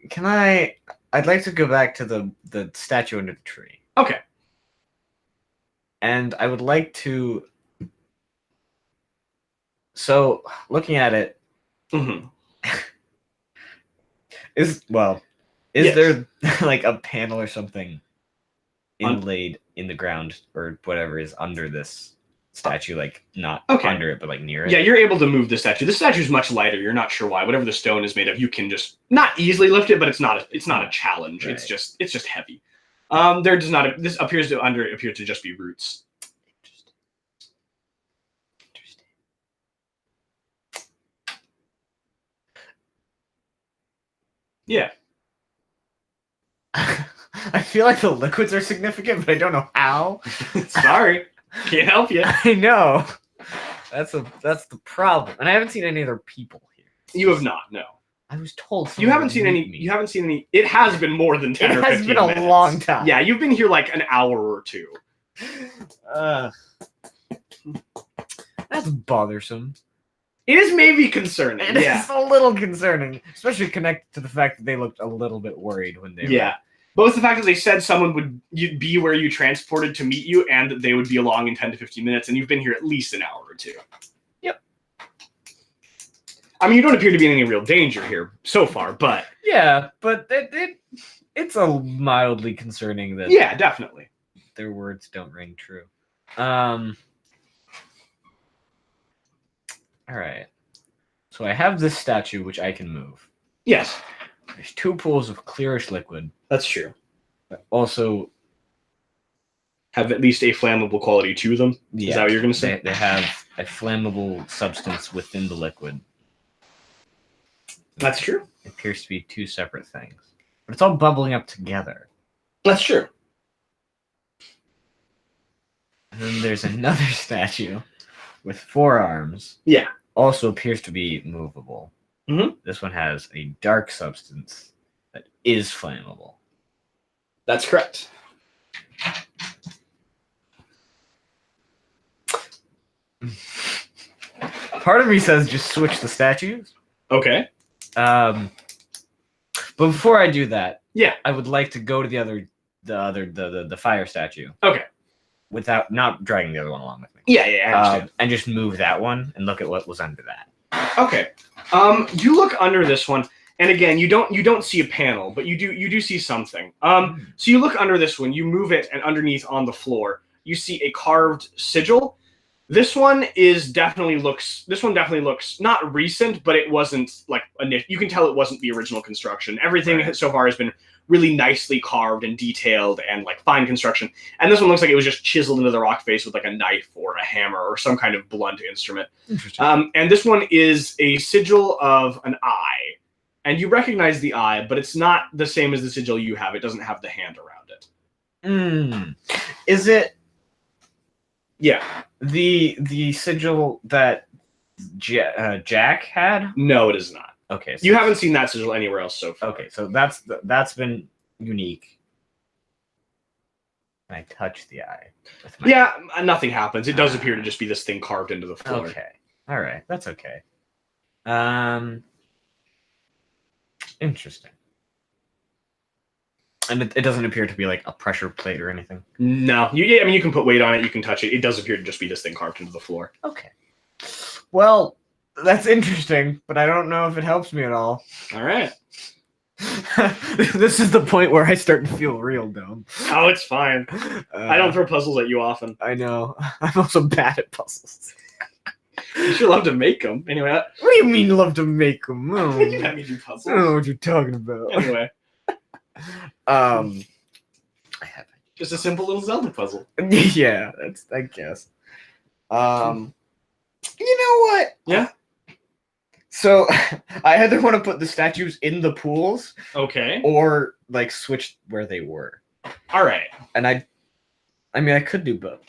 I'd like to go back to the statue under the tree. Okay. And I would like to. So, looking at it, is there like a panel or something inlaid in the ground or whatever is under this statue, like not under it, but like near it? Yeah, you're able to move the statue. The statue is much lighter. You're not sure why. Whatever the stone is made of, you can just not easily lift it, but it's not a challenge. Right. It's just heavy. This appears to just be roots. Yeah. I feel like the liquids are significant, but I don't know how. Sorry. Can't help you. I know. That's the problem. And I haven't seen any other people here. You have not, no. I was told you haven't seen any. It has been more than 10 or 15 minutes. It has been a long time. Yeah, you've been here like an hour or two. That's bothersome. It is maybe concerning. It's a little concerning, especially connected to the fact that they looked a little bit worried when they were. Both the fact that they said someone would be where you transported to meet you and that they would be along in 10 to 15 minutes, and you've been here at least an hour or two. Yep. I mean, you don't appear to be in any real danger here so far, but... Yeah, but it's a mildly concerning that... Yeah, definitely. Their words don't ring true. All right. So I have this statue, which I can move. Yes. There's 2 pools of clearish liquid. That's true. But also have at least a flammable quality to them. Yeah, is that what you're going to say? They have a flammable substance within the liquid. That's true. It appears to be 2 separate things. But it's all bubbling up together. That's true. And then there's another statue with 4 arms. Yeah. Also appears to be movable. Mm-hmm. This one has a dark substance that is flammable. That's correct. Part of me says just switch the statues. Okay. But before I do that, yeah, I would like to go to the fire statue. Okay. Without not dragging the other one along with me. Yeah, I understand. And just move that one and look at what was under that. Okay. You look under this one, and again, you don't see a panel, but you do see something. So you look under this one, you move it, and underneath on the floor, you see a carved sigil. This one definitely looks not recent, but it wasn't like you can tell it wasn't the original construction. Everything so far has been really nicely carved and detailed and like fine construction. And this one looks like it was just chiseled into the rock face with like a knife or a hammer or some kind of blunt instrument. Interesting. And this one is a sigil of an eye. And you recognize the eye, but it's not the same as the sigil you have. It doesn't have the hand around it. Is it Yeah. the sigil that Jack had? No, it is not. Okay. So you haven't seen that sigil anywhere else so far. Okay, so that's been unique. I touch the eye. Yeah, nothing happens. It does appear to just be this thing carved into the floor. Okay. All right. That's okay. Interesting. And it doesn't appear to be like a pressure plate or anything. No. You can put weight on it. You can touch it. It does appear to just be this thing carved into the floor. Okay. Well, that's interesting, but I don't know if it helps me at all. All right. This is the point where I start to feel real dumb. Oh, it's fine. I don't throw puzzles at you often. I know. I'm also bad at puzzles. You should love to make them. Anyway. What do you mean love to make them? Oh, You let me do puzzles. I don't know what you're talking about. Anyway. I have Just a simple little Zelda puzzle. yeah, that's I guess. You know what? Yeah. So I either want to put the statues in the pools Okay. or like switch where they were. All right. And I mean I could do both.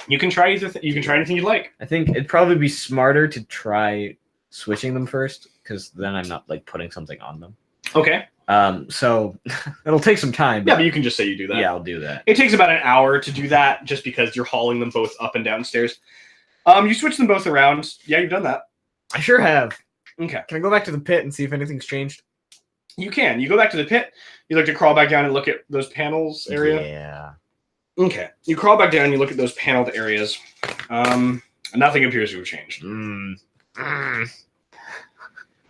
You can try either. You can try anything you like. I think it'd probably be smarter to try switching them first, because then I'm not like putting something on them. Okay. So it'll take some time. Yeah, but you can just say you do that. Yeah, I'll do that. It takes about an hour to do that, just because you're hauling them both up and down stairs. You switch them both around. Yeah, you've done that. I sure have. Okay. Can I go back to the pit and see if anything's changed? You can. You go back to the pit. You like to crawl back down and look at those panels area. Yeah. Okay. You crawl back down and you look at those paneled areas. Nothing appears to have changed.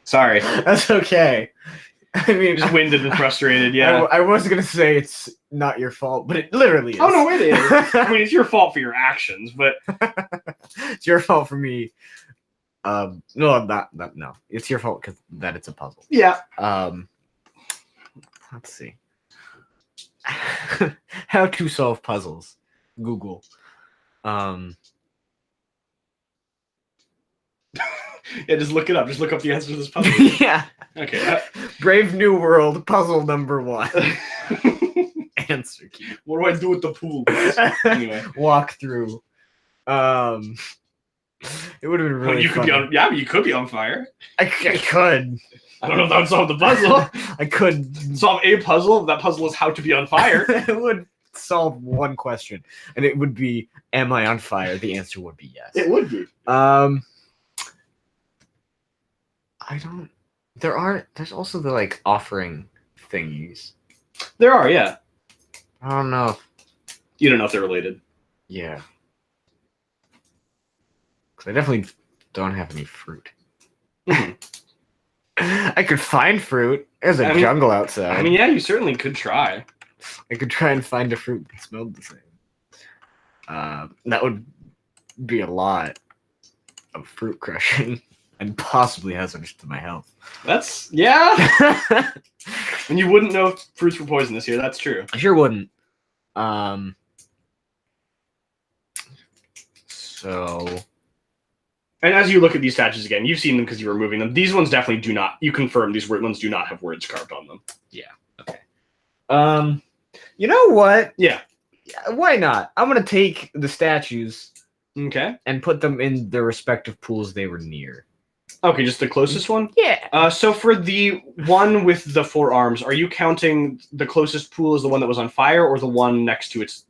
Sorry. That's okay. I mean, Just winded and frustrated, yeah. I was going to say it's not your fault, but it literally is. Oh, no, it is. I mean, it's your fault for your actions, but... It's your fault for me. No, no. It's your fault because that it's a puzzle. Yeah. Let's see. How to solve puzzles. Google. Yeah, just look it up. Just look up the answer to this puzzle. Yeah. Okay. Brave New World, puzzle number 1. Answer key. What do I do with the pool? Anyway. Walk through. It would have been really you could funny. you could be on fire. I could. I don't know if that would solve the puzzle. I could Solve a puzzle. That puzzle is how to be on fire. It would solve one question, and it would be, "Am I on fire?" The answer would be yes. It would be. I don't. There's also the like offering thingies. There are, yeah. I don't know. You don't know if they're related. Yeah. Because I definitely don't have any fruit. I could find fruit. There's a jungle outside. I mean, yeah, you certainly could try. I could try and find a fruit that smelled the same. That would be a lot of fruit crushing and possibly hazardous to my health. That's, yeah. And you wouldn't know if fruits were poisonous here. That's true. I sure wouldn't. So... And as you look at these statues again, you've seen them because you were moving them. These ones definitely do not. You confirm these ones do not have words carved on them. Yeah. Okay. You know what? Yeah. Why not? I'm gonna take the statues. Okay. And put them in their respective pools they were near. Okay, just the closest one? Yeah. So for the one with the 4 arms, are you counting the closest pool as the one that was on fire, or the one next to its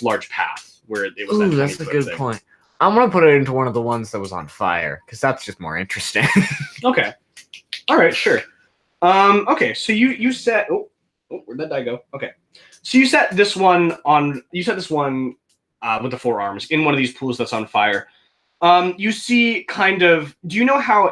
large path where it was? Ooh, that's a good point. I'm gonna put it into one of the ones that was on fire because that's just more interesting. Okay. All right. Sure. Okay. So you set. Oh, where'd that die go? Okay. So you set this one on. You set this one with the 4 arms in one of these pools that's on fire. You see kind of. Do you know how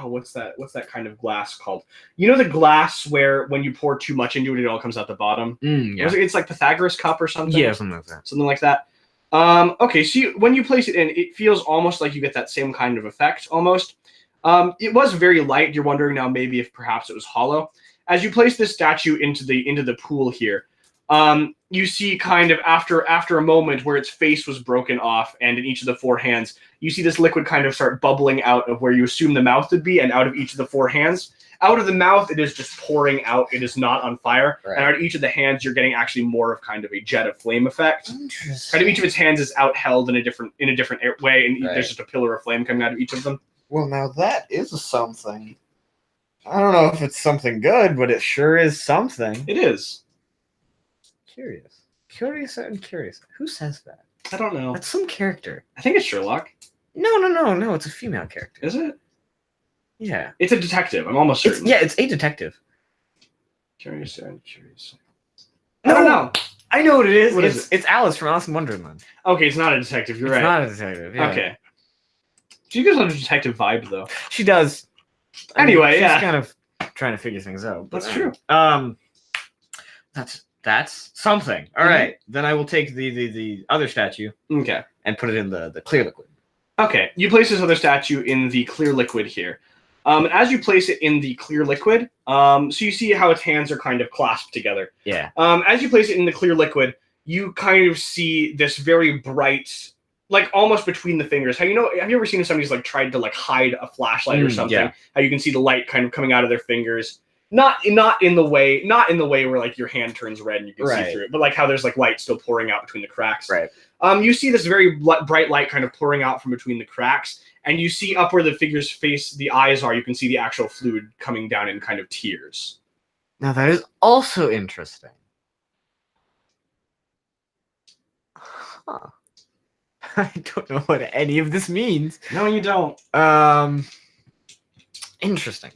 what's that? What's that kind of glass called? You know the glass where when you pour too much into it, it all comes out the bottom. Yeah. It's like Pythagoras cup or something. Yeah, something like that. Something like that. Okay, so when you place it in, it feels almost like you get that same kind of effect, almost. It was very light. You're wondering now maybe if perhaps it was hollow. As you place this statue into the pool here, you see kind of after a moment where its face was broken off, and in each of the four hands, you see this liquid kind of start bubbling out of where you assume the mouth would be, and out of each of the four hands. Out of the mouth, it is just pouring out. It is not on fire. Right. And out of each of the hands, you're getting actually more of kind of a jet of flame effect. Interesting. Kind of each of its hands is outheld in a different way, and Right. there's just a pillar of flame coming out of each of them. Well, now that is something. I don't know if it's something good, but it sure is something. It is. Curious. Curious and curious. Who says that? I don't know. That's some character. I think it's Sherlock. No. It's a female character. Is it? Yeah. It's a detective. I'm almost certain. It's a detective. Curious and curious. No, I don't know. I know what it is. What is it? It's Alice from Alice in Wonderland. Okay, it's not a detective. You're It's right. not a detective. Yeah. Okay. She gives off a detective vibe, though. She does. Anyway, she's yeah. kind of trying to figure things out. But, That's true. That's something. All right. Then I will take the other statue Okay. and put it in the clear liquid. Okay. You place this other statue in the clear liquid here. As you place it in the clear liquid, so you see how its hands are kind of clasped together. Yeah. As you place it in the clear liquid, you kind of see this very bright, like almost between the fingers. Have you ever seen somebody's like tried to like hide a flashlight or something? Yeah. How you can see the light kind of coming out of their fingers. Not in the way where like your hand turns red and you can see through it, but like how there's like light still pouring out between the cracks. Right. You see this very bright light kind of pouring out from between the cracks, and you see up where the figure's face, the eyes are, you can see the actual fluid coming down in kind of tears. Now that is also interesting. Huh. I don't know what any of this means. No, you don't. Interesting.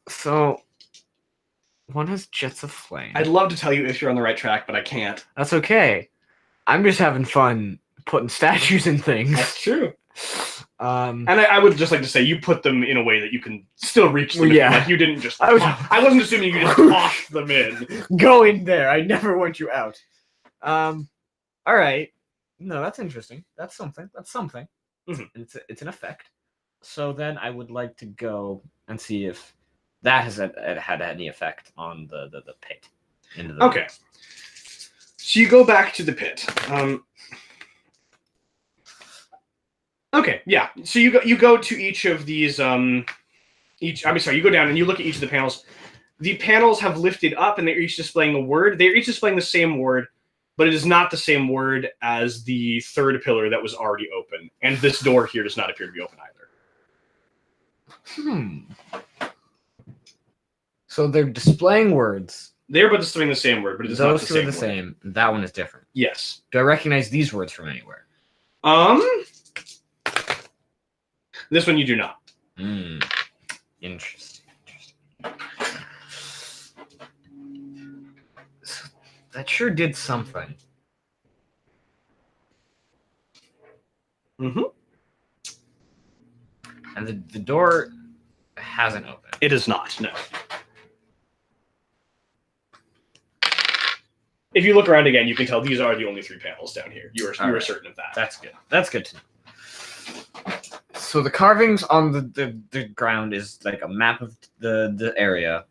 So, one has jets of flame. I'd love to tell you if you're on the right track, but I can't. That's okay. I'm just having fun putting statues in things. That's true. And I would just like to say you put them in a way that you can still reach them. Yeah. Like you didn't just. I wasn't assuming you just tossed them in. Go in there. I never want you out. All right. No, that's interesting. That's something. Mm-hmm. It's an effect. So then I would like to go and see if that has had any effect on the pit. Okay. So you go back to the pit. Okay, yeah. So you go to each of these you go down and you look at each of the panels. The panels have lifted up and they're each displaying a word. They're each displaying the same word, but it is not the same word as the third pillar that was already open. And this door here does not appear to be open either. So they're displaying words. They're both displaying the same word, but it is not the same. Those two are the same. That one is different. Yes. Do I recognize these words from anywhere? This one you do not. Interesting. So that sure did something. Mm-hmm. And the door hasn't opened. It is not, no. If you look around again, you can tell these are the only three panels down here. You are certain of that. That's good. That's good to know. So the carvings on the ground is like a map of the area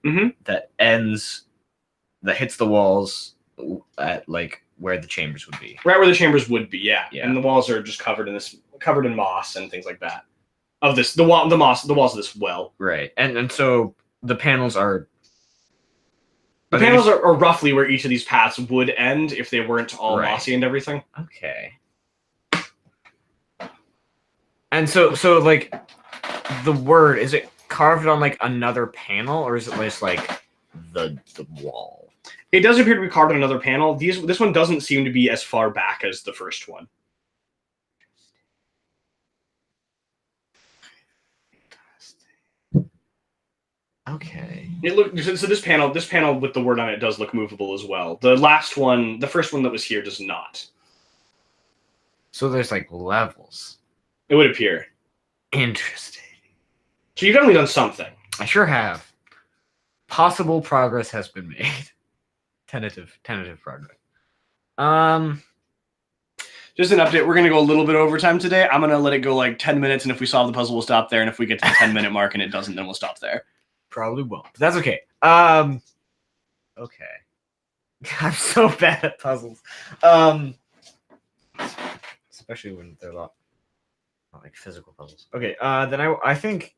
that hits the walls at like where the chambers would be. Right where the chambers would be, yeah. Yeah. And the walls are just covered in moss and things like that. The walls of this well. Right. And so the panels are. The panels are roughly where each of these paths would end if they weren't all mossy and everything. Okay. And so like the word, is it carved on like another panel or is it just like the wall? It does appear to be carved on another panel. This one doesn't seem to be as far back as the first one. Okay. So this panel with the word on it does look movable as well. The first one that was here does not. So there's like levels. It would appear. Interesting. So you've definitely done something. I sure have. Possible progress has been made. Tentative progress. Just an update. We're going to go a little bit overtime today. I'm going to let it go like 10 minutes, and if we solve the puzzle, we'll stop there. And if we get to the 10-minute mark and it doesn't, then we'll stop there. Probably won't. But that's okay. Okay. I'm so bad at puzzles. Especially when they're not like physical puzzles. Okay, then I think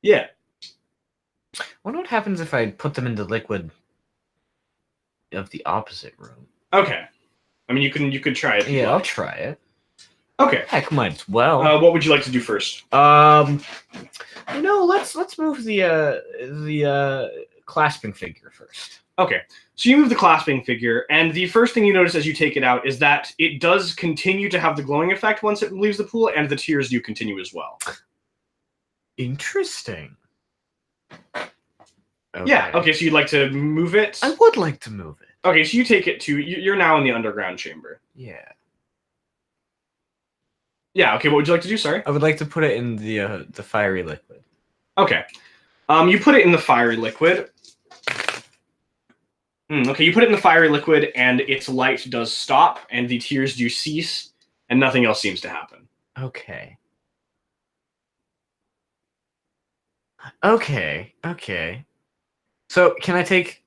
Yeah. I wonder what happens if I put them in the liquid of the opposite room. Okay. I mean, you could try it. Yeah, I'll try it. Okay. Heck, might as well. What would you like to do first? Let's move the clasping figure first. Okay. So you move the clasping figure, and the first thing you notice as you take it out is that it does continue to have the glowing effect once it leaves the pool, and the tears do continue as well. Interesting. Okay. Yeah. Okay. So you'd like to move it? I would like to move it. Okay. So you take it to. You're now in the underground chamber. Yeah. Yeah. Okay. What would you like to do? Sorry. I would like to put it in the fiery liquid. Okay. You put it in the fiery liquid. Okay. You put it in the fiery liquid, and its light does stop, and the tears do cease, and nothing else seems to happen. Okay. Okay. So can I take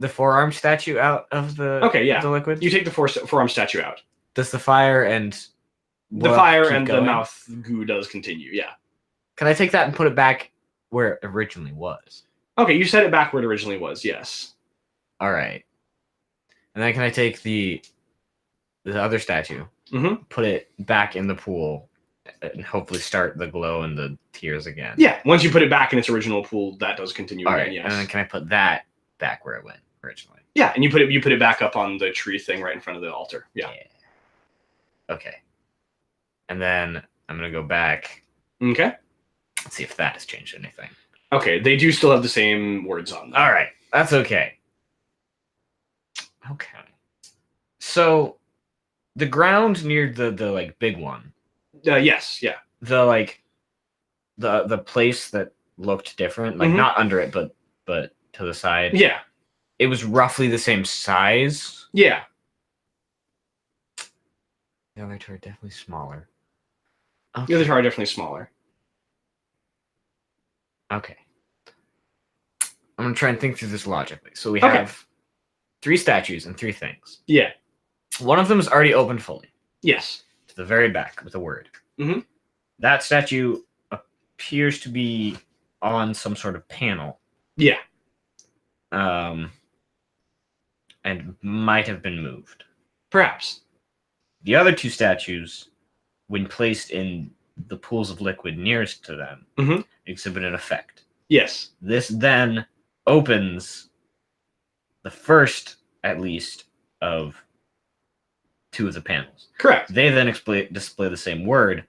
the forearm statue out of the the liquid? You take the forearm statue out. Does the fire and the mouth goo does continue? Yeah. Can I take that and put it back where it originally was? Okay, you set it back where it originally was. Yes. All right. And then can I take the other statue, put it back in the pool, and hopefully start the glow and the tears again? Yeah. Once you put it back in its original pool, that does continue All again. right. Yes. And then can I put that back where it went originally? Yeah, and you put it back up on the tree thing right in front of the altar. Yeah. Okay. And then I'm gonna go back. Okay. Let's see if that has changed anything. Okay, they do still have the same words on them. All right, that's okay. Okay. So, the ground near the like big one. Yes. Yeah. The place that looked different, like not under it, but to the side. Yeah. It was roughly the same size. Yeah. The other two are definitely smaller. Okay. The other two are definitely smaller. Okay. I'm going to try and think through this logically. So we have 3 statues and 3 things. Yeah. One of them is already open fully. Yes. To the very back with a word. That statue appears to be on some sort of panel. Yeah. And might have been moved. Perhaps. The other 2 statues, when placed in the pools of liquid nearest to them, exhibit an effect. Yes. This then opens the first, at least, of 2 of the panels. Correct. They then display the same word,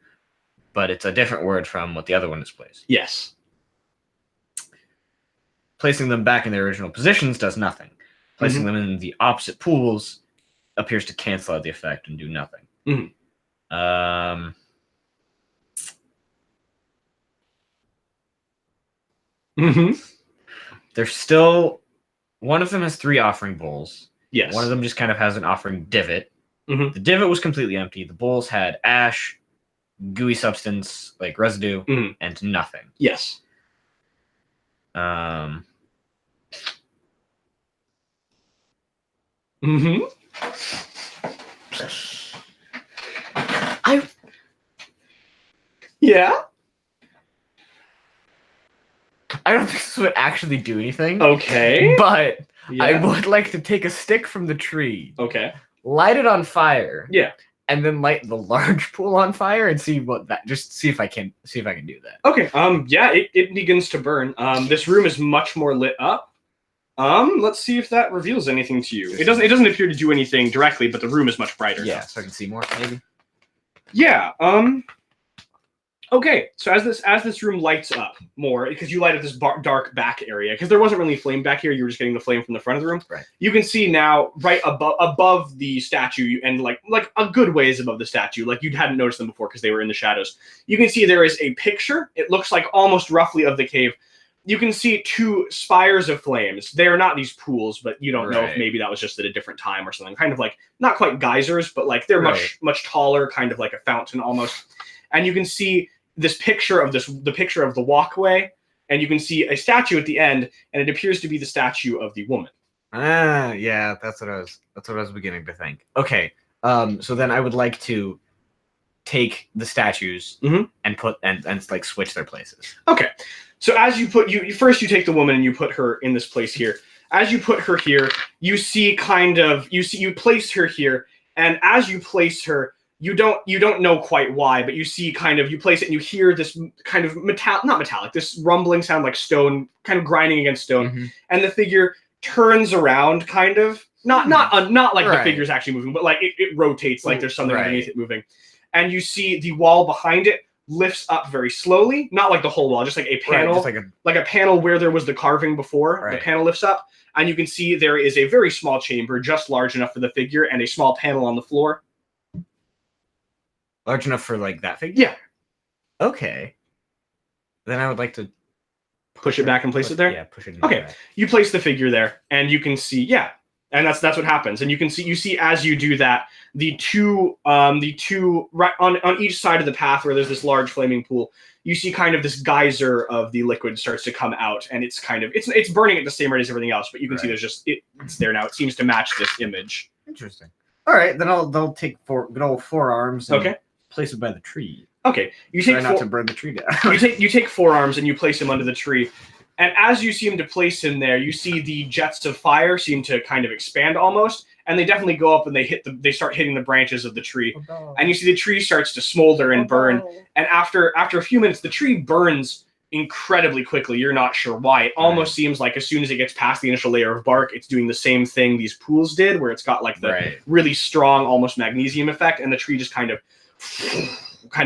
but it's a different word from what the other one displays. Yes. Placing them back in their original positions does nothing. Placing them in the opposite pools appears to cancel out the effect and do nothing. There's still... One of them has 3 offering bowls. Yes. One of them just kind of has an offering divot. The divot was completely empty. The bowls had ash, gooey substance, like residue, and nothing. Yes. Yeah? I don't think this would actually do anything. Okay. But I would like to take a stick from the tree. Okay. Light it on fire. Yeah. And then light the large pool on fire and see if I can do that. Okay. Yeah, it begins to burn. This room is much more lit up. Let's see if that reveals anything to you. It doesn't appear to do anything directly, but the room is much brighter. Yeah, so I can see more, maybe. Yeah. Okay, so as this room lights up more, because you light up this dark back area, because there wasn't really flame back here, you were just getting the flame from the front of the room. Right. You can see now right above the statue, and like a good ways above the statue, like you hadn't noticed them before because they were in the shadows. You can see there is a picture. It looks like almost roughly of the cave, you can see two spires of flames. They are not these pools, but you don't know if Right. maybe that was just at a different time or something. Kind of like not quite geysers, but like they're Right. much taller, kind of like a fountain almost. And you can see this picture of the picture of the walkway, and you can see a statue at the end, and it appears to be the statue of the woman. Yeah, that's what I was beginning to think. Okay. So then I would like to take the statues Mhm. and put and like switch their places. Okay, so as you put you first you take the woman and you put her in this place here. As you put her here, you see you place her here, and as you place her, you don't know quite why, but you see you place it and you hear this kind of not metallic, this rumbling sound like stone, kind of grinding against stone, Mhm. and the figure turns around, kind of not like Right. the figure's actually moving, but like it rotates, like there's something Right. underneath it moving, and you see the wall behind it lifts up very slowly, not like the whole wall, just like a panel, Right, just like a panel where there was the carving before. Right. The panel lifts up, and you can see there is a very small chamber, just large enough for the figure, and a small panel on the floor. large enough for like that figure. Yeah. Okay. Then I would like to Push it back and place it there? Yeah, push it in Okay. back. You place the figure there, and you can see, and that's what happens. And you see as you do that, the two right on each side of the path where there's this large flaming pool, you see kind of this geyser of the liquid starts to come out, and it's kind of it's burning at the same rate as everything else, but you can see there's just it's there now. It seems to match this image. Interesting. All right, then they'll take good old forearms and Okay. place it by the tree. Okay. You Try take not to burn the tree down. you take forearms and you place him under the tree. And as you seem to place him there, you see the jets of fire seem to kind of expand almost, and they definitely go up and they start hitting the branches of the tree. And you see the tree starts to smolder and burn. And after a few minutes, the tree burns incredibly quickly. You're not sure why. It almost seems like as soon as it gets past the initial layer of bark, it's doing the same thing these pools did, where it's got like the really strong, almost magnesium effect, and the tree just kind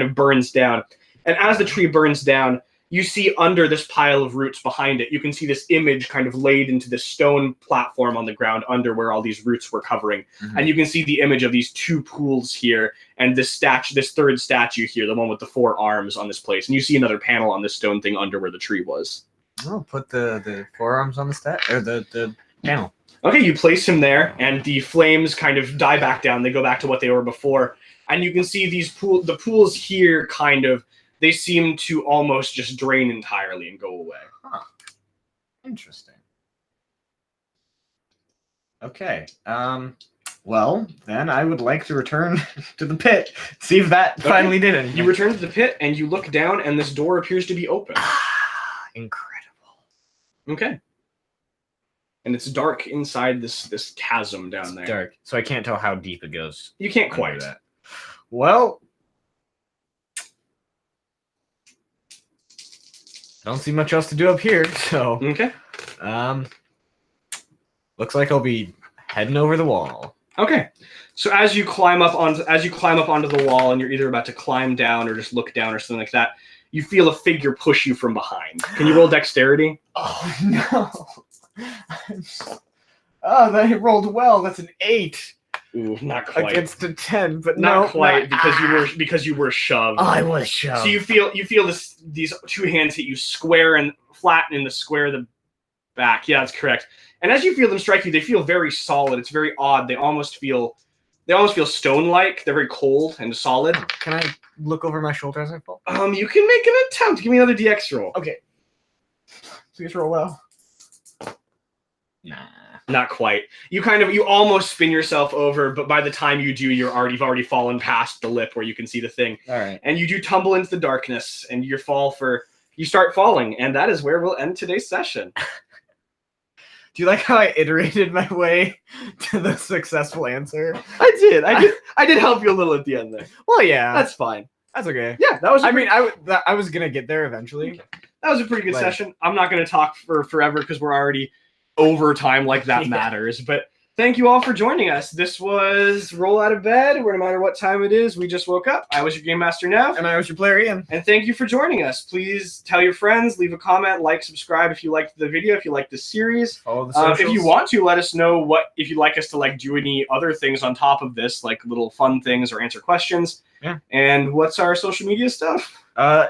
of burns down. And as the tree burns down, you see under this pile of roots behind it, you can see this image kind of laid into this stone platform on the ground under where all these roots were covering. Mhm. And you can see the image of these two pools here and this third statue here, the one with the four arms on this place. And you see another panel on this stone thing under where the tree was. Oh, put the forearms on the panel. Okay, you place him there, and the flames kind of die back down. They go back to what they were before. And you can see the pools here they seem to almost just drain entirely and go away. Huh. Interesting. Okay. Well, then I would like to return to the pit. See if that finally did anything. You return to the pit and you look down, and this door appears to be open. Incredible. Okay. And it's dark inside this chasm down there. Dark, so I can't tell how deep it goes. You can't quite. That. Well, I don't see much else to do up here, so Okay. Looks like I'll be heading over the wall. Okay. So as you climb up onto the wall, and you're either about to climb down or just look down or something like that, you feel a figure push you from behind. Can you roll dexterity? Oh no! Oh, that rolled well. That's an 8. Ooh, not quite. Against a 10, but not quite because you were shoved. Oh, I was shoved. So you feel these two hands hit you square and flat in the square of the back. Yeah, that's correct. And as you feel them strike you, they feel very solid. It's very odd. They almost feel stone-like. They're very cold and solid. Can I look over my shoulder as I fall? You can make an attempt. Give me another DX roll. Okay. Please roll well. Nah. Not quite. You almost spin yourself over, but by the time you do, you've already fallen past the lip where you can see the thing. All right. And you do tumble into the darkness, and you start falling, and that is where we'll end today's session. Do you like how I iterated my way to the successful answer? I did help you a little at the end there. Well, yeah. That's fine. That's okay. Yeah, that was. I was gonna get there eventually. Okay. That was a pretty good session. I'm not going to talk for forever because we're already over time like that matters. But thank you all for joining us. This was Roll Out of Bed, where no matter what time it is, we just woke up. I was your Game Master Nev. And I was your player Ian. And thank you for joining us. Please tell your friends, leave a comment, like, subscribe if you liked the video, if you liked the series. Follow the socials. If you want to, let us know if you'd like us to do any other things on top of this, like little fun things or answer questions. Yeah. And what's our social media stuff?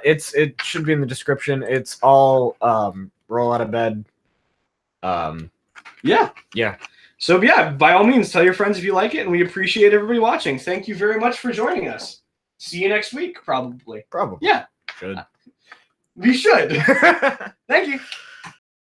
It should be in the description. It's all roll out of bed. Yeah. Yeah. So yeah, by all means, tell your friends if you like it, and we appreciate everybody watching. Thank you very much for joining us. See you next week, probably. Probably. Yeah. Should. We should. Thank you.